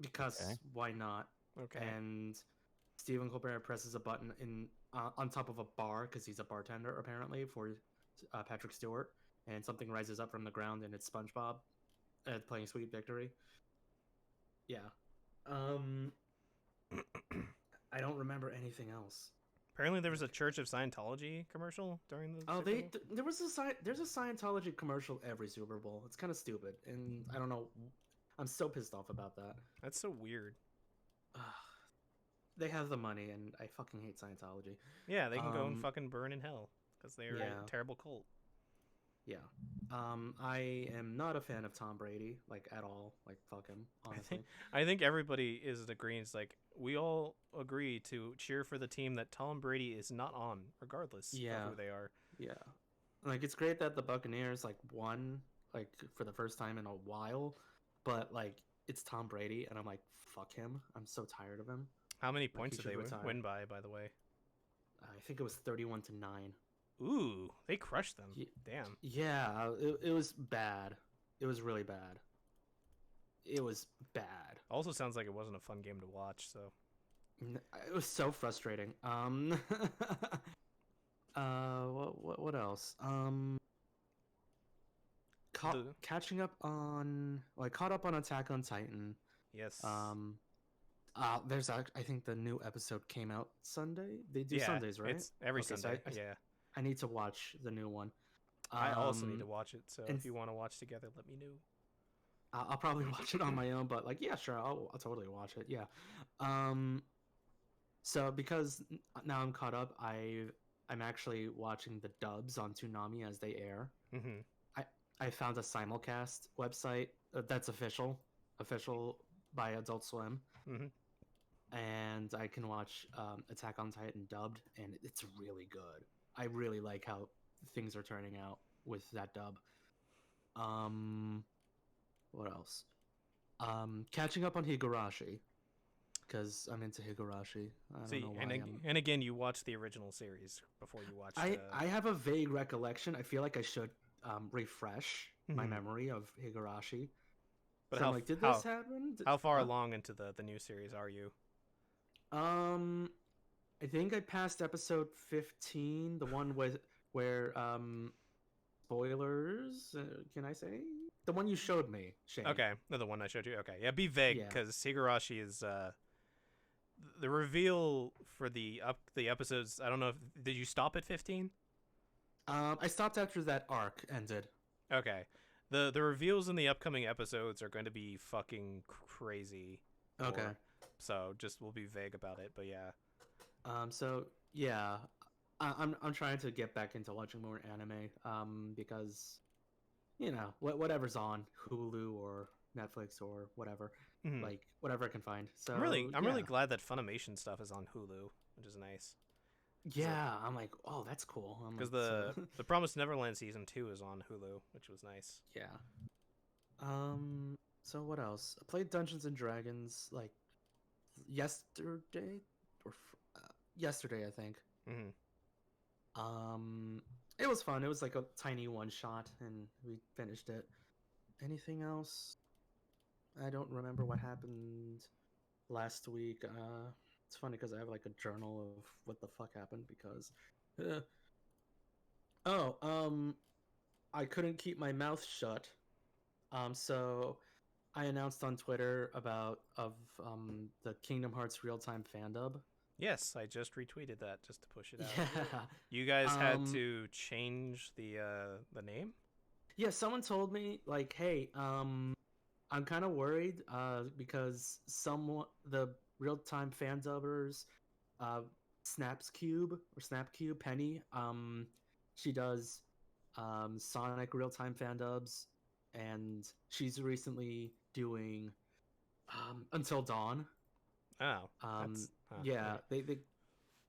Because Okay. why not? Okay. And Stephen Colbert presses a button on top of a bar because he's a bartender apparently for Patrick Stewart, and something rises up from the ground and it's SpongeBob playing Sweet Victory. Yeah. I don't remember anything else. Apparently, there was a Church of Scientology commercial during the. Oh, Super Bowl. there's a Scientology commercial every Super Bowl. It's kind of stupid, and I don't know. I'm so pissed off about that. That's so weird. They have the money, and I fucking hate Scientology. Yeah, they can go and fucking burn in hell because they are a terrible cult. Yeah. I am not a fan of Tom Brady, like at all. Like fuck him, honestly. I think everybody is agreeing. It's like we all agree to cheer for the team that Tom Brady is not on, regardless of who they are. Yeah. Like it's great that the Buccaneers like won like for the first time in a while, but like it's Tom Brady, and I'm like fuck him. I'm so tired of him. How many points he did they should retire. win by the way? I think it was 31-9. Ooh, they crushed them. Damn. Yeah, it was bad. It was really bad. It was bad. Also sounds like it wasn't a fun game to watch, so. It was so frustrating. What else? Catching up on... Well, I caught up on Attack on Titan. Yes. There's I think the new episode came out Sunday. They do Sundays, right? It's every Okay, Sunday. so yeah. I need to watch the new one. I also need to watch it, so if you want to watch together, let me know. I'll probably watch it on my own, but like, yeah, sure, I'll totally watch it. Yeah. So because now I'm caught up, I'm actually watching the dubs on Toonami as they air. Mm-hmm. I found a simulcast website that's official by Adult Swim. Mm-hmm. And I can watch Attack on Titan dubbed, and it's really good. I really like how things are turning out with that dub. What else? Catching up on Higurashi, because I'm into Higurashi. I don't know why and again, you watched the original series before you watched. I have a vague recollection. I feel like I should refresh my memory of Higurashi. But so I'm like, did this happen? How far along into the new series are you? I think I passed episode 15, the one where spoilers. Can I say the one you showed me, Shane? Okay, the one I showed you. Okay, yeah, be vague because Higurashi is the reveal for the episodes. I don't know if did you stop at 15? I stopped after that arc ended. Okay, The reveals in the upcoming episodes are going to be fucking crazy. Okay. So just we'll be vague about it, but yeah. So yeah, I'm trying to get back into watching more anime. Because whatever's on Hulu or Netflix or whatever, Mhm. like whatever I can find. So I'm really yeah. glad that Funimation stuff is on Hulu, which is nice. Yeah, I'm like, oh, that's cool. Because So, the Promised Neverland season 2 is on Hulu, which was nice. yeah. So what else? I played Dungeons and Dragons like yesterday yesterday, I think. Mhm. It was fun. It was like a tiny one shot, and we finished it. Anything else? I don't remember what happened last week. It's funny because I have like a journal of what the fuck happened because. Oh, I couldn't keep my mouth shut. So I announced on Twitter about the Kingdom Hearts real time fandub. Yes, I just retweeted that just to push it out. Yeah. You guys had to change the name? Yeah, someone told me like, hey, I'm kind of worried because the real time fandubbers, Snaps Cube or Snap Cube Penny, she does Sonic real time fandubs, and she's recently doing Until Dawn. Oh, Yeah,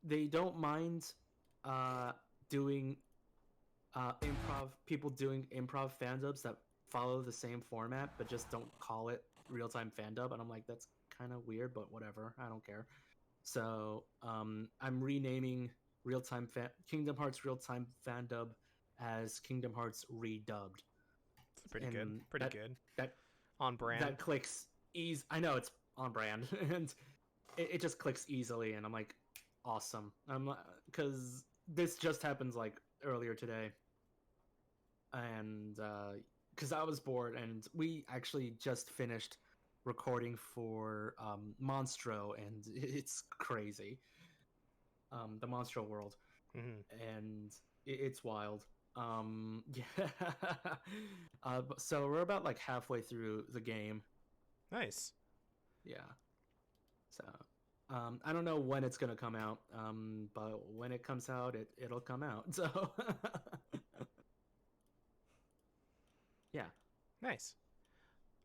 they don't mind doing people doing improv fandubs that follow the same format but just don't call it real time fandub, and I'm like, that's kind of weird, but whatever, I don't care. So I'm renaming Kingdom Hearts real time fandub as Kingdom Hearts redubbed. it's pretty And good. Pretty good. That On brand. that clicks easy. I know it's on brand, and it just clicks easily, and I'm like, awesome. I'm because this just happens like earlier today, and because I was bored, and we actually just finished recording for Monstro, and it's crazy. The Monstro world, Mhm. and it's wild. Yeah. So we're about like halfway through the game. Nice. Yeah. So I don't know when it's gonna come out. But when it comes out, it'll come out. So yeah. Nice.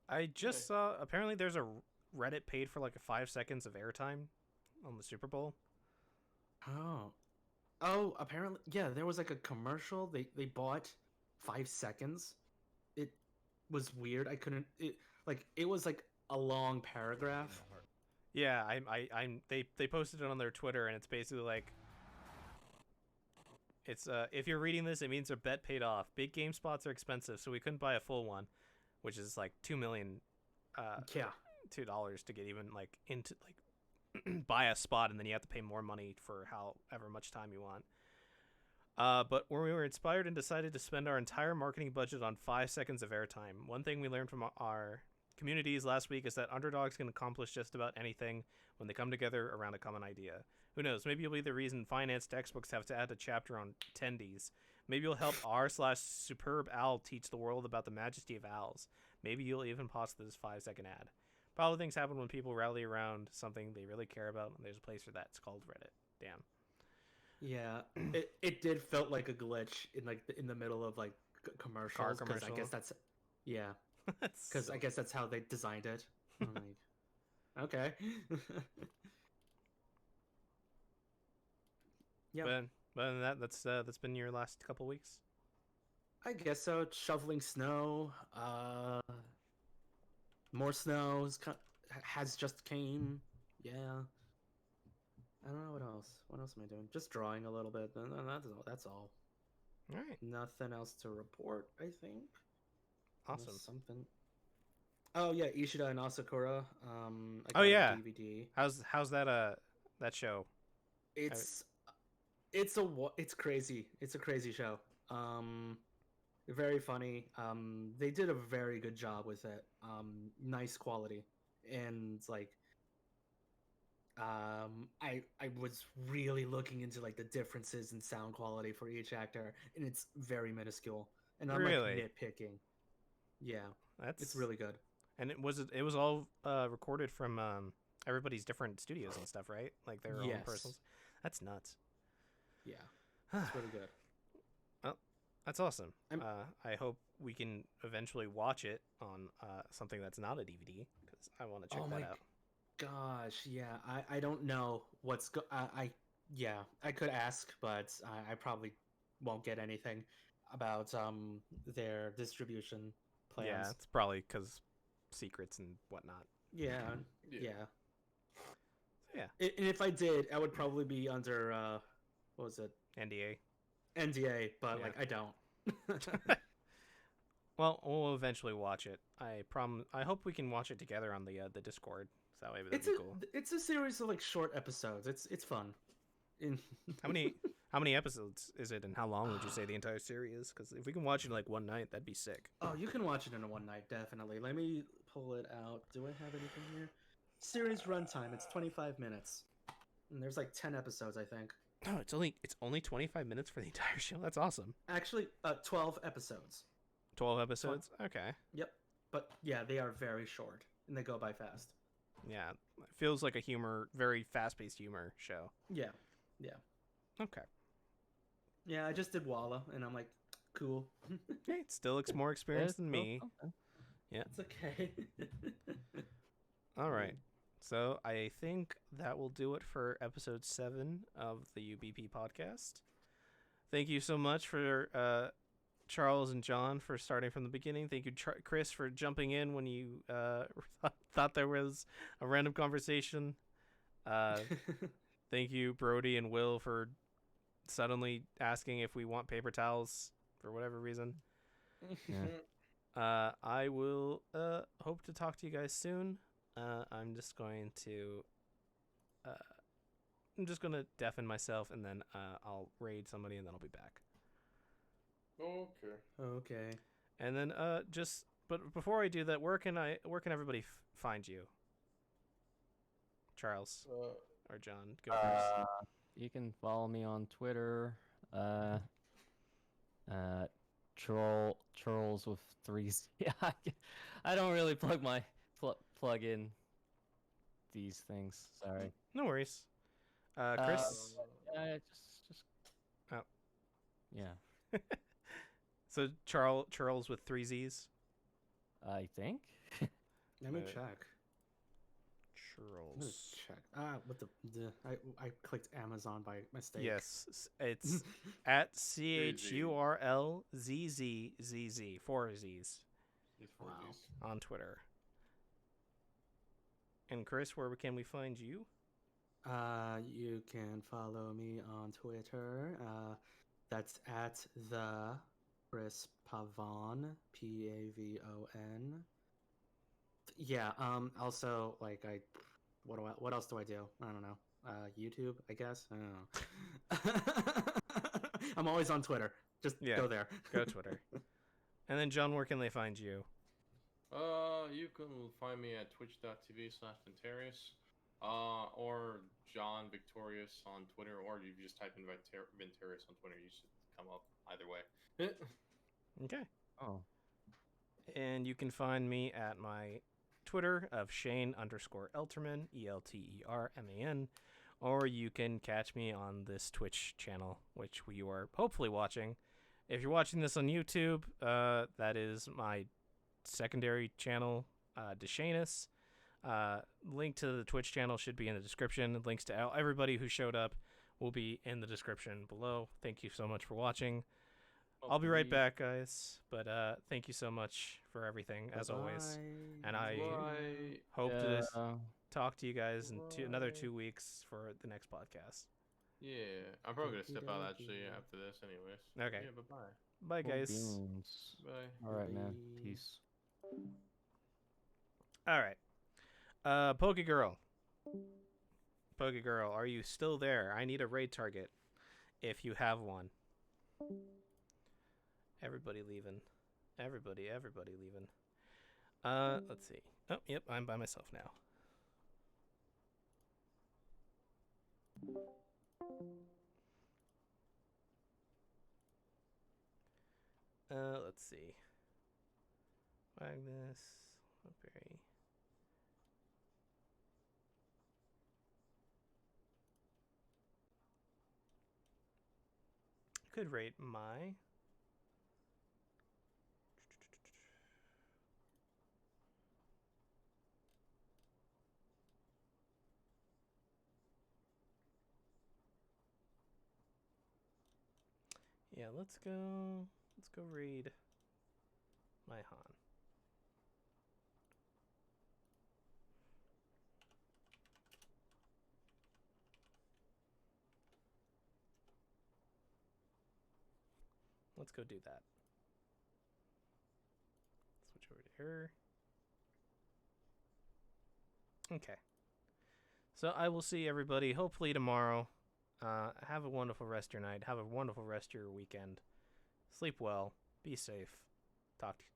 I just saw apparently there's a Reddit paid for like a 5 seconds of airtime on the Super Bowl. Oh, apparently, yeah. There was like a commercial. They bought 5 seconds. It was weird. I couldn't. It was like a long paragraph. Yeah, they posted it on their Twitter, and it's basically like, it's if you're reading this, it means their bet paid off. Big game spots are expensive, so we couldn't buy a full one, which is like $2 million, Yeah. $2 to get even like into like buy a spot, and then you have to pay more money for however much time you want. But when we were inspired and decided to spend our entire marketing budget on 5 seconds of airtime, one thing we learned from our communities last week is that underdogs can accomplish just about anything when they come together around a common idea. Who knows? Maybe you'll be the reason finance textbooks have to add a chapter on attendees. Maybe you'll help r/superb owl teach the world about the majesty of owls. Maybe you'll even pause this 5-second ad. Probably things happen when people rally around something they really care about, and there's a place for that. It's called Reddit. Damn. Yeah, it did felt like a glitch in the middle of like commercials. Car 'cause commercial. I guess that's because I guess that's how they designed it. I'm like, okay. Yeah, But that's been your last couple weeks. I guess so. Shoveling snow. More snow has just came. Yeah. I don't know what else. What else am I doing? Just drawing a little bit. And that's all. All right. Nothing else to report, I think. Awesome. Unless something. Oh yeah, Ishida and Asakura. I Oh got a yeah. DVD. How's that show? It's crazy. It's a crazy show. Very funny. They did a very good job with it. Nice quality, and like, I was really looking into like the differences in sound quality for each actor, and it's very minuscule. And I'm Really? like nitpicking. Yeah, That's it's really good. And it was all recorded from everybody's different studios and stuff, right? Like their own Yes. personals. That's nuts. Yeah, it's really good. Well, that's awesome. I'm- I hope we can eventually watch it on something that's not a DVD because I want to check Oh that my out. Gosh, yeah, I don't know what's I could ask, but I probably won't get anything about their distribution plans. Yeah, it's probably because secrets and whatnot. Yeah, Yeah. yeah. Yeah. And if I did, I would probably be under what was it, NDA. NDA, but Yeah. like I don't. Well, we'll eventually watch it. I hope we can watch it together on the Discord. So that way that'd It's be a cool. it's a series of like short episodes. It's fun. How many episodes is it, and how long would you say the entire series is? Because if we can watch it in like one night, that'd be sick. Oh, you can watch it in a one night, definitely. Let me pull it out. Do I have anything here? Series runtime, it's 25 minutes. And there's like 10 episodes, I think. No, it's only 25 minutes for the entire show. That's awesome. Actually, 12 episodes. 12 episodes? Okay. Yep. But yeah, they are very short and they go by fast. Yeah. It feels like a very fast-paced humor show. Yeah. Yeah. Okay. Yeah, I just did Walla and I'm like, cool. Hey, it still looks more experienced than me. It's okay. All right. So I think that will do it for episode 7 of the UBP podcast. Thank you so much for Charles and John for starting from the beginning. Thank you, Chris, for jumping in when you thought there was a random conversation. Thank you, Brody and Will, for suddenly asking if we want paper towels for whatever reason. I will hope to talk to you guys soon. I'm just going to deafen myself, and then I'll raid somebody, and then I'll be back. Okay. Okay. And then but before I do that, where can everybody find you? Charles or John, go first. You can follow me on Twitter. Trolls with 3s. Yeah, I don't really plug in these things. Sorry. No worries. Chris. Just. Oh. Yeah. So Charles with 3 Z's. I think. Let me check. Let me Charles. check. What the I clicked Amazon by mistake. Yes, it's at CHURLZZZZ 4 Z's It's 4 Wow. Z's. on Twitter. And Chris, where can we find you? You can follow me on Twitter. That's at the Chris Pavon, Pavon. Yeah. Also, like, what else do I do? I don't know. YouTube, I guess. I don't know. I'm always on Twitter. Just go there. Go to Twitter. And then John, where can they find you? You can find me at twitch.tv/Ventarius, or John Victorious on Twitter, or you just type in Ventarius on Twitter. You should come up either way. Okay. Oh. And you can find me at my Twitter of Shane_Elterman, ELTERMAN, or you can catch me on this Twitch channel, which you are hopefully watching. If you're watching this on YouTube, that is my secondary channel, Deshanus. Link to the Twitch channel should be in the description. Links to everybody who showed up will be in the description below. Thank you so much for watching. I'll be right back, guys. But thank you so much for everything, as always. And I hope to talk to you guys in another 2 weeks for the next podcast. Yeah, I'm probably gonna step out actually after this, anyways. Okay. Yeah, bye. Bye, guys. Beans. Bye. All right, man. Peace. All right. Pokegirl. Pokegirl, are you still there? I need a raid target if you have one. Everybody leaving. Everybody leaving. Let's see. Oh, yep, I'm by myself now. Let's see. Magnus, Woodbury. Could rate my. Yeah, let's go raid my Han. Let's go do that. Switch over to her. Okay. So I will see everybody hopefully tomorrow. Have a wonderful rest of your night. Have a wonderful rest of your weekend. Sleep well. Be safe. Talk to you.